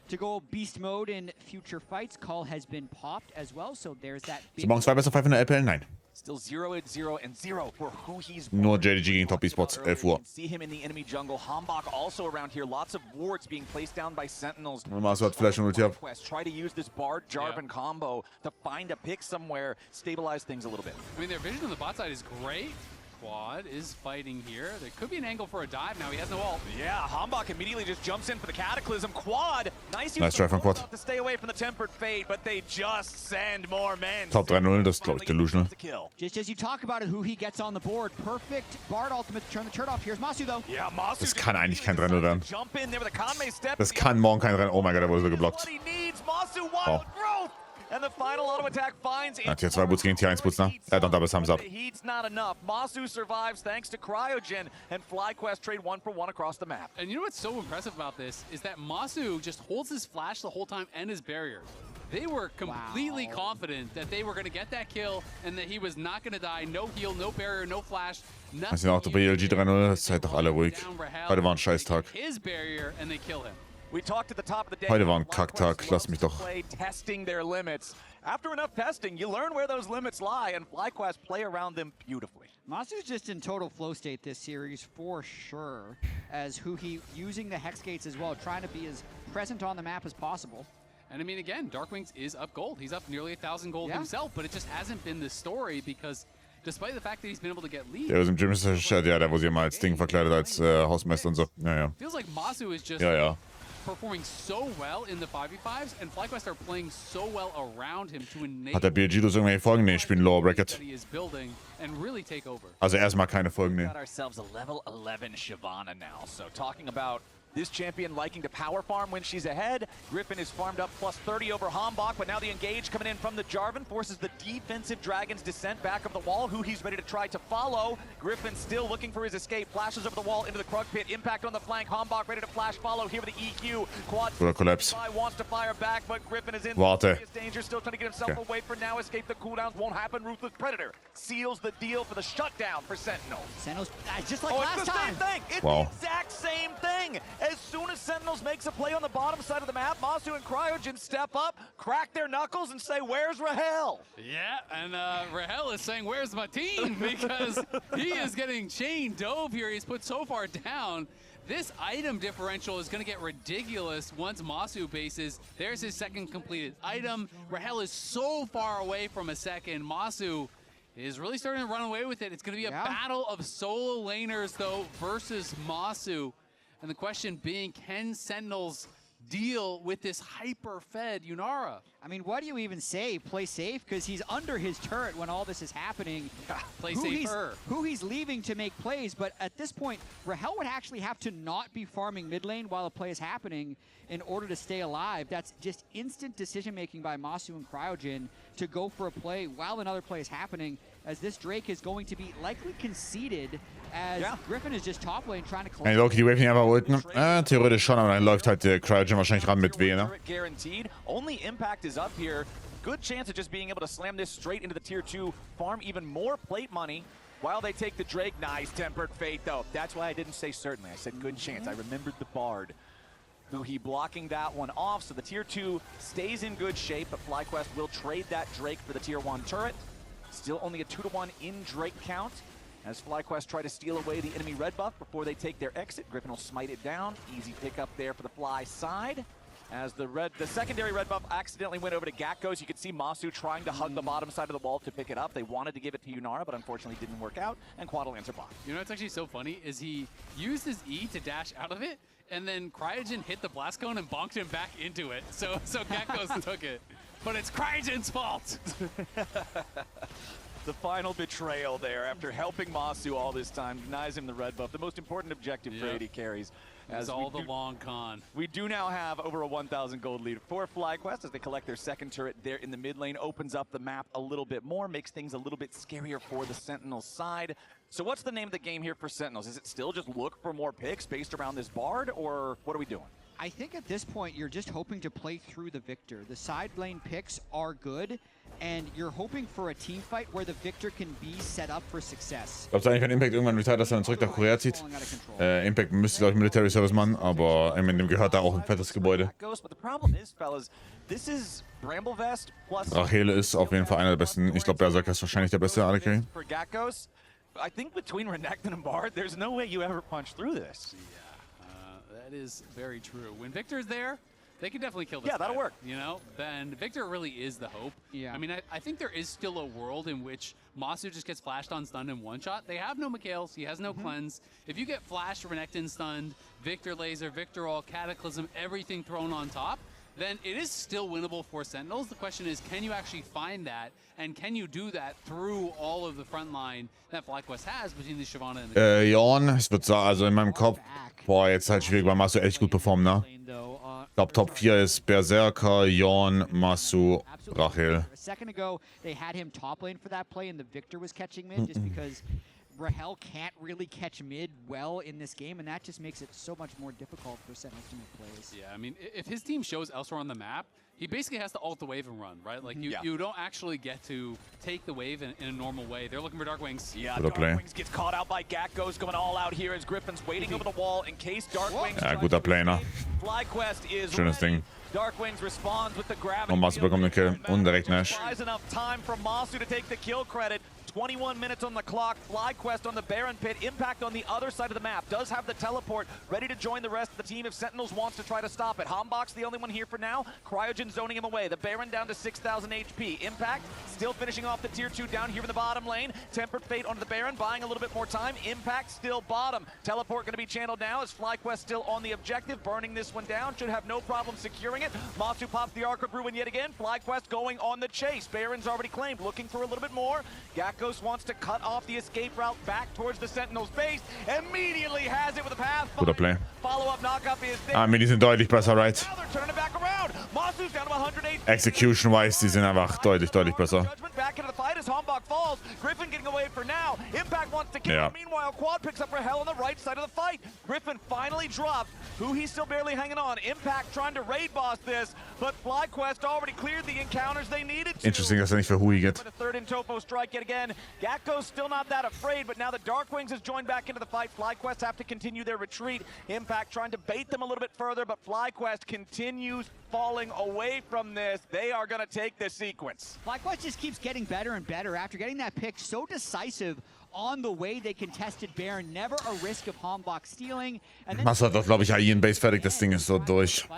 To go beast mode in future fights, call has been popped as well, so there's that. Sie morgen 2 besser 5 in der LPL? Nein. Still 0-0 for who he's Nur JDG gegen Top Esports, 11 Uhr. See him in the enemy jungle. Hambach also around here. Lots of wards being placed down by Sentinels. Masu hat Flash und Ulti ab. Try to use this Bard Jarvan combo to find a pick somewhere, stabilize things a little bit. I mean, their vision on the bot side is great. Quad is fighting here. There could be an angle for a dive now. He has no ult. Yeah, Hambach immediately just jumps in for the Cataclysm. Quad, nice try from Quad. To stay away from the Tempered Fate, but they just send more men. Top 3-0, das ist, glaube ich, delusional. Just as you talk about it, who he gets on the board. Perfect Bard ultimate to turn the turret off. Here's Masu, though. Yeah, Masu. Das kann eigentlich kein 3-0 werden. Jump in there with a Conway step. Das kann morgen kein Rennen. Oh mein Gott, der wurde so geblockt. Oh. And the final auto attack finds Er hat hier 2 Boots gegen Tier 1 Boots, ne? Er hat noch Double Thumbs up. The heat's not enough. Masu survives thanks to Cryogen, and FlyQuest trade 1-for-1 across the map. And you know what's so impressive about this is that Masu just holds his flash the whole time and his barrier. They were completely confident that they were going to get that kill and that he was not going to die. No heal, no barrier, no flash. Das sind auch der BLG 3-0, seid doch alle ruhig. Heute war ein Scheißtag. His barrier and they kill him. We talked at the top of the day. Heute war ein Kacktag, lass mich doch. Testing their limits. After enough testing, you learn where those limits lie, and FlyQuest play around them beautifully. Masu's just in total flow state this series for sure, as who he using the Hex Gates as well, trying to be as present on the map as possible. And I mean, again, Darkwings is up gold. He's up nearly 1,000 gold himself, but it just hasn't been the story because despite the fact that he's been able to get leads. Der ist im Gym, ja, der wo sie immer als Ding verkleidet, als Hausmeister und so. Ja, ja. Feels like Masu is just performing so well in the 5v5s, and FlyQuest are playing so well around him to enable. Hat der BLG das irgendwelche Folgen? Nee, ich spiele Lower Bracket. Also erstmal keine Folgen, nee. Got ourselves a level 11 Shyvana now. So talking about this champion liking to power farm when she's ahead. Griffin is farmed up plus 30 over Hambach, but now the engage coming in from the Jarvan forces the defensive Dragon's descent back of the wall, who he's ready to try to follow. Griffin still looking for his escape, flashes over the wall into the Krug pit, impact on the flank. Hambach ready to flash follow here with the EQ. Quad collapse. Wants to fire back, but Griffin is in serious danger, still trying to get himself away for now. Escape the cooldowns won't happen. Ruthless Predator seals the deal for the shutdown for Sentinels. Sentinels, just like last it's the time. Same thing. It's the exact same thing. As soon as Sentinels makes a play on the bottom side of the map, Masu and Cryogen step up, crack their knuckles, and say, "Where's Rahel?" Yeah, and Rahel is saying, "Where's my team?" Because he is getting chain dove here. He's put so far down. This item differential is going to get ridiculous once Masu bases. There's his second completed item. Rahel is so far away from a second. Masu is really starting to run away with it. It's going to be a battle of solo laners, though, versus Masu. And the question being, can Sentinels deal with this hyper-fed Unara? I mean, what do you even say? Play safe? Because he's under his turret when all this is happening. Play safer. Who he's leaving to make plays, but at this point, Rahel would actually have to not be farming mid lane while a play is happening in order to stay alive. That's just instant decision-making by Masu and Cryogen to go for a play while another play is happening, as this Drake is going to be likely conceded as Griffin is just top lane trying to collect. Loki, die Wave nicht einfach ulten. Theoretisch schon, aber dann läuft halt der Cryogen wahrscheinlich ran mit W, ne? Guaranteed. Only impact is up here. Good chance of just being able to slam this straight into the tier 2, farm even more plate money while they take the Drake. Nice Tempered Fate, though. That's why I didn't say certainly. I said good chance. I remembered the Bard, who he blocking that one off. So the tier 2 stays in good shape, but FlyQuest will trade that Drake for the tier 1 turret. Still only a 2-to-1 in Drake count, as FlyQuest try to steal away the enemy red buff before they take their exit. Griffin will smite it down. Easy pick up there for the Fly side, as the secondary red buff accidentally went over to Gakkos. You could see Masu trying to hug the bottom side of the wall to pick it up. They wanted to give it to Unara, but unfortunately didn't work out, and Quad will answer block. You know what's actually so funny is he used his E to dash out of it, and then Cryogen hit the blast cone and bonked him back into it. So Gakkos took it. But it's Cryogen's fault. The final betrayal there after helping Masu all this time, denies him the red buff. The most important objective for AD carries. As all the long con. We do now have over a 1,000 gold lead for FlyQuest as they collect their second turret there in the mid lane. Opens up the map a little bit more, makes things a little bit scarier for the Sentinels side. So what's the name of the game here for Sentinels? Is it still just look for more picks based around this Bard, or what are we doing? I think at this point, you're just hoping to play through the Victor. The side lane picks are good, and you're hoping for a team fight where the Victor can be set up for success. Glaubst du eigentlich, wenn Impact irgendwann retired, dass er dann zurück nach Korea zieht? Impact müsste, glaube ich, Military Service machen, aber dem gehört da auch ein fettes Gebäude. Rachel ist auf jeden Fall einer der besten. Ich glaube, Berserker ist wahrscheinlich der beste AD Carry. I think between Renekton and Bard, there's no way you ever punch through this. That is very true. When Victor's there, they can definitely kill this. Yeah, that'll work. You know, then Victor really is the hope. Yeah. I mean, I think there is still a world in which Masu just gets flashed on stunned in one shot. They have no Mikhails, he has no cleanse. If you get flashed, Renekton stunned, Victor laser, Victor all, Cataclysm, everything thrown on top, then it is still winnable for Sentinels. The question is, can you actually find that? And can you do that through all of the front line that FlyQuest has between the Shyvana and the... Jorn, ich würde sagen, also in meinem Kopf, boah, jetzt halt schwierig, weil Masu echt gut performt, ne? Ich glaube, Top 4 ist Berserker, Jorn, Masu, Rachel. A second ago, they had him top lane for that play, and the Victor was catching mid just because Rahel can't really catch mid well in this game, and that just makes it so much more difficult for Sentinels to make plays. Yeah, I mean, if his team shows elsewhere on the map, he basically has to ult the wave and run, right? Like, you don't actually get to take the wave in a normal way. They're looking for Dark Wings. Yeah, Dark Wings gets caught out by Gakko's going all out here as Griffin's waiting over the wall in case Dark Wings... Ja, guter Planer. FlyQuest is Schönes Ding. Dark Wings responds with the gravity. Und Masu bekommt den Kill und direkt Nash. Enough time for Masu to take the kill credit. 21 minutes on the clock. FlyQuest on the Baron Pit. Impact on the other side of the map. Does have the teleport. Ready to join the rest of the team if Sentinels wants to try to stop it. Hambok's the only one here for now. Cryogen zoning him away. The Baron down to 6,000 HP. Impact still finishing off the tier 2 down here in the bottom lane. Tempered Fate onto the Baron, buying a little bit more time. Impact still bottom. Teleport going to be channeled now as FlyQuest still on the objective. Burning this one down. Should have no problem securing it. Masu pops the Arc of Ruin yet again. FlyQuest going on the chase. Baron's already claimed. Looking for a little bit more. Gakkos wants to cut off the escape route back towards the Sentinels base. Immediately has it with a path. Guter Play. Follow-up knockup is there. Ah, die sind deutlich besser, right? Now they're turning it back around. Masu's down to 100 HP. Execution-wise, die sind einfach deutlich besser. Back into the fight as Hambok falls. Griffin getting away for now. Impact wants to kill him. Meanwhile, Quad picks up Rahel on the right side of the fight. Griffin finally dropped. Who he's still barely hanging on. Impact trying to raid boss this, but FlyQuest already cleared the encounters they needed to. Interesting, dass nicht für Hui geht. For the third in Topo strike yet again. Gakko's still not that afraid, but now the Darkwings has joined back into the fight. FlyQuest have to continue their retreat. Impact trying to bait them a little bit further, but FlyQuest continues falling away from this. They are going to take this sequence. FlyQuest just keeps getting better and better after getting that pick so decisive on the way they contested Baron. Never a risk of Hambok stealing. Masu hat doch, glaube ich, AI in Base fertig. Das Ding ist so durch.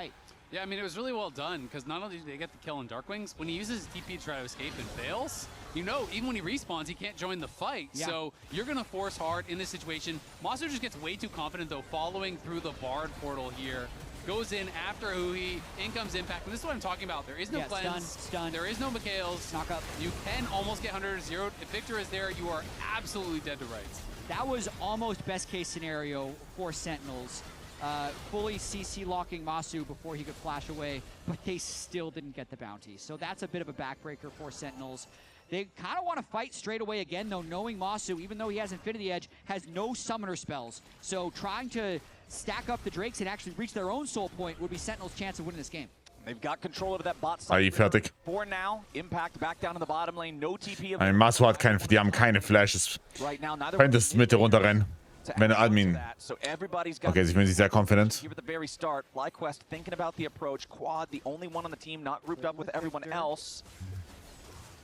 Yeah, I mean, it was really well done, because not only did they get the kill on Darkwings, when he uses his TP to try to escape and fails, you know, even when he respawns, he can't join the fight. Yeah. So you're going to force hard in this situation. Masu just gets way too confident, though, following through the Bard portal here. Goes in after Hui, in comes Impact. And this is what I'm talking about. There is no cleanse. Stun. There is no Mikhails. Knock up. You can almost get 100-0. If Victor is there, you are absolutely dead to rights. That was almost best case scenario for Sentinels. Fully CC locking Masu before he could flash away, but they still didn't get the bounty. So that's a bit of a backbreaker for Sentinels. They kind of want to fight straight away again, though, knowing Masu, even though he has Infinity Edge, has no summoner spells. So trying to stack up the Drakes and actually reach their own soul point would be Sentinel's chance of winning this game. They've got control over that bot side. Fertig. For now, Impact back down in the bottom lane, no TP. Ein Masu hat die haben keine Flashes. Right now, Könntest Mitte runterrennen. Wenn Admin. Okay, ich bin sich sehr confident. Here at the very start, FlyQuest thinking about the approach. Quad, the only one on the team not grouped up with everyone else.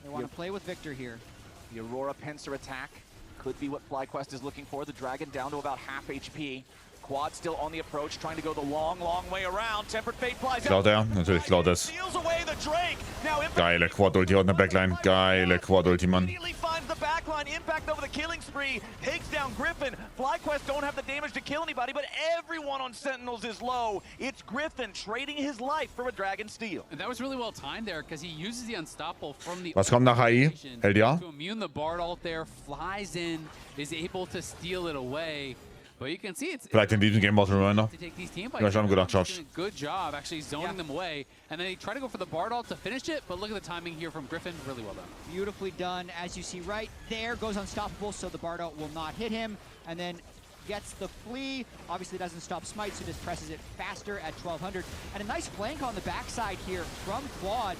They want to play with Victor here. The Aurora Pincer attack could be what FlyQuest is looking for. The Dragon down to about half HP. Quad still on the approach, trying to go the long way around. Tempered Fate flies out. Klaut natürlich klaut es. Geile Quad-Ulti aus der Backline. Geile Quad-Ulti, Mann. Finds the backline. Impact over the killing spree. Takes down Griffin. FlyQuest don't have the damage to kill anybody, but everyone on Sentinels is low. It's Griffin trading his life for a Dragon Steel. And that was really well timed there because he uses the Unstoppable from the... Was kommt nach AI? LDA? To immune the Bard ult there, flies in, is able to steal it away. But you can see it's... Vielleicht in diesem Game Bottom Runner. Ja, ich habe gedacht, Josh. Good job actually zoning them away. And then they try to go for the Bard ult to finish it, but look at the timing here from Griffin. Really well done. Beautifully done. As you see right there, goes Unstoppable, so the Bard ult will not hit him. And then gets the Flea. Obviously doesn't stop Smite, so just presses it faster at 1200. And a nice flank on the backside here from Quad.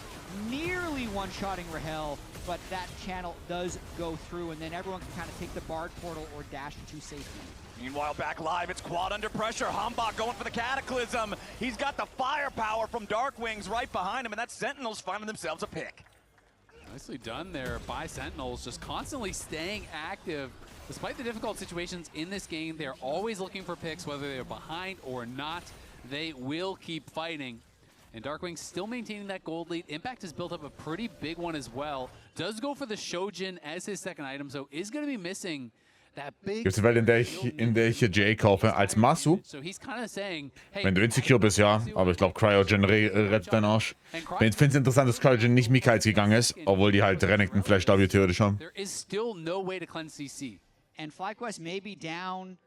Nearly one-shotting Rahel, but that channel does go through, and then everyone can kind of take the Bard portal or dash into safety. Meanwhile, back live, it's Quad under pressure. Hambach going for the Cataclysm. He's got the firepower from Darkwings right behind him, and that Sentinels finding themselves a pick. Nicely done there by Sentinels, just constantly staying active. Despite the difficult situations in this game, they're always looking for picks, whether they're behind or not. They will keep fighting. And Darkwing still maintaining that gold lead. Impact has built up a pretty big one as well. Does go for the Shojin as his second item, so is going to be missing that big... Gibt es eine Welt, in der ich hier Jay kaufe als Masu? So he's kind of saying, hey, wenn du insecure bist, ja. Aber ich glaube, Cryogen rettet deinen Arsch. Ich finde es interessant, dass Cryogen nicht Mikaels gegangen ist, obwohl die halt Renekton vielleicht W theoretisch haben. There is still no way to cleanse CC. And FlyQuest may be down...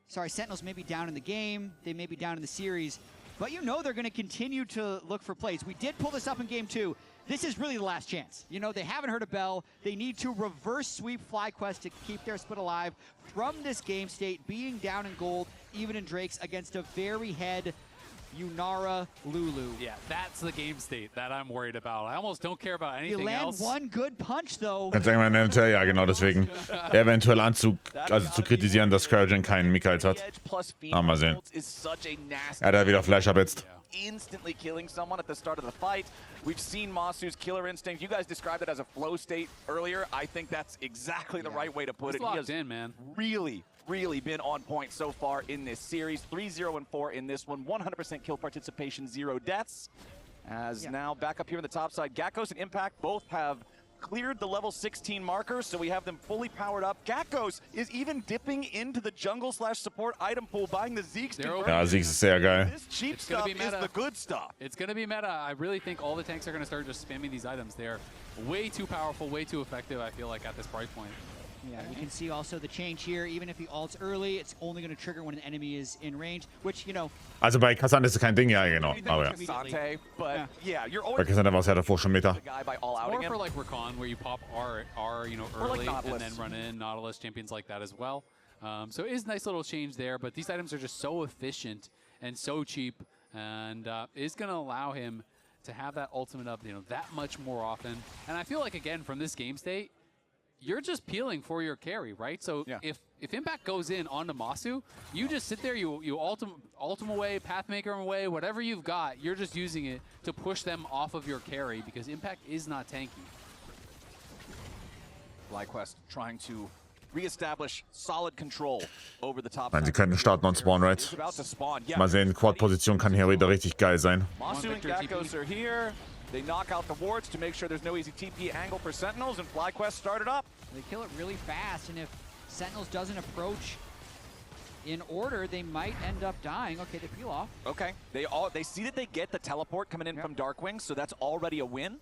Sorry, Sentinels may be down in the game. They may be down in the series. But you know they're going to continue to look for plays. We did pull this up in Game 2. This is really the last chance. You know, they haven't heard a bell. They need to reverse sweep FlyQuest to keep their split alive from this game state, being down in gold, even in Drakes, against a very head Yunara Lulu. Yeah, that's the game state that I'm worried about. I almost don't care about anything You land else. one good punch, though. Jetzt sagen wir eventuell, ja genau deswegen. Eventuell zu kritisieren, dass Cryogen keinen Mikaels hat. Mal sehen. Er hat wieder Flash up jetzt. Instantly killing someone at the start of the fight. We've seen Masu's killer instinct. You guys described it as a flow state earlier. I think that's exactly the right way to put it. He has really been on point so far in this series. 3-0-4 in this one. 100% kill participation, 0 deaths. As now back up here on the top side, Gakkos and Impact both have cleared the level 16 markers, so we have them fully powered up. Gakkos is even dipping into the jungle/support item pool, buying the Zeke's. Ja, Zeke's ist sehr geil. This cheap stuff is the good stuff. It's going to be meta. I really think all the tanks are going to start just spamming these items. They're way too powerful, way too effective, I feel like, at this price point. Yeah, you can see also the change here. Even if he ults early, it's only going to trigger when an enemy is in range, which, you know... Also bei Kassan ist es kein Ding, ja genau. Aber ja. Bei Kassan war es ja davor schon Meta. It's more for like Rakan, where you pop R you know, early and then run in Nautilus, champions like that as well. So it is a nice little change there, but these items are just so efficient and so cheap, and is going to allow him to have that ultimate up, you know, that much more often. And I feel like, again, from this game state, you're just peeling for your carry, right? So if Impact goes in onto Masu, you just sit there, you ultim away, Pathmaker away, whatever you've got, you're just using it to push them off of your carry because Impact is not tanky. FlyQuest trying to reestablish solid control over the top. Nein, sie können starten und spawn, right? Mal sehen, Quad-Position kann hier wieder richtig geil sein. Masu and Gakkos are here. They knock out the wards to make sure there's no easy TP angle for Sentinels, and FlyQuest started up. They kill it really fast, and if Sentinels doesn't approach in order, they might end up dying. Okay, they peel off. Okay, they see that they get the teleport coming in from Darkwing, so that's already a win.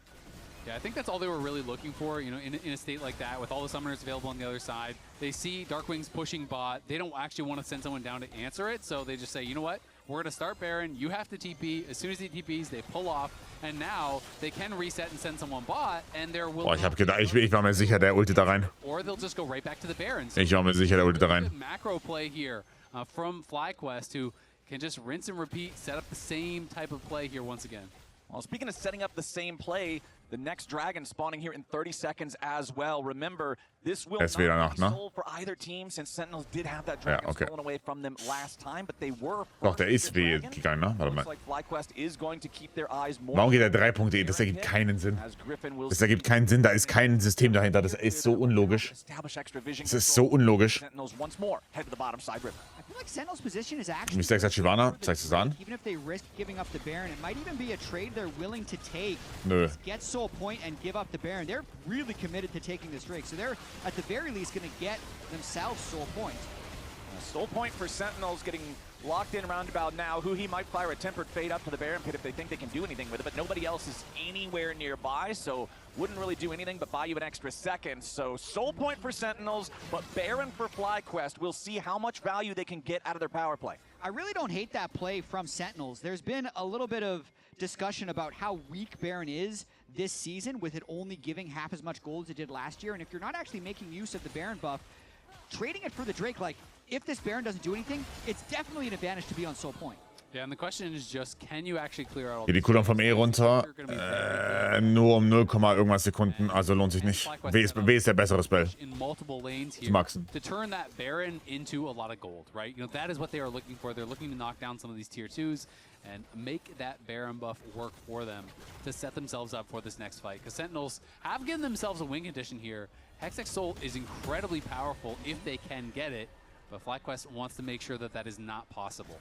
Yeah, I think that's all they were really looking for, you know, in a state like that, with all the summoners available on the other side. They see Darkwing's pushing bot. They don't actually want to send someone down to answer it, so they just say, you know what? We're going to start Baron. You have to TP. As soon as he TPs, they pull off. And now they can reset and send someone bot, and they're willing. Boah, ich hab gedacht, ich war mir sicher, der ultet da rein. Or they'll just go right back to the Baron. Ich war mir sicher, der ultet da rein. Macro play here from FlyQuest, who can just rinse and repeat, set up the same type of play here once again. Well, speaking of setting up the same play, the next dragon spawning here in 30 seconds as well. Remember, this will not be sold for either team, since Sentinels did have that dragon stolen away from them last time, but they were. Doch, der ist wie gegangen, ne? Warte mal. Warum geht er 3 Punkte? Das ergibt keinen Sinn. Das ergibt keinen Sinn, da ist kein System dahinter. Das ist so unlogisch. Das ist so unlogisch. I Like Sentinel's position is actually Mr. Sivana, zeigst du es an? even if they risk giving up the Baron, it might even be a trade they're willing to take. Nö. Get Soul Point and give up the Baron. They're really committed to taking this Drake, so they're at the very least going to get themselves Soul Point. Soul Point for Sentinels getting locked in roundabout now. He might fire a Tempered Fate up to the Baron Pit if they think they can do anything with it, but nobody else is anywhere nearby, so wouldn't really do anything but buy you an extra second. So Soul Point for Sentinels, but Baron for FlyQuest. We'll see how much value they can get out of their power play. I really don't hate that play from Sentinels. There's been a little bit of discussion about how weak Baron is this season, with it only giving half as much gold as it did last year, and if you're not actually making use of the Baron buff, trading it for the Drake, like, if this Baron doesn't do anything, it's definitely an advantage to be on Soul Point. Yeah, and the question is just, can you actually clear out all Hier die Cooldown vom E runter. Nur um 0, irgendwas Sekunden, also lohnt sich nicht. W ist der bessere Spell. In multiple lanes Zu here maxen. to turn that Baron into a lot of gold, right? You know, that is what they are looking for. They're looking to knock down some of these tier 2s and make that Baron buff work for them to set themselves up for this next fight. Because Sentinels have given themselves a win condition here. Hextech Soul is incredibly powerful if they can get it, but FlyQuest wants to make sure that that is not possible.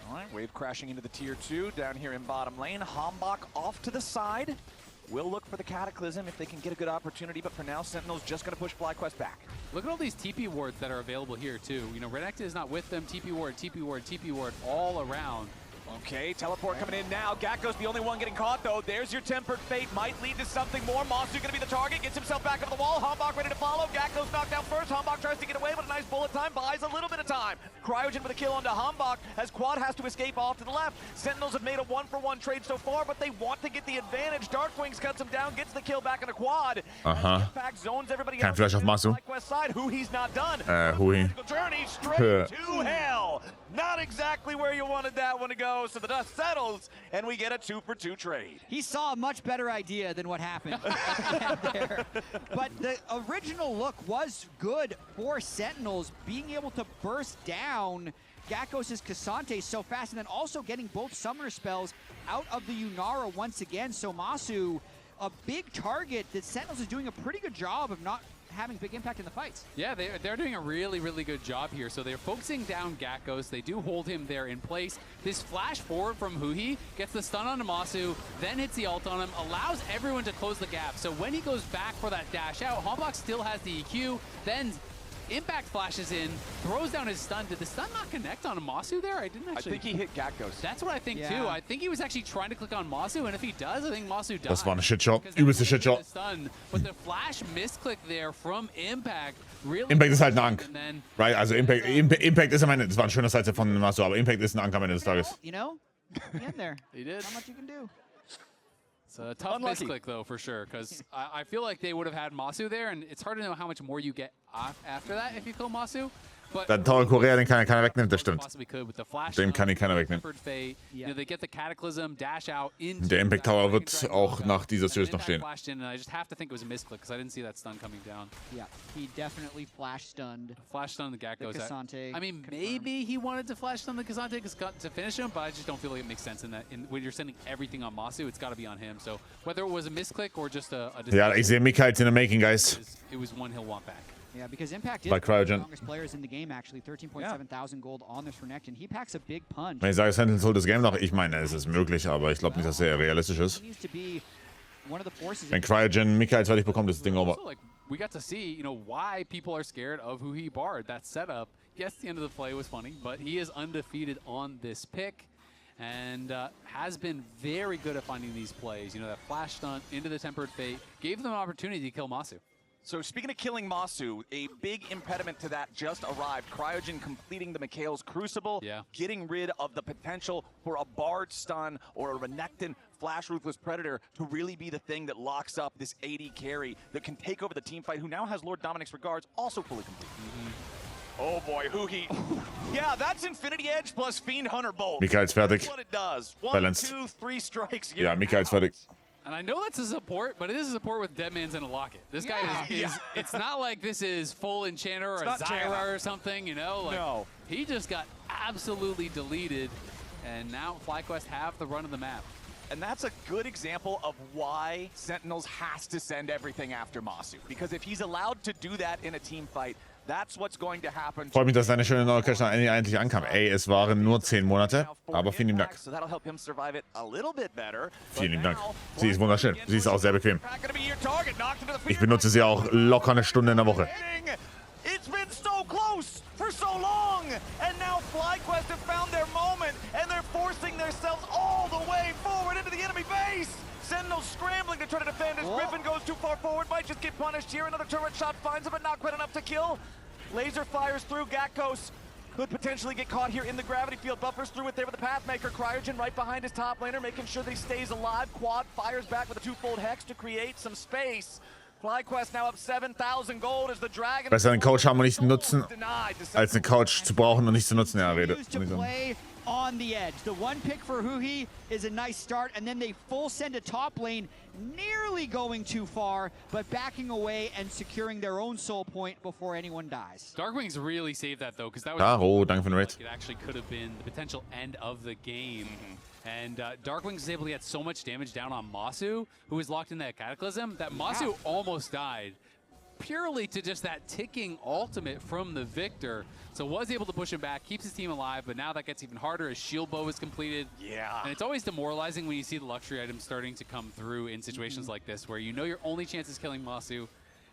All right, wave crashing into the tier 2 down here in bottom lane. Hambach off to the side. We'll look for the Cataclysm if they can get a good opportunity, but for now, Sentinel's just going to push FlyQuest back. Look at all these TP wards that are available here, too. You know, Renekton is not with them. TP ward, TP ward, TP ward all around. Okay, teleport coming in now. Gakko's the only one getting caught, though. There's your Tempered Fate. Might lead to something more. Masu gonna be the target. Gets himself back over the wall. Hambach ready to follow. Gakko's knocked out first. Hambach tries to get away, but a nice bullet time buys a little bit of time. Cryogen with a kill onto Hambach as Quad has to escape off to the left. Sentinels have made a 1-for-1 trade so far, but they want to get the advantage. Darkwings cuts him down, gets the kill back on a Quad. Aha. Zones everybody Kein Flash auf Masu. Side. He's not done. Hui. Journey straight to hell. Not exactly where you wanted that one to go, so the dust settles, and we get a 2-for-2 trade. He saw a much better idea than what happened at the end there. But the original look was good for Sentinels, being able to burst down Gakkos' Cassante so fast, and then also getting both summoner spells out of the Yunara once again. So Masu, a big target that Sentinels is doing a pretty good job of not having big impact in the fights. Yeah, they're doing a really, really good job here. So they're focusing down Gakkos. They do hold him there in place. This flash forward from Huhi gets the stun on Masu, then hits the ult on him, allows everyone to close the gap. So when he goes back for that dash out, Hambach still has the EQ, then Impact flashes in, throws down his stun. Did the stun not connect on Masu there? I didn't actually. I think he hit Gakkos. That's what I think too. I think he was actually trying to click on Masu, and if he does, I think Masu does. Das war eine Shitshot. Übelste Shitshot. But the flash misclick there from Impact really. Impact ist halt ein Ank. Right? Also Impact ist am Ende, das war ein schöner Sidestep von Masu, aber Impact ist ein Ank am Ende des Tages. You know, in there. He did. Not much you can do. It's a tough misclick, though, for sure, because I feel like they would have had Masu there, and it's hard to know how much more you get after that if you kill Masu. Der teure Korea, den kann keiner wegnehmen, das stimmt. Possibly could with the flash. Den kann ihn keiner wegnehmen. You know, they get the Cataclysm, dash out into Der Impact Tower wird auch nach dieser Series noch stehen. I just have to think it was a misclick because I didn't see that stun coming down. Yeah, he definitely flash stunned. Flash stun the Gakkos. Cassante. I mean, maybe he wanted to flash stun the Cassante to finish him, but I just don't feel like it makes sense in that. When you're sending everything on Masu, it's got to be on him. So whether it was a misclick or just a Ja, ich sehe Mikaels in the making, guys. It was one he'll want back. Yeah, because Impact is Bei one of the Cryogen. strongest players in the game, actually. 13.7 thousand gold on this Renekton. He packs a big punch. Wenn ich sage, Sentinels holt das Game noch, ich meine, es ist möglich, aber ich glaube nicht, dass es realistisch ist. Wenn Cryogen Mikaels fertig bekommt, ist das Ding over. We got to see, you know, why people are scared of Huhi Bard. That setup, yes, the end of the play was funny, but he is undefeated on this pick and has been very good at finding these plays. You know, that flash stunt into the Tempered Fate gave them an opportunity to kill Masu. So speaking of killing Masu, a big impediment to that just arrived. Cryogen completing the Mikhail's Crucible, getting rid of the potential for a Bard stun or a Renekton Flash Ruthless Predator to really be the thing that locks up this AD carry that can take over the team fight, who now has Lord Dominic's Regards also fully complete. Oh boy, Huhi. Yeah, that's Infinity Edge plus Fiend Hunter Bolt. Mikaels fertig. That's what it does. 1, Balanced. 2, 3 strikes. Ja, Mikaels fertig. And I know that's a support, but it is a support with Deadman's in a locket. This guy is it's not like this is full Enchanter or a Zyra or something, you know? Like, no. He just got absolutely deleted, and now FlyQuest have the run of the map. And that's a good example of why Sentinels has to send everything after Masu. Because if he's allowed to do that in a team fight, Freut mich, dass deine schöne neue Cash endlich ankam. Ey, es waren nur 10 Monate, aber vielen lieben Dank. Vielen lieben Dank. Sie ist wunderschön. Sie ist auch sehr bequem. Ich benutze sie auch locker eine Stunde in der Woche. It's been so close for so long, and now FlyQuest have found their moment, and they're forcing themselves all the way forward into the enemy base. Sentinel scrambling to try to defend as Griffin goes too far forward, might just get punished here. Another turret shot finds him, but not quite enough to kill. Laser fires through. Gakkos could potentially get caught here in the gravity field. Buffers through it there with the Pathmaker. Cryogen right behind his top laner, making sure that he stays alive. Quad fires back with a twofold Hex to create some space. FlyQuest now up 7,000 gold as the Dragon. Besser einen Coach haben und nicht nutzen, als einen Coach zu brauchen und nicht zu nutzen. Ja, Rede. On the edge. The one pick for Huhi is a nice start, and then they full send a top lane, nearly going too far, but backing away and securing their own soul point before anyone dies. Darkwings really saved that though, because that was danke für den Raid. it actually could have been the potential end of the game. And Darkwings is able to get so much damage down on Masu, who was locked in that Cataclysm, that Masu almost died. Purely to just that ticking ultimate from the Victor. So was able to push him back, keeps his team alive, but now that gets even harder as Shield Bow is completed. Yeah. And it's always demoralizing when you see the luxury items starting to come through in situations like this, where you know your only chance is killing Masu,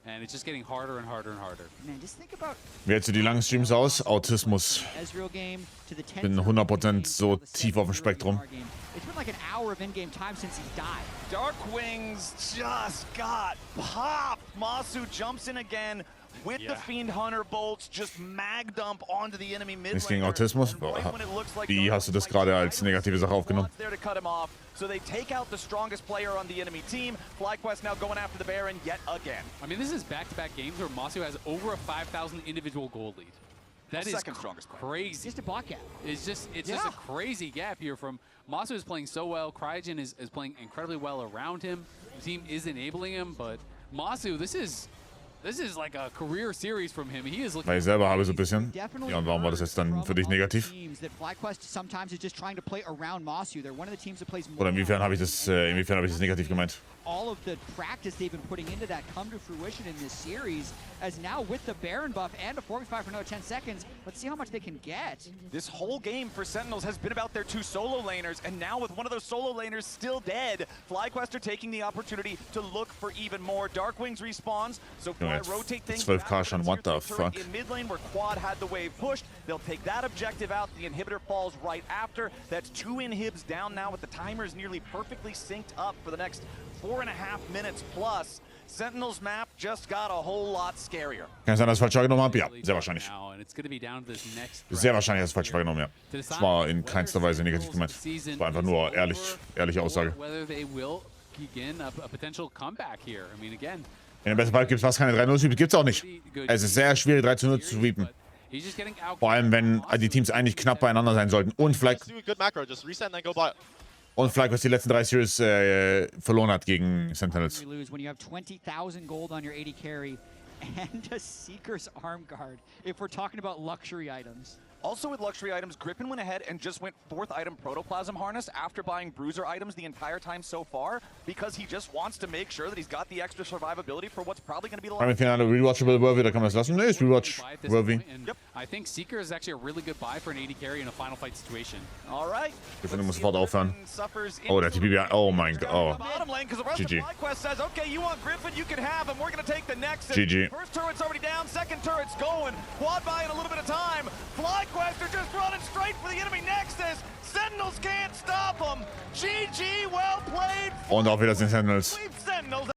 and it's just getting harder and harder and harder. Man, just think about Wie hältst du die langen Streams aus? Autismus. Ezreal game to the Ich bin 100% so tief auf dem Spektrum. It's been like an hour of in-game time since he died. Darkwings just got popped. Masu jumps in again with the Fiend Hunter bolts, just mag dump onto the enemy mid Nichts gegen Autismus? Wie hast du das gerade als negative Sache aufgenommen? there to cut him off. So they take out the strongest player on the enemy team. FlyQuest now going after the Baron yet again. I mean, this is back-to-back games where Masu has over a 5,000 individual gold lead. That is second strongest player. crazy. Just a bot gap. It's just a crazy gap here from Masu is playing so well. Cryogen is playing incredibly well around him. The team is enabling him, but Masu, this is like a career series from him. He is looking. Weil ich selber habe so ein bisschen. Ja, und warum war das jetzt dann für dich negativ? Oder inwiefern habe ich das negativ gemeint? All of the practice they've been putting into that come to fruition in this series, as now with the Baron buff and a 45 for another 10 seconds, let's see how much they can get. This whole game for Sentinels has been about their two solo laners, and now with one of those solo laners still dead, FlyQuest are taking the opportunity to look for even more. Darkwings respawns, so Fly rotate things 12k schon, what the fuck? in mid lane where Quad had the wave pushed. They'll take that objective out. The inhibitor falls right after. That's 2 inhibs down now with the timers nearly perfectly synced up for the next 4.5 minutes plus. Sentinels map just got a whole lot scarier. Kann es sein, dass ich falsch wahrgenommen habe? Ja, sehr wahrscheinlich. Sehr wahrscheinlich, dass ich falsch wahrgenommen habe. Das war in keinster Weise negativ gemeint. Das war einfach nur ehrliche Aussage. In dem besten Fall gibt es fast keine 3-0-Sweeps, gibt es auch nicht. Es ist sehr schwierig, 3-0 zu sweepen. Vor allem, wenn die Teams eigentlich knapp beieinander sein sollten. Und vielleicht was die letzten 3 Series verloren hat gegen Sentinels. When you have 20,000 gold on your 80 carry and a Seeker's Arm Guard, if we're talking about luxury items. Also with luxury items, Griffin went ahead and just went 4th item Protoplasm Harness after buying Bruiser items the entire time so far, because he just wants to make sure that he's got the extra survivability for what's probably going to be the last. Finale rewatchable worthy, da kann man es lassen. Nee, ist rewatch worthy. Yep. I think Seeker is actually a really good buy for an 80 carry in a final fight situation. All right. Griffin muss sofort aufhören. Oh, der TP, oh mein Gott. Oh. GG. FlyQuest says, okay, you want Griffin, you can have him. We're going to take the next. GG. First turret's already down, second turret's going. Quad buy in a little bit of time. FlyQuest are just running straight for the enemy Nexus. Sentinels can't stop them. GG, well played. Und auf Wiedersehen, Sentinels.